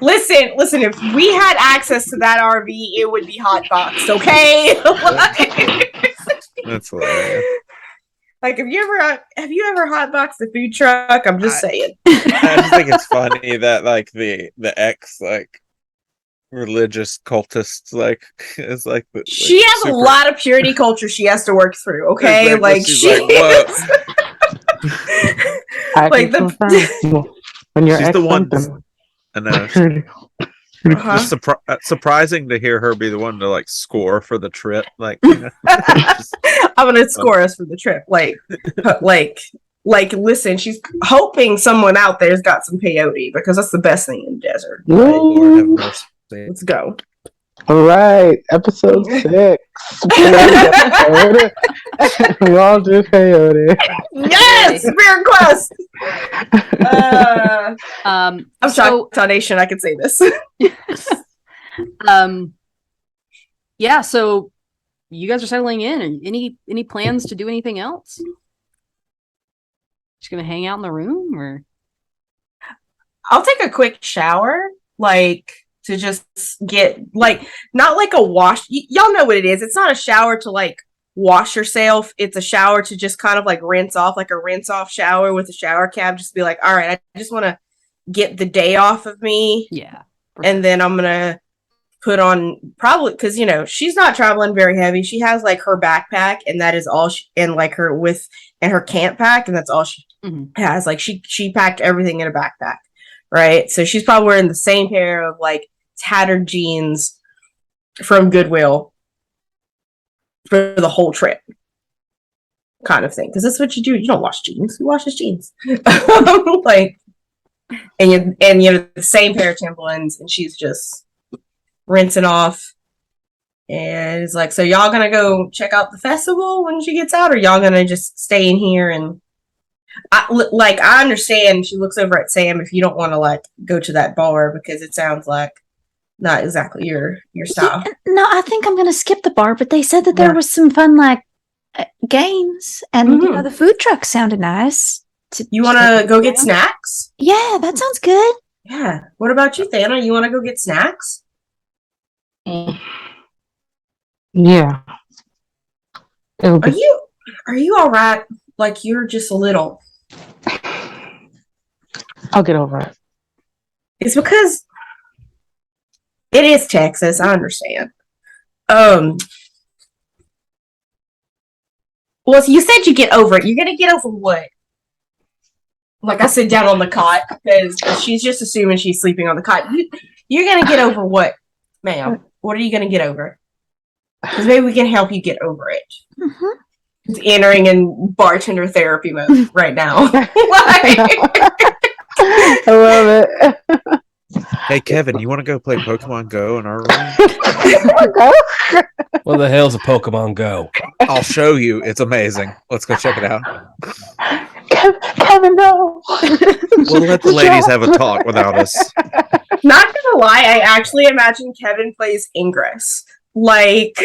Listen, if we had access to that RV, it would be hotboxed, okay? That's hilarious. Like have you ever hotboxed a food truck? I'm just saying. I just think it's funny that like the ex like religious cultist like is like She has a lot of purity culture she has to work through, okay? Exactly. Like She's she like, what? is- I Like can the- confirm. When you're She's the one. ex-husband, I know. Uh-huh. Just surprising to hear her be the one to like score for the trip. Like, you know, just- I'm gonna score us for the trip. Like, listen, she's hoping someone out there's got some peyote because that's the best thing in the desert. Lord have Woo. mercy. Let's go. All right, episode 6. We all do peyote. Yes, Spirit Quest. I'm So shocked, Nation. I can say this. yeah, so you guys are settling in, and any plans to do anything else? Just gonna hang out in the room, or I'll take a quick shower, like to just get like not like a wash. Y'all know what it is. It's not a shower to like wash yourself. It's a shower to just kind of like rinse off, like a rinse off shower with a shower cap. Just be like, all right, I just want to get the day off of me, yeah, and then I'm gonna put on probably because you know she's not traveling very heavy. She has like her backpack, and that is all she and like her with and her camp pack, and that's all she has. Like she packed everything in a backpack, right? So she's probably wearing the same pair of like tattered jeans from Goodwill for the whole trip, kind of thing. Because that's what you do. You don't wash jeans. You wash his jeans, like, and you know the same pair of Timberlands, and she's just rinsing off. And it's like, so y'all gonna go check out the festival when she gets out, or y'all gonna just stay in here? And I understand. She looks over at Sam if you don't want to like go to that bar because it sounds like not exactly your style. No, I think I'm gonna skip the bar, but they said that there Yeah. was some fun like games, and you know, the food truck sounded nice. You want to go get snacks? Yeah, that sounds good. Yeah. What about you, Thana? You want to go get snacks? Yeah. It'll Are be- you all right? Like you're just a little. I'll get over it. It's because it is Texas. I understand. Well, you said you get over it. You're gonna get over what? Like I sit down on the cot because she's just assuming she's sleeping on the cot. You're gonna get over what, ma'am? What are you gonna get over? Because maybe we can help you get over it. Mhm. He's entering in bartender therapy mode right now. Like- I love it. Hey Kevin, you want to go play Pokemon Go in our room? What the hell's a Pokemon Go? I'll show you. It's amazing. Let's go check it out. Kevin, no. We'll let the ladies have a talk without us. Not gonna lie, I actually imagine Kevin plays Ingress. Like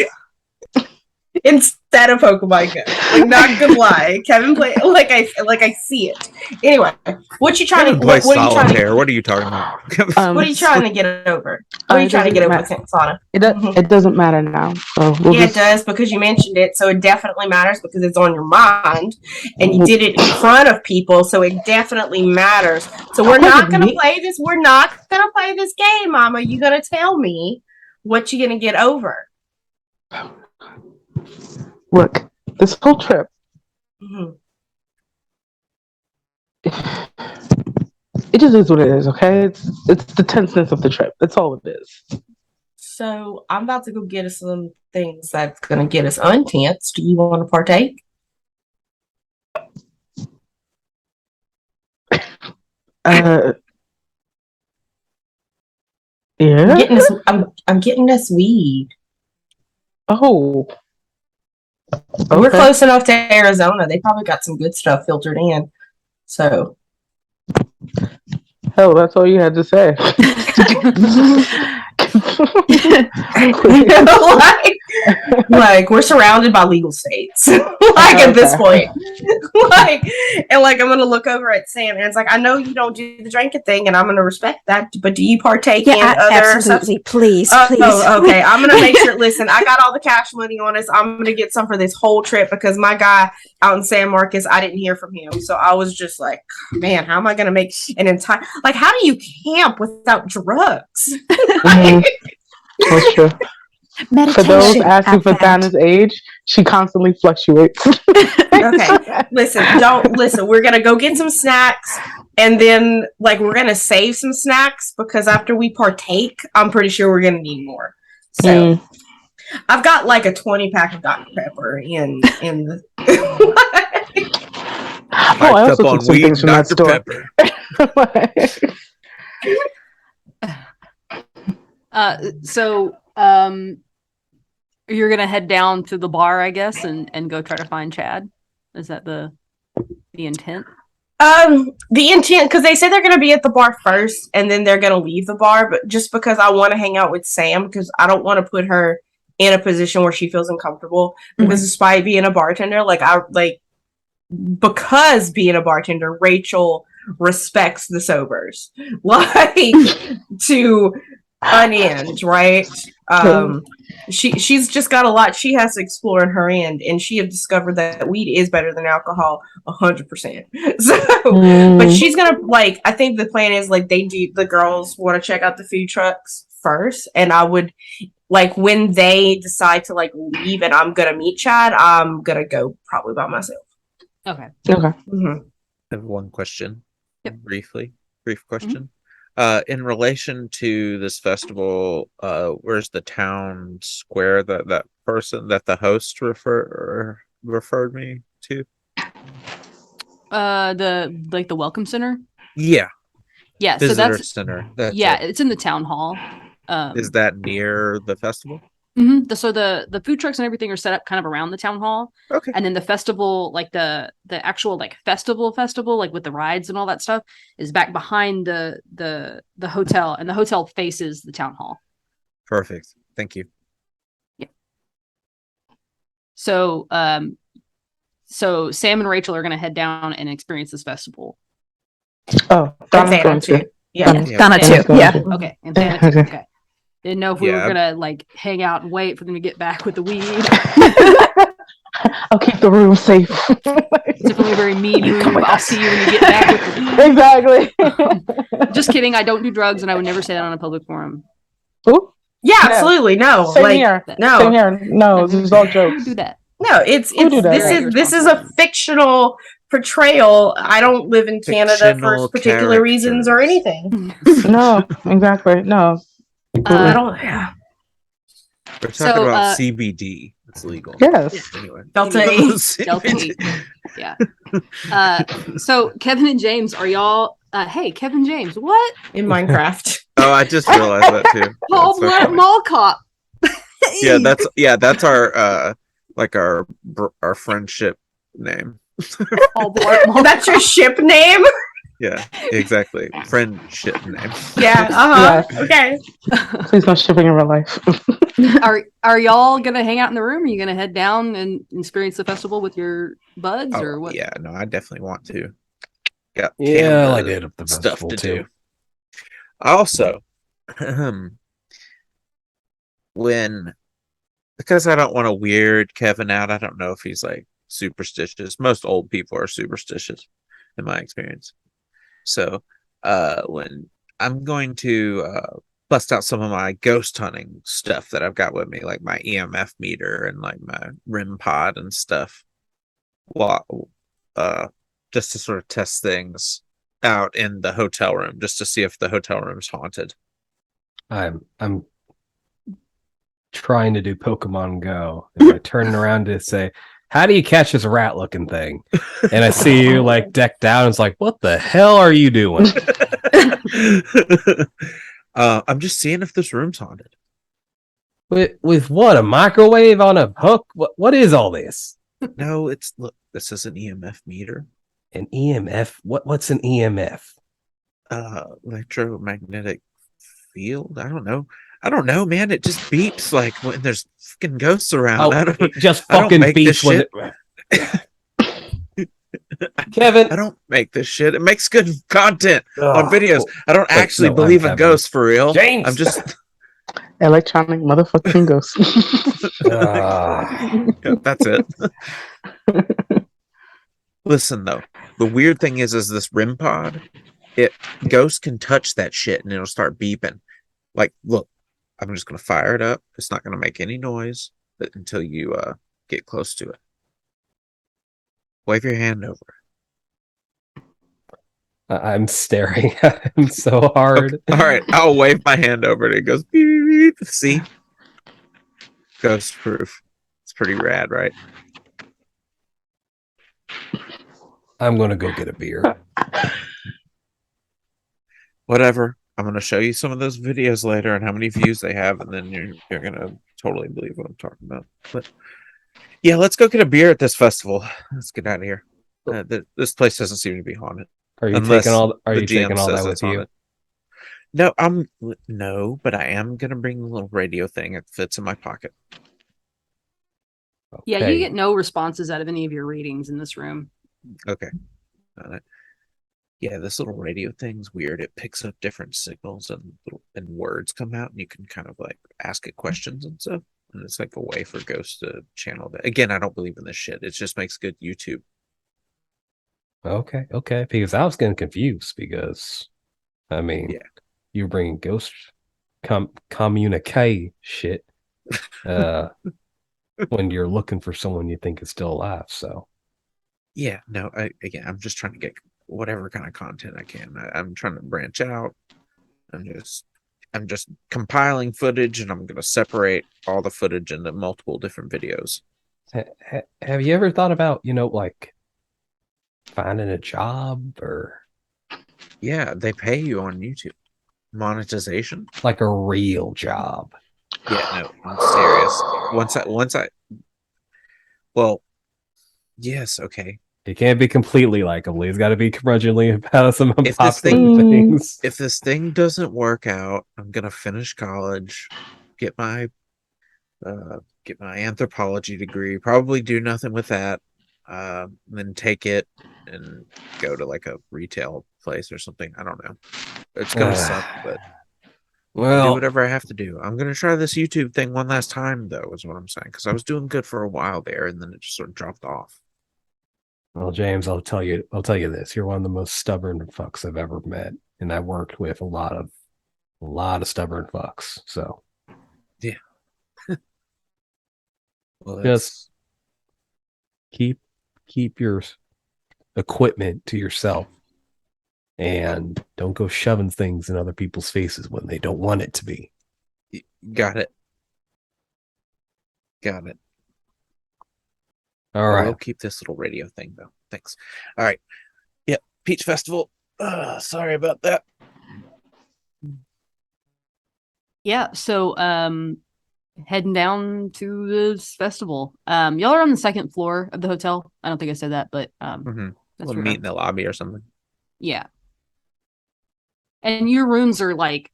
instead of Pokemon Go. Like not gonna lie. Kevin play like I see it. Anyway, what you trying Kevin to plays what are you trying to solitaire. What are you talking about? what are you trying to get over? What are you it trying to get over, doesn't Sana? It doesn't matter now. So we'll Yeah, just, it does because you mentioned it, so it definitely matters because it's on your mind, and you did it in front of people, so it definitely matters. So we're not gonna play this. We're not gonna play this game, Mama. You're gonna tell me what you're gonna get over. look, this whole trip, Mhm. it just is what it is, okay? It's the tenseness of the trip. That's all it is. So I'm about to go get us some things that's gonna get us untense. Do you want to partake? Yeah. I'm getting us weed. Oh. We're Okay. close enough to Arizona. They probably got some good stuff filtered in. So Hell, that's all you had to say. like we're surrounded by legal states. Like at this point. like I'm gonna look over at Sam and it's like I know you don't do the drinking thing and I'm gonna respect that, but do you partake in other absolutely. Please, please. Oh, okay. I'm gonna make sure. Listen, I got all the cash money on us. I'm gonna get some for this whole trip because my guy out in San Marcos, I didn't hear from him, so I was just like, man, how am I gonna make an entire like? How do you camp without drugs? That's true. For those asking for Thana's age, she constantly fluctuates. Okay, listen, don't listen. We're gonna go get some snacks, and then like we're gonna save some snacks because after we partake, I'm pretty sure we're gonna need more. So I've got like a 20-pack of Dr. Pepper in the. I also took some things from that store. So you're gonna head down to the bar, I guess, and go try to find Chad. Is that the intent? The intent, because they said they're gonna be at the bar first, and then they're gonna leave the bar. But just because I want to hang out with Sam, because I don't want to put her in a position where she feels uncomfortable. Because despite being a bartender, because being a bartender, Rachel respects the sobers, like to an end, right? She's just got a lot she has to explore in her end, and she have discovered that weed is better than alcohol 100%. So but she's gonna I think the plan is the girls want to check out the food trucks first, and I would when they decide to leave and I'm gonna meet Chad, I'm gonna go probably by myself. Okay. Mm-hmm. I have one question. Yep. Brief question. In relation to this festival, where's the town square that person that the host referred me to? The welcome center. Yeah. Yeah. Visitor So that's center. it's in the town hall. Is that near the festival? So the food trucks and everything are set up kind of around the town hall. Okay. And then the festival, the actual festival, with the rides and all that stuff, is back behind the hotel, and the hotel faces the town hall. Perfect. Thank you. Yeah. So So Sam and Rachel are going to head down and experience this festival. Oh, That's Donna's Anna going too. to. Yeah. Yeah, Yeah. Donna Anna's too. going Yeah. to. Okay, and Hannah too. Okay. Okay. Didn't know if we Yeah. were gonna like hang out and wait for them to get back with the weed. I'll keep the room safe. Definitely a very mean You come move. with I'll us. see you when you get back with the weed. Exactly. Just kidding. I don't do drugs, and I would never say that on a public forum. Ooh, Yeah, Yeah. absolutely. No. same like here. no. Same here. No, this is all Who jokes. would do that? No, it's Who do that? this Very is this is a irresponsible. fictional portrayal. I don't live in Canada Fictional for particular reasons or characters. anything. No, exactly. No. I don't. Yeah. We're talking So, about CBD. It's legal. Yes. Anyway. Delta 8. Delta 8. Yeah. So Kevin and James, are y'all? Hey, Kevin James, what? In Minecraft. Oh, I just realized that too. Paul That's so Blart funny. Mall Cop. That's our like our friendship name. Paul Blart Mall. That's your ship name? Yeah, exactly. Friendship name. Yeah. Yes. Okay. Please no shipping in real life. Are y'all gonna hang out in the room? Are you gonna head down and experience the festival with your buds, or Oh, what? yeah, no, I definitely want to. Got Yeah, I Canada did at the stuff festival to too. do. Also, because I don't want to weird Kevin out, I don't know if he's like superstitious. Most old people are superstitious in my experience. So when I'm going to bust out some of my ghost hunting stuff that I've got with me, like my EMF meter and like my REM pod and stuff, just to sort of test things out in the hotel room, just to see if the hotel room's haunted. I'm trying to do Pokemon Go, and I turn around to say, "How do you catch this rat-looking thing?" And I see you like decked out, and it's like, "What the hell are you doing?" I'm just seeing if this room's haunted. With what, a microwave on a hook? What is all this? No, look, this is an EMF meter. An EMF? What's an EMF? Electromagnetic field. I don't know, man. It just beeps like when there's fucking ghosts around. I don't, it just I don't fucking make this beats when shit. Kevin, I don't make this shit. It makes good content on Ugh. videos. I don't Wait, actually no, I'm believe in Kevin. ghosts for real. James! I'm just Electronic motherfucking ghost. yeah, that's it. Listen though, the weird thing is this REM pod, ghosts can touch that shit and it'll start beeping. Like, look, I'm just gonna fire it up. It's not gonna make any noise until you get close to it. Wave your hand over. I'm staring at him so hard. All right, I'll wave my hand over it. It goes beep. See, ghost proof. It's pretty rad, right? I'm gonna go get a beer. Whatever. I'm gonna show you some of those videos later and how many views they have, and then you're gonna totally believe what I'm talking about. But yeah, let's go get a beer at this festival. Let's get out of here. This place doesn't seem to be haunted. Are you Unless taking all? Are the you GM taking all says that it's with you? haunted. No, but I am gonna bring the little radio thing. It fits in my pocket. Yeah, Okay. you get no responses out of any of your readings in this room. Okay. Yeah, this little radio thing's weird. It picks up different signals and words come out, and you can kind of like ask it questions and stuff. And it's like a way for ghosts to channel that. Again, I don't believe in this shit. It just makes good YouTube. Okay. Because I was getting confused because, I mean, Yeah. you're bringing ghost communique shit when you're looking for someone you think is still alive. So Yeah, no, I'm just trying to get whatever kind of content I can. I'm trying to branch out. I'm just compiling footage, and I'm going to separate all the footage into multiple different videos. have you ever thought about, like finding a job or Yeah, they pay you on YouTube. Monetization. like a real job? Yeah, no, I'm serious. Well, yes, okay. It can't be completely likable. He's got to be curmudgeonly about some If this unpopular thing- things. If this thing doesn't work out, I'm gonna finish college, get my anthropology degree, probably do nothing with that. then take it and go to like a retail place or something. I don't know. It's gonna suck, but I'll do Well, whatever I have to do. I'm gonna try this YouTube thing one last time, though, is what I'm saying, because I was doing good for a while there, and then it just sort of dropped off. James, I'll tell you this. You're one of the most stubborn fucks I've ever met, and I worked with a lot of stubborn fucks. So Well, just keep your equipment to yourself, and don't go shoving things in other people's faces when they don't want it to be. got it. Got it. All I right. will keep this little radio thing though. Thanks. All right. Yep. Peach Festival. Sorry about that. Yeah, so heading down to this festival. Y'all are on the second floor of the hotel. I don't think I said that, but Mm-hmm. that's We'll where meet in the lobby or something. yeah. And your rooms are like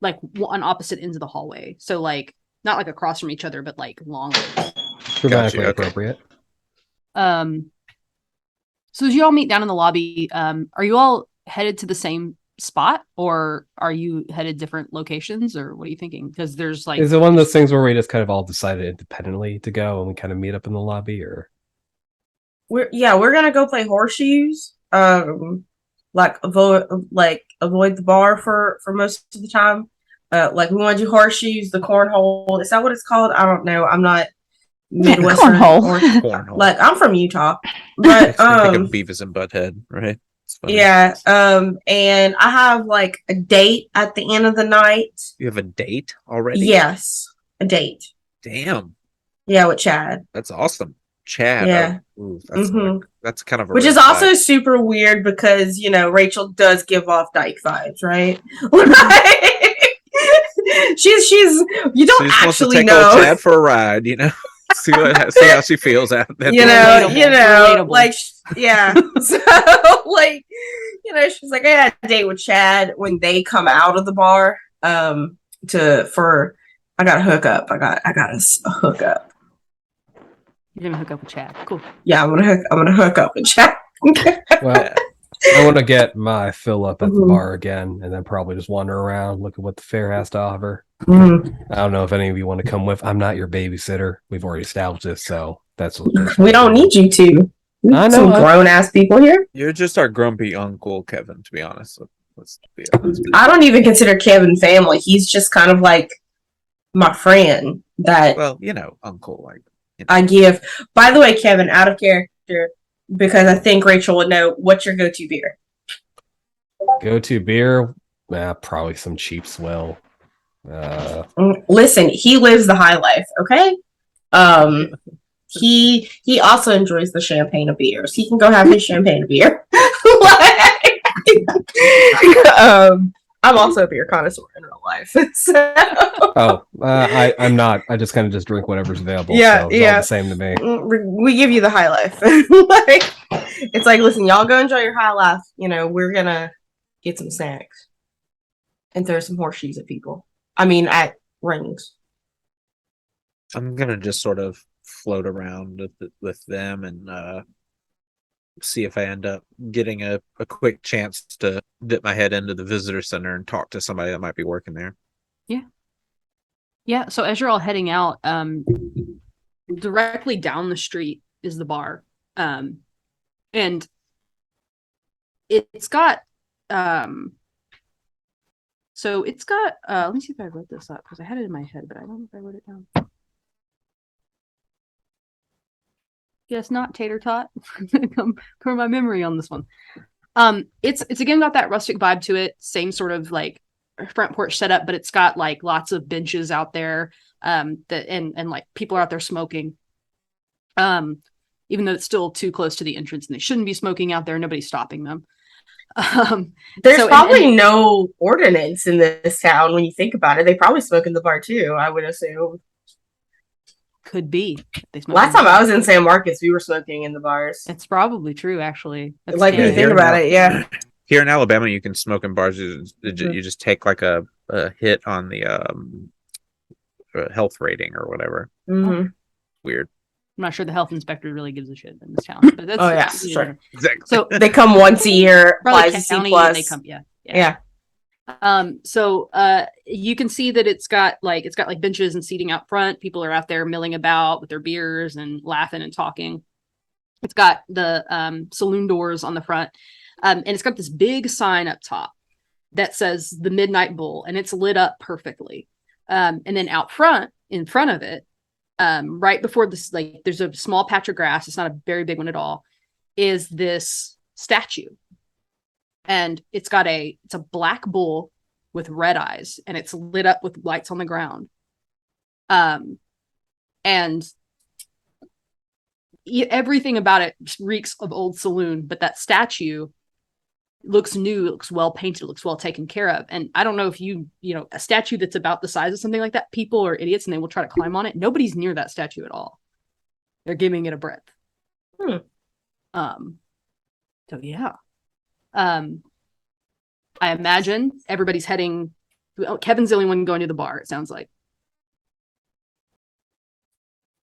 on opposite ends of the hallway. So like not like across from each other, but like long. Dramatically okay. appropriate. So as you all meet down in the lobby, are you all headed to the same spot, or are you headed different locations, or what are you thinking? Because there's like Is it one of those things where we just kind of all decided independently to go and we kind of meet up in the lobby, or We're gonna go play horseshoes. Like avoid the bar for most of the time. Like we want to do horseshoes, the cornhole. Is that what it's called? I don't know. I'm not Midwestern. Cornhole. Cornhole. Like I'm from Utah, but Makes me think of Beavis and Butthead, right? It's funny. yeah. And I have like a date at the end of the night. You have a date already? Yes, a date. Damn. Yeah, with Chad. That's awesome. Chad. Yeah. Ooh, that's Mhm. that's kind of a Which red is also flag. super weird because Rachel does give off dyke vibes, right? she's you don't She just wants to actually take know. old Chad for a ride, see how she feels at that. Relatable. Like yeah. So like she's like, I had a date with Chad when they come out of the bar. I got a hookup. I got a hookup. you're gonna hook up with Chad. Cool. Yeah, I'm gonna hook up with Chad. well, I want to get my fill up at the Mhm. bar again, and then probably just wander around, look at what the fair has to offer. Mhm. I don't know if any of you want to come with. I'm not your babysitter. We've already established this, so that's what We don't need you to. We I have know, some I- grown ass people here. You're just our grumpy uncle, Kevin, to be honest. Let's be honest. I don't even consider Kevin family. He's just kind of like my friend that Well, uncle, like I give. By the way, Kevin, out of character, because I think Rachel would know, what's your go-to beer? Go-to beer, probably some cheap swill. Listen, he lives the high life, okay? He also enjoys the champagne of beers. He can go have his champagne of beer. I'm also a beer connoisseur in real life. So I'm not. I just kind of just drink whatever's available. Yeah, so it's yeah. all the same to me. we give you the high life. It's like, listen, y'all go enjoy your high life. We're gonna get some snacks and throw some horseshoes at people. I mean, at rings. I'm gonna just sort of float around with them and see if I end up getting a quick chance to dip my head into the visitor center and talk to somebody that might be working there. Yeah, so as you're all heading out, directly down the street is the bar. And it's got let me see if I wrote this up because I had it in my head, but I don't know if I wrote it down. Yes, not tater tot. come my memory on this one. It's again got that rustic vibe to it, same sort of like front porch setup, but it's got like lots of benches out there, and like people are out there smoking. Even though it's still too close to the entrance and they shouldn't be smoking out there, nobody's stopping them. There's So, probably no ordinance in this town when you think about it. They probably smoke in the bar too, I would assume. could be. They smoke Last in the time I bar. was in San Marcos, we were smoking in the bars. It's probably true, actually. That's Like, when you scary. think about it, yeah. Here in Alabama, you can smoke in bars. You Mhm. just take like a hit on the health rating or whatever. Mhm. Weird. I'm not sure the health inspector really gives a shit in this town, but that's Oh, yes, sure. Exactly. So They come once a year, probably applies a C county, plus. they come, yeah. Yeah. So you can see that it's got like benches and seating out front. People are out there milling about with their beers and laughing and talking. It's got the saloon doors on the front. And it's got this big sign up top that says the Midnight Bull, and it's lit up perfectly. And then out front, in front of it, right before this, like there's a small patch of grass, it's not a very big one at all, is this statue. And it's a black bull with red eyes, and it's lit up with lights on the ground. And everything about it reeks of old saloon, but that statue looks new, it looks well painted, it looks well taken care of. And I don't know if you know, a statue that's about the size of something like that, people are idiots and they will try to climb on it. Nobody's near that statue at all. They're giving it a breath. So yeah. I imagine everybody's heading. Kevin's the only one going to the bar, it sounds like.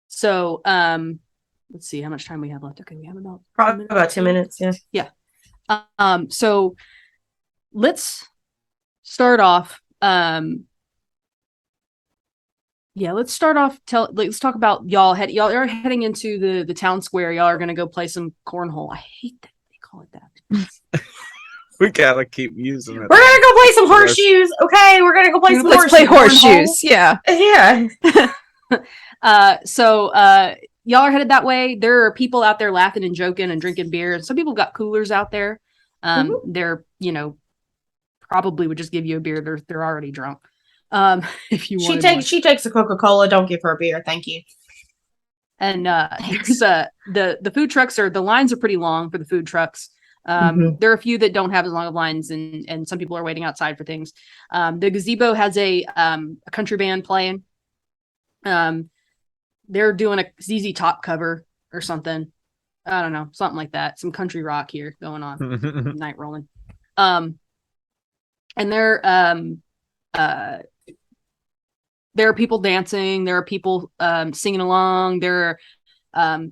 So let's see how much time we have left. Okay, we have Probably about 2 minutes. Yeah. So let's start off. Let's start off. Let's talk about y'all. Y'all are heading into the town square. Y'all are gonna go play some cornhole. I hate that they call it that. We gotta keep using it. We're gonna go play some horseshoes. Okay, we're gonna go play some Let's play horseshoes. Yeah. So y'all are headed that way. There are people out there laughing and joking and drinking beer. And some people got coolers out there. They're, probably would just give you a beer. They're already drunk. If you want. She takes a Coca-Cola. Don't give her a beer. Thank you. And there's the food trucks the lines are pretty long for the food trucks. There are a few that don't have as long of lines, and some people are waiting outside for things. The gazebo has a country band playing. They're doing a ZZ Top cover or something. I don't know, something like that. Some country rock here going on. Night rolling. And there are people dancing. There are people singing along. There are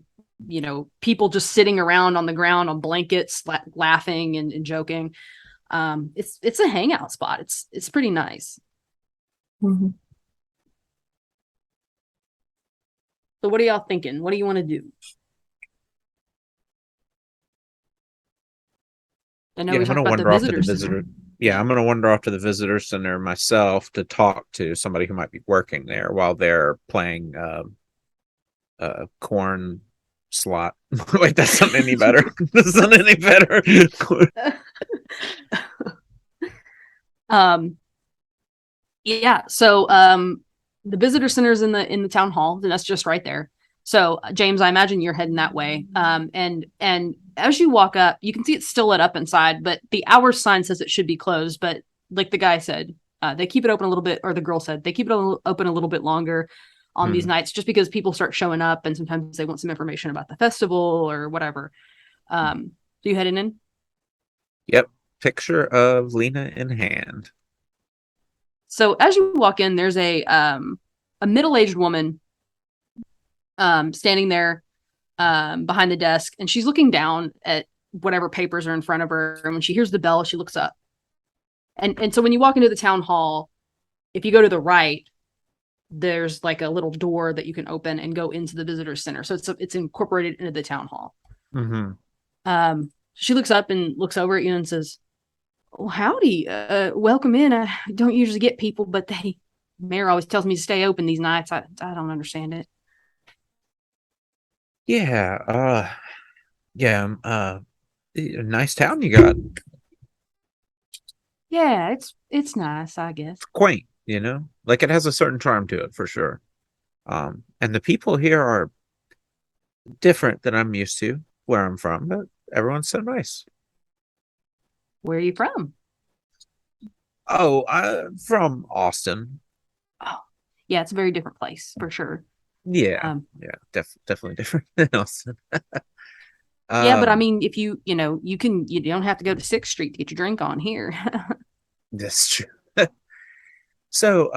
people just sitting around on the ground on blankets, laughing and joking. It's a hangout spot. It's pretty nice. Mm-hmm. So what are y'all thinking? What do you want to do? I know we talked about the visitor center. Yeah, I'm gonna wander off to the visitor center myself to talk to somebody who might be working there while they're playing corn slot. Wait, that's not any better. That's not any better. So the visitor center is in the town hall, and that's just right there. So James, I imagine you're heading that way. And as you walk up, you can see it's still lit up inside, but the hours sign says it should be closed. But like the guy said, they keep it open a little bit, or the girl said they keep it open a little bit longer on these nights, just because people start showing up, and sometimes they want some information about the festival or whatever. So you heading in? Yep. Picture of Lena in hand. So as you walk in, there's a middle-aged woman standing there behind the desk, and she's looking down at whatever papers are in front of her. And when she hears the bell, she looks up. And so when you walk into the town hall, if you go to the right, there's like a little door that you can open and go into the visitor center. So it's incorporated into the town hall. Mm-hmm. She looks up and looks over at you and says, "Oh, howdy, welcome in. I don't usually get people, but the mayor always tells me to stay open these nights. I don't understand it." Yeah, nice town you got. Yeah, it's nice, I guess. Quaint, like it has a certain charm to it for sure. And the people here are different than I'm used to where I'm from, but everyone's so nice. Where are you from? Oh, I'm from Austin. Oh, yeah, it's a very different place for sure. Yeah, definitely different than Austin. Yeah, but I mean, if you don't have to go to 6th Street to get your drink on here. That's true. So,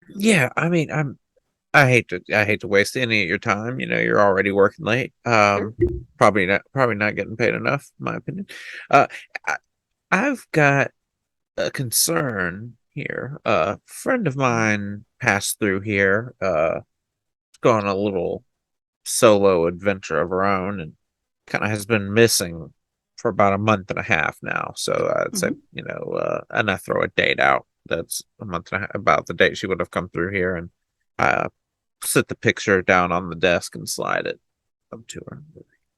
yeah, I mean, I hate to waste any of your time. You know, you're already working late. Probably not getting paid enough, in my opinion. Uh, I, I've got a concern here. A friend of mine passed through here. Gone a little solo adventure of her own, and kind of has been missing for about a month and a half now. So I'd say, and I throw a date out that's a month and a half, about the date she would have come through here, and sit the picture down on the desk and slide it up to her.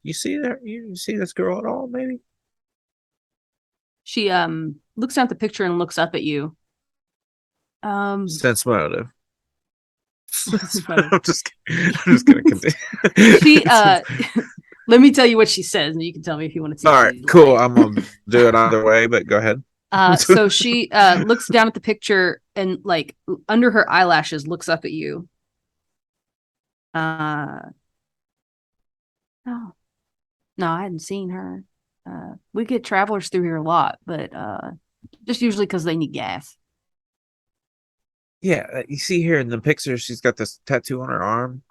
You see there? You see this girl at all? Maybe. She looks down at the picture and looks up at you. Sense motive. That's funny. I'm just gonna continue. She let me tell you what she says, and you can tell me if you want to see. All right, cool. I'm gonna do it either way, but go ahead. So she looks down at the picture and, like, under her eyelashes, looks up at you. No, I hadn't seen her. We get travelers through here a lot, but just usually because they need gas. Yeah, you see here in the picture, she's got this tattoo on her arm.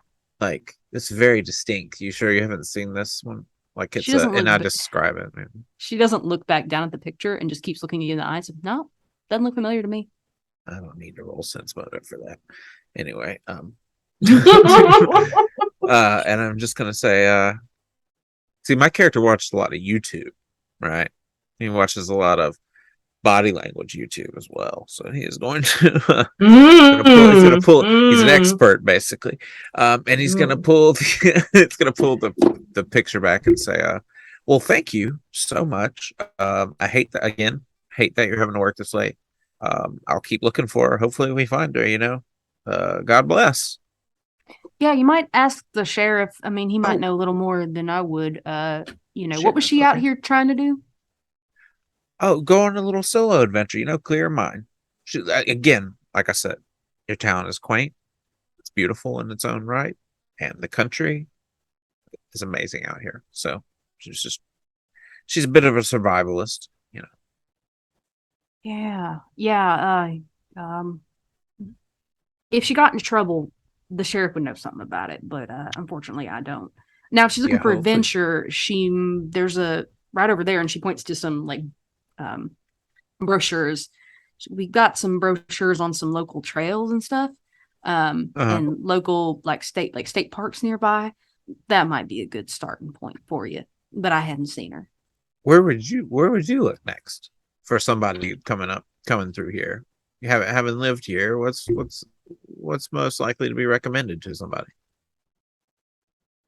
Like, it's very distinct. You sure you haven't seen this one? Like, it's She doesn't and look I ba- describe it. Man. She doesn't look back down at the picture and just keeps looking you in the eyes. No, doesn't look familiar to me. I don't need to roll sense motive for that. Anyway, and I'm just gonna say, see, my character watches a lot of YouTube, right? He watches a lot of body language YouTube as well, so he is going to he's gonna pull. He's an expert, basically, and he's gonna pull. It's gonna pull the picture back and say, "Well, thank you so much. I hate that you're having to work this late. I'll keep looking for her. Hopefully, we find her. You know, God bless." Yeah, you might ask the sheriff. I mean, he might know a little more than I would. What was she out okay. here trying to do? Oh, go on a little solo adventure. You know, clear your mind. Again, like I said, your town is quaint. It's beautiful in its own right, and the country is amazing out here. So she's a bit of a survivalist. You know. Yeah. If she got into trouble, the sheriff would know something about it, but unfortunately, I don't. Now, if she's looking Yeah, for hopefully. adventure, there's a right over there, and she points to some brochures. We got some brochures on some local trails and stuff, and local state parks nearby. That might be a good starting point for you. But I hadn't seen her. Where would you look next for somebody coming through here? You haven't lived here. What's most likely to be recommended to somebody?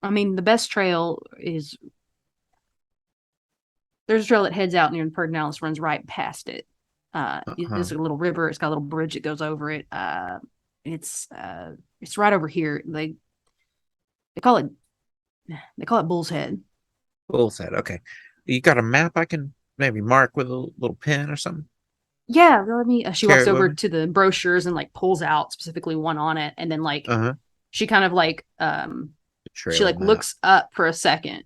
I mean, the best trail is there's a trail that heads out near Perdonalis, runs right past it. There's a little river. It's got a little bridge that goes over it. It's right over here. They call it Bull's Head. Bull's Head. Okay, you got a map I can maybe mark with a little pen or something. Yeah, let me. She walks over me. to the brochures and pulls out specifically one on it, and then she kind of she map. looks up for a second,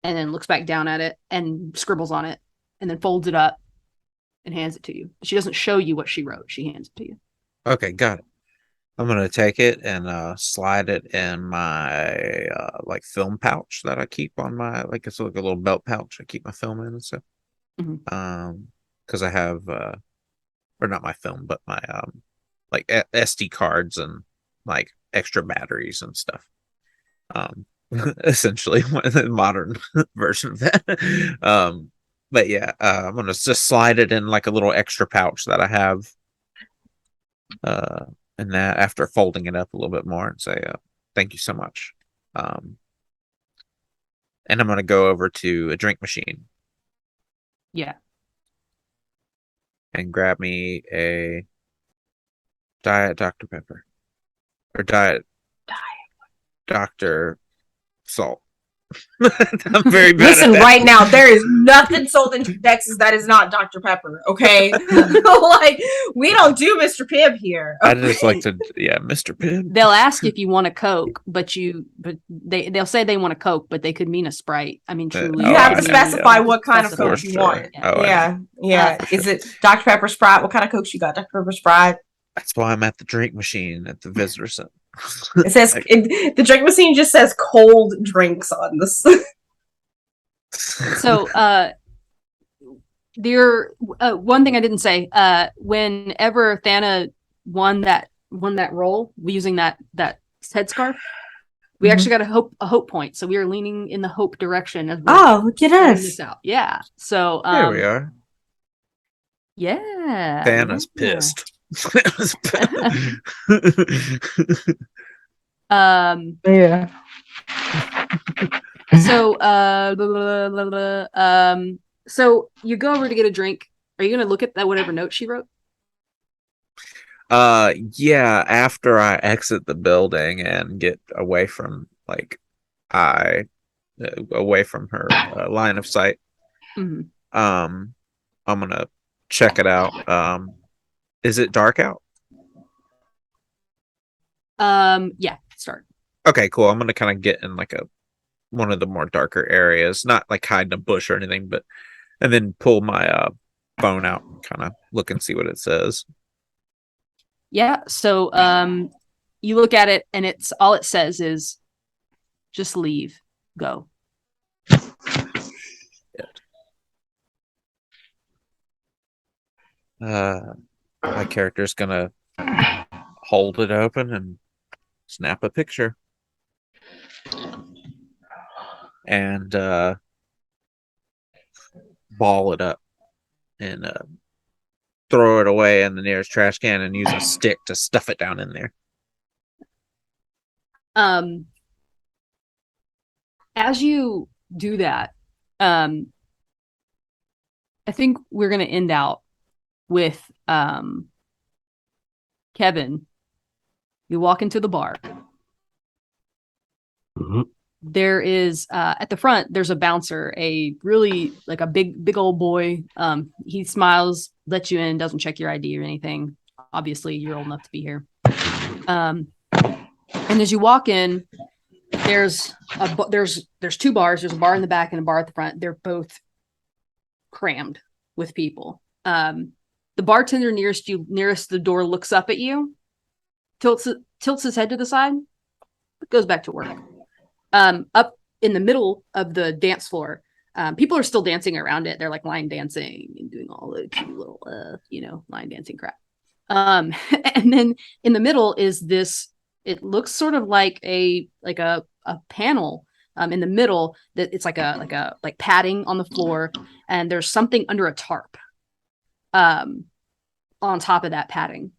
and then looks back down at it and scribbles on it, and then folds it up and hands it to you. She doesn't show you what she wrote. She hands it to you. Okay, got it. I'm gonna take it and slide it in my film pouch that I keep on my it's like a little belt pouch I keep my film in and stuff. Mm-hmm. Because I have or not my film, but my SD cards and extra batteries and stuff. Essentially the modern version of that. But yeah, I'm gonna just slide it in a little extra pouch that I have. And that after folding it up a little bit more and say, thank you so much. And I'm gonna go over to a drink machine. Yeah. And grab me a Diet Dr. Pepper. Or Diet Dr. Salt. I'm very bad Listen, at that. right now, there is nothing sold in Texas that is not Dr. Pepper, okay? We don't do Mr. Pibb here. I Okay? just like to, Mr. Pibb. They'll ask if you want a Coke, but they'll say they want a Coke, but they could mean a Sprite. I mean, truly. You Oh, have I to mean, specify what kind of specify. Coke you want. Oh, Yeah. Is it Dr. Pepper Sprite? What kind of Coke you got? Dr. Pepper Sprite? That's why I'm at the drink machine at the visitor center. It says the drink machine just says cold drinks on this. So, there. One thing I didn't say. Whenever Thana won that role using that headscarf, we actually got a hope point. So we are leaning in the hope direction as we're Look at figuring us. this out. Yeah. So There we are. Yeah. Thanos yeah. pissed. Thanos pissed. Yeah. So so you go over to get a drink. Are you gonna look at that whatever note she wrote? Yeah, after I exit the building and get away from away from her line of sight, Mhm. I'm gonna check it out. Is it dark out? Yeah, start. Okay, cool. I'm gonna kind of get in like one of the more darker areas, not like hide in a bush or anything, and then pull my phone out and kind of look and see what it says. Yeah, so you look at it and it's all it says is just leave. Go. My character's gonna hold it open and snap a picture. And ball it up and throw it away in the nearest trash can and use a stick to stuff it down in there. As you do that, I think we're gonna end out with Kevin. You walk into the bar. Mhm. There is at the front there's a bouncer, a really like a big old boy. He smiles, lets you in, doesn't check your ID or anything. Obviously you're old enough to be here. And as you walk in, there's two bars. There's a bar in the back and a bar at the front. They're both crammed with people. The bartender nearest the door looks up at you, tilts his head to the side, goes back to work. Up in the middle of the dance floor, people are still dancing around it. They're like line dancing and doing all the cute little, line dancing crap. And then in the middle is this. It looks sort of like a panel. In the middle that it's like padding on the floor, and there's something under a tarp. On top of that padding.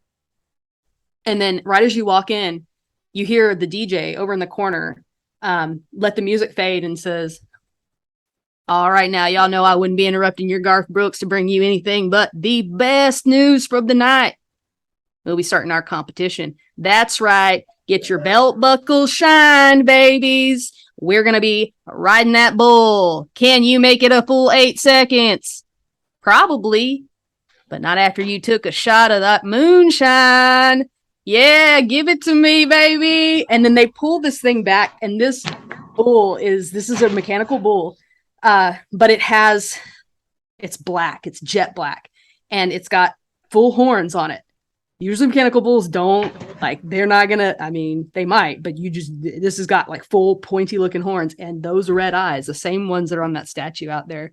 And then right as you walk in, you hear the DJ over in the corner let the music fade and says, "All right, now y'all know I wouldn't be interrupting your Garth Brooks to bring you anything but the best news from the night. We'll be starting our competition. That's right. Get your belt buckles shined, babies. We're going to be riding that bull. Can you make it a full 8 seconds? Probably, but not after you took a shot of that moonshine. Yeah, give it to me, baby." And then they pull this thing back, and this is a mechanical bull, but it's black, it's jet black, and it's got full horns on it. Usually mechanical bulls don't, they're not gonna, they might, but this has got like full pointy looking horns and those red eyes, the same ones that are on that statue out there.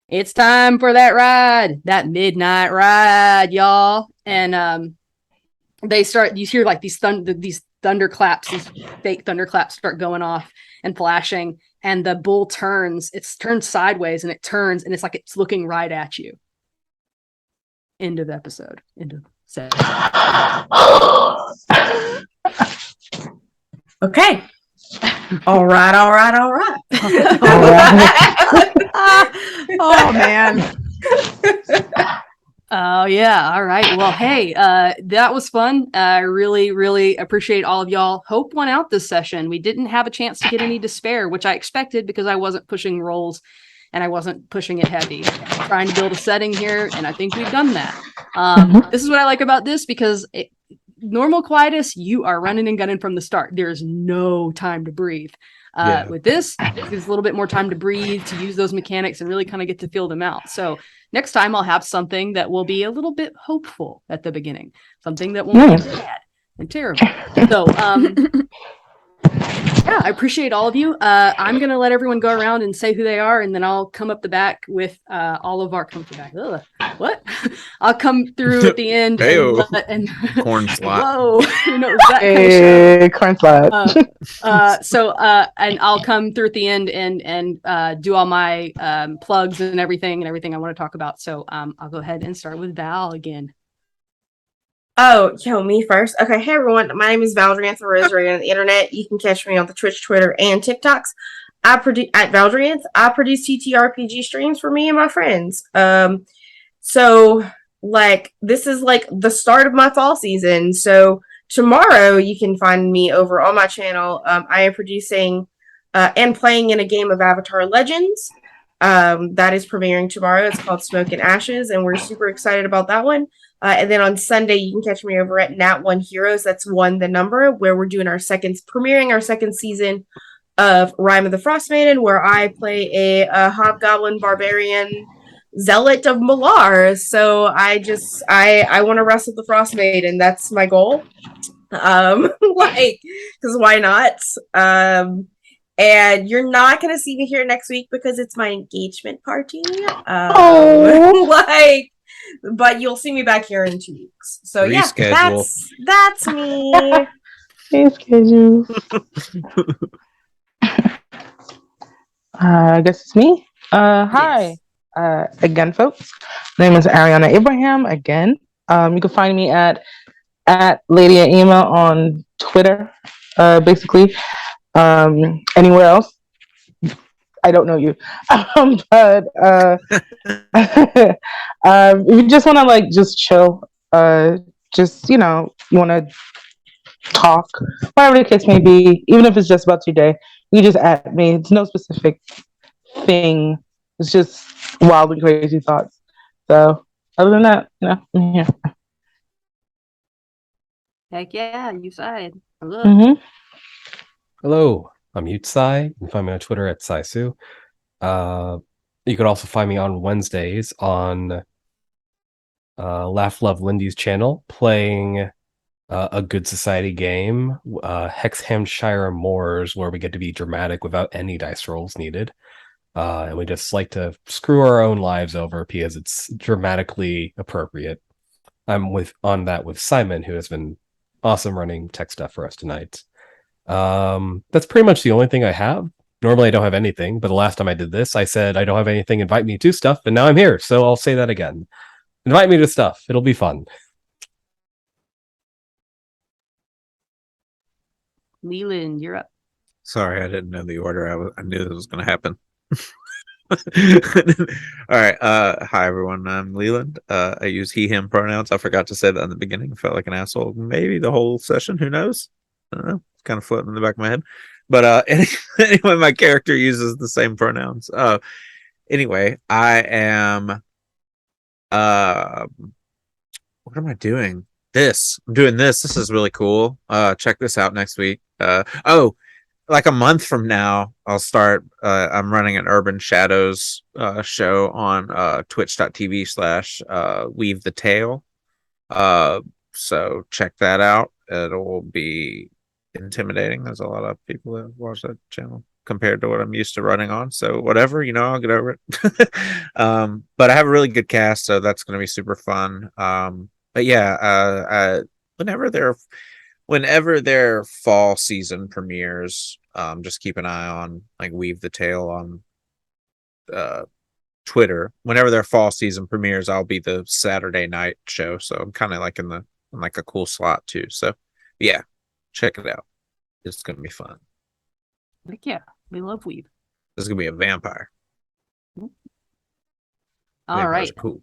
It's time for that ride, that midnight ride, y'all. And you hear like these thunderclaps, these fake thunderclaps start going off and flashing, and the bull turns sideways, and it turns, and it's like it's looking right at you. End of episode. End of set. Okay. All right. Oh man. Oh yeah. All right. Well, hey, that was fun. I really, really appreciate all of y'all. Hope won out this session. We didn't have a chance to get any despair, which I expected because I wasn't pushing rolls and I wasn't pushing it heavy. I'm trying to build a setting here, and I think we've done that. This is what I like about this, because normal quietus, you are running and gunning from the start. There's no time to breathe. With this, it gives a little bit more time to breathe, to use those mechanics and really kind of get to feel them out. So next time I'll have something that will be a little bit hopeful at the beginning, something that won't be bad. and terrible. So, yeah, I appreciate all of you. I'm gonna let everyone go around and say who they are, and then I'll come up the back with all of our come to back. Ugh, what? I'll come through at the end Heyo. and Corn slot. whoa, you know that kind of show. Hey, corn slide. So and I'll come through at the end and do all my plugs and everything I want to talk about. So I'll go ahead and start with Val again. Oh, me first. Okay, hey everyone. My name is Valdrianth Rosary on the internet. You can catch me on the Twitch, Twitter, and TikToks. I produce at Valdrianth. I produce TTRPG streams for me and my friends. So like this is like the start of my fall season. So tomorrow you can find me over on my channel. I am producing and playing in a game of Avatar Legends. That is premiering tomorrow. It's called Smoke and Ashes, and we're super excited about that one. And then on Sunday, you can catch me over at Nat One Heroes. That's one the number, where we're doing premiering our second season of Rime of the Frost Maiden, where I play a hobgoblin barbarian zealot of Malar. So I want to wrestle the Frost Maiden. That's my goal. Like, because why not? And you're not gonna see me here next week because it's my engagement party. Like. But you'll see me back here in 2 weeks. So Reschedule. yeah, that's me. Hey, schedule. I guess it's me. Hi. Again, folks. My name is Ariana Abraham. Again, you can find me at Lady at Email on Twitter. Basically, anywhere else. I don't know you, but if you just want to like just chill, just you want to talk, whatever the case may be, even if it's just about your day, you just add me. It's no specific thing. It's just wild and crazy thoughts. So other than that, I'm here. Heck yeah, you side. Hello. Mm-hmm. Hello, I'm Yutsai. You can find me on Twitter at Saisu. You can also find me on Wednesdays on Laugh Love Lindy's channel playing a Good Society game, Hexhamshire Moors, where we get to be dramatic without any dice rolls needed. And we just like to screw our own lives over because it's dramatically appropriate. I'm on that with Simon, who has been awesome running tech stuff for us tonight. That's pretty much the only thing I have. Normally I don't have anything, but the last time I did this, I said I don't have anything, invite me to stuff, and now I'm here, so I'll say that again. Invite me to stuff. It'll be fun. Leland, you're up. Sorry, I didn't know the order. I knew this was going to happen. All right. Hi everyone. I'm Leland. I use he/him pronouns. I forgot to say that in the beginning. Felt like an asshole. Maybe the whole session. Who knows? I don't know. It's kind of floating in the back of my head. But anyway, my character uses the same pronouns. Anyway, I am. What am I doing? I'm doing this. This is really cool. Check this out next week. Like a month from now, I'll start. I'm running an Urban Shadows show on twitch.tv/Weave the Tale. So check that out. It'll be intimidating. There's a lot of people that watch that channel compared to what I'm used to running on. So whatever, I'll get over it. But I have a really good cast, so that's going to be super fun. But yeah, whenever their fall season premieres, just keep an eye on like Weave the Tale on Twitter. Whenever their fall season premieres, I'll be the Saturday night show. So I'm kind of like in like a cool slot too. So yeah, check it out. It's gonna be fun. Heck yeah, we love Weave. This is gonna be a vampire. All Vampires right. are cool.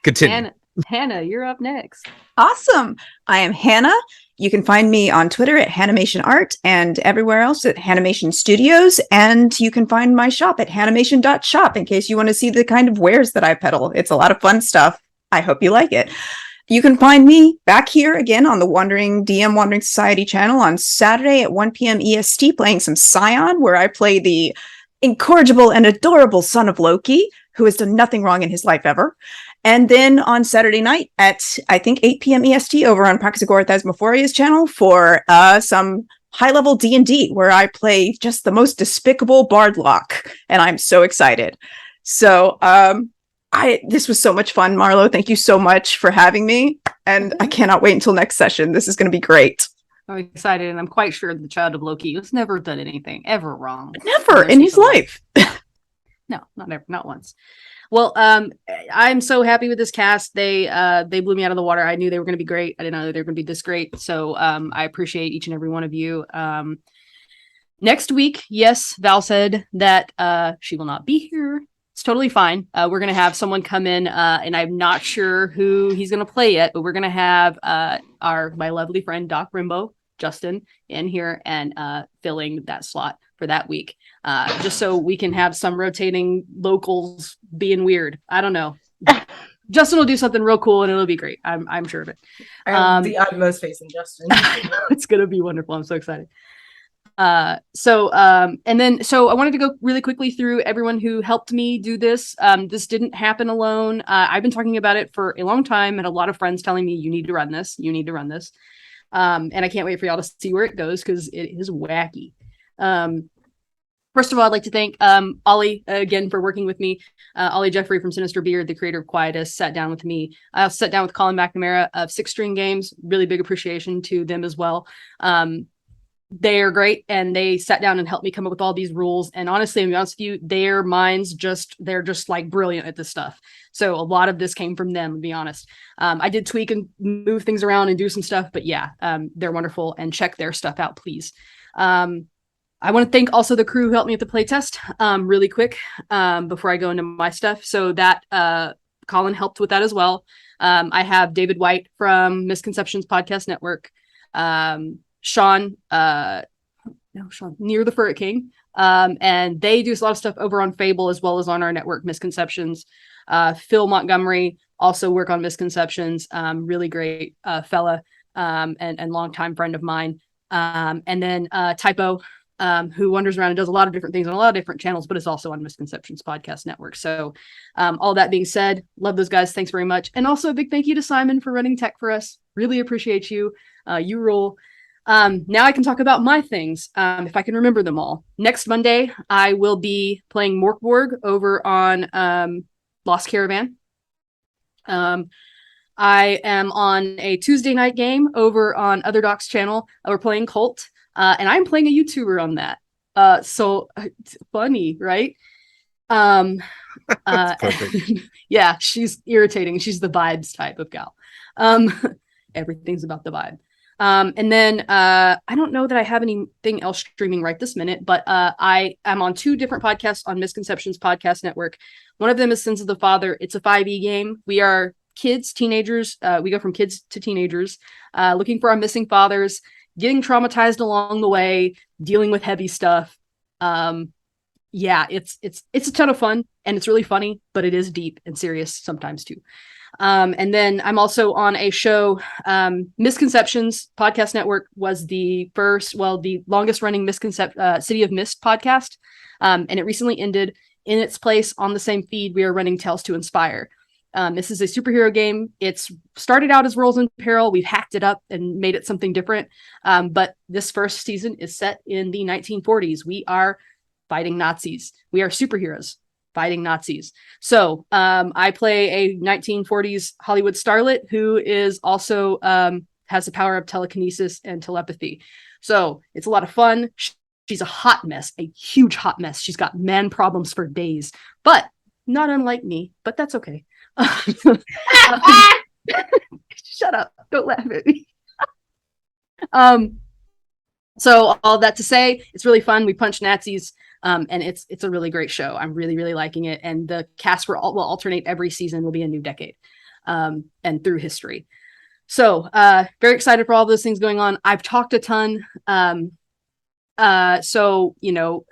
Continue. Hannah, you're up next. Awesome. I am Hannah. You can find me on Twitter at Hanimation Art and everywhere else at Hanimation Studios. And you can find my shop at hanimation.shop in case you want to see the kind of wares that I peddle. It's a lot of fun stuff. I hope you like it. You can find me back here again on the Wandering Society channel on Saturday at 1 p.m. EST playing some Scion, where I play the incorrigible and adorable son of Loki, who has done nothing wrong in his life ever. And then on Saturday night at, I think, 8 p.m. EST over on Praxagora Thasmophoria's channel for some high-level D&D where I play just the most despicable Bardlock, and I'm so excited. So this was so much fun, Marlo. Thank you so much for having me, and I cannot wait until next session. This is going to be great. I'm excited, and I'm quite sure the child of Loki has never done anything ever wrong. Never in his life. No, not ever, not once. Well, I'm so happy with this cast. They blew me out of the water. I knew they were going to be great. I didn't know they were going to be this great. So I appreciate each and every one of you. Next week, yes, Val said that she will not be here. It's totally fine. We're going to have someone come in, and I'm not sure who he's going to play yet, but we're going to have my lovely friend Doc Rimbo, Justin, in here and filling that slot for that week, just so we can have some rotating locals being weird. I don't know. Justin will do something real cool and it'll be great. I'm sure of it. I have the utmost faith in Justin. It's gonna be wonderful. I'm so excited. So I wanted to go really quickly through everyone who helped me do this. This didn't happen alone. I've been talking about it for a long time, and a lot of friends telling me, you need to run this. And I can't wait for y'all to see where it goes because it is wacky. First of all, I'd like to thank Ollie again for working with me. Ollie Jeffrey from Sinister Beard, the creator of Quietus, sat down with me. I also sat down with Colin McNamara of Six String Games. Really big appreciation to them as well. They are great, and they sat down and helped me come up with all these rules. And honestly, to be honest with you, their minds they're just like brilliant at this stuff. So a lot of this came from them, to be honest. I did tweak and move things around and do some stuff, but yeah, they're wonderful, and check their stuff out, please. I want to thank also the crew who helped me with the playtest really quick before I go into my stuff. So that Colin helped with that as well. I have David White from Misconceptions Podcast Network, Sean, Near the Furret King, and they do a lot of stuff over on Fable as well as on our network Misconceptions. Phil Montgomery also work on Misconceptions, really great fella, and longtime friend of mine. And then Typo, who wanders around and does a lot of different things on a lot of different channels, but is also on Misconceptions Podcast Network. So all that being said, love those guys. Thanks very much. And also a big thank you to Simon for running tech for us. Really appreciate you. You rule. Now I can talk about my things, if I can remember them all. Next Monday, I will be playing Morkborg over on Lost Caravan. I am on a Tuesday night game over on Other Doc's channel. We're playing Cult, and I'm playing a YouTuber on that. So it's funny, right? Yeah, she's irritating. She's the vibes type of gal. Everything's about the vibe. And then I don't know that I have anything else streaming right this minute, but I am on 2 different podcasts on Misconceptions Podcast Network. One of them is Sins of the Father. It's a 5e game. We are kids, teenagers. We go from kids to teenagers, looking for our missing fathers, getting traumatized along the way, dealing with heavy stuff. Yeah, it's a ton of fun, and it's really funny, but it is deep and serious sometimes too. And then I'm also on a show, Misconceptions Podcast Network was the longest running City of Mist podcast. And it recently ended. In its place on the same feed, we are running Tales to Inspire. This is a superhero game. It's started out as Worlds in Peril. We've hacked it up and made it something different. But this first season is set in the 1940s. We are fighting Nazis. We are superheroes fighting Nazis. So I play a 1940s Hollywood starlet who is also has the power of telekinesis and telepathy. So it's a lot of fun. She's a hot mess, a huge hot mess. She's got man problems for days, but not unlike me, but that's okay. Shut up. Don't laugh at me. So all that to say, it's really fun. We punch Nazis. And it's a really great show. I'm really, really liking it. And the cast will alternate every season, will be a new decade, and through history. So very excited for all those things going on. I've talked a ton. So,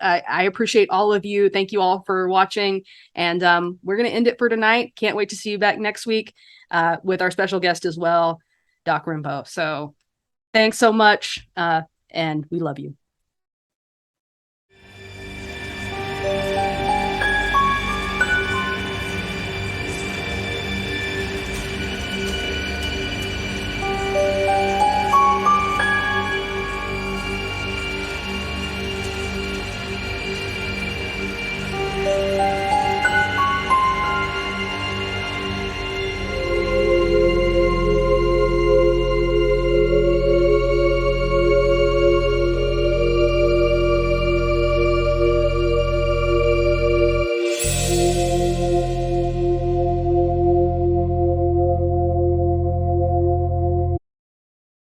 I appreciate all of you. Thank you all for watching. And we're going to end it for tonight. Can't wait to see you back next week with our special guest as well, Doc Rimbo. So thanks so much. And we love you.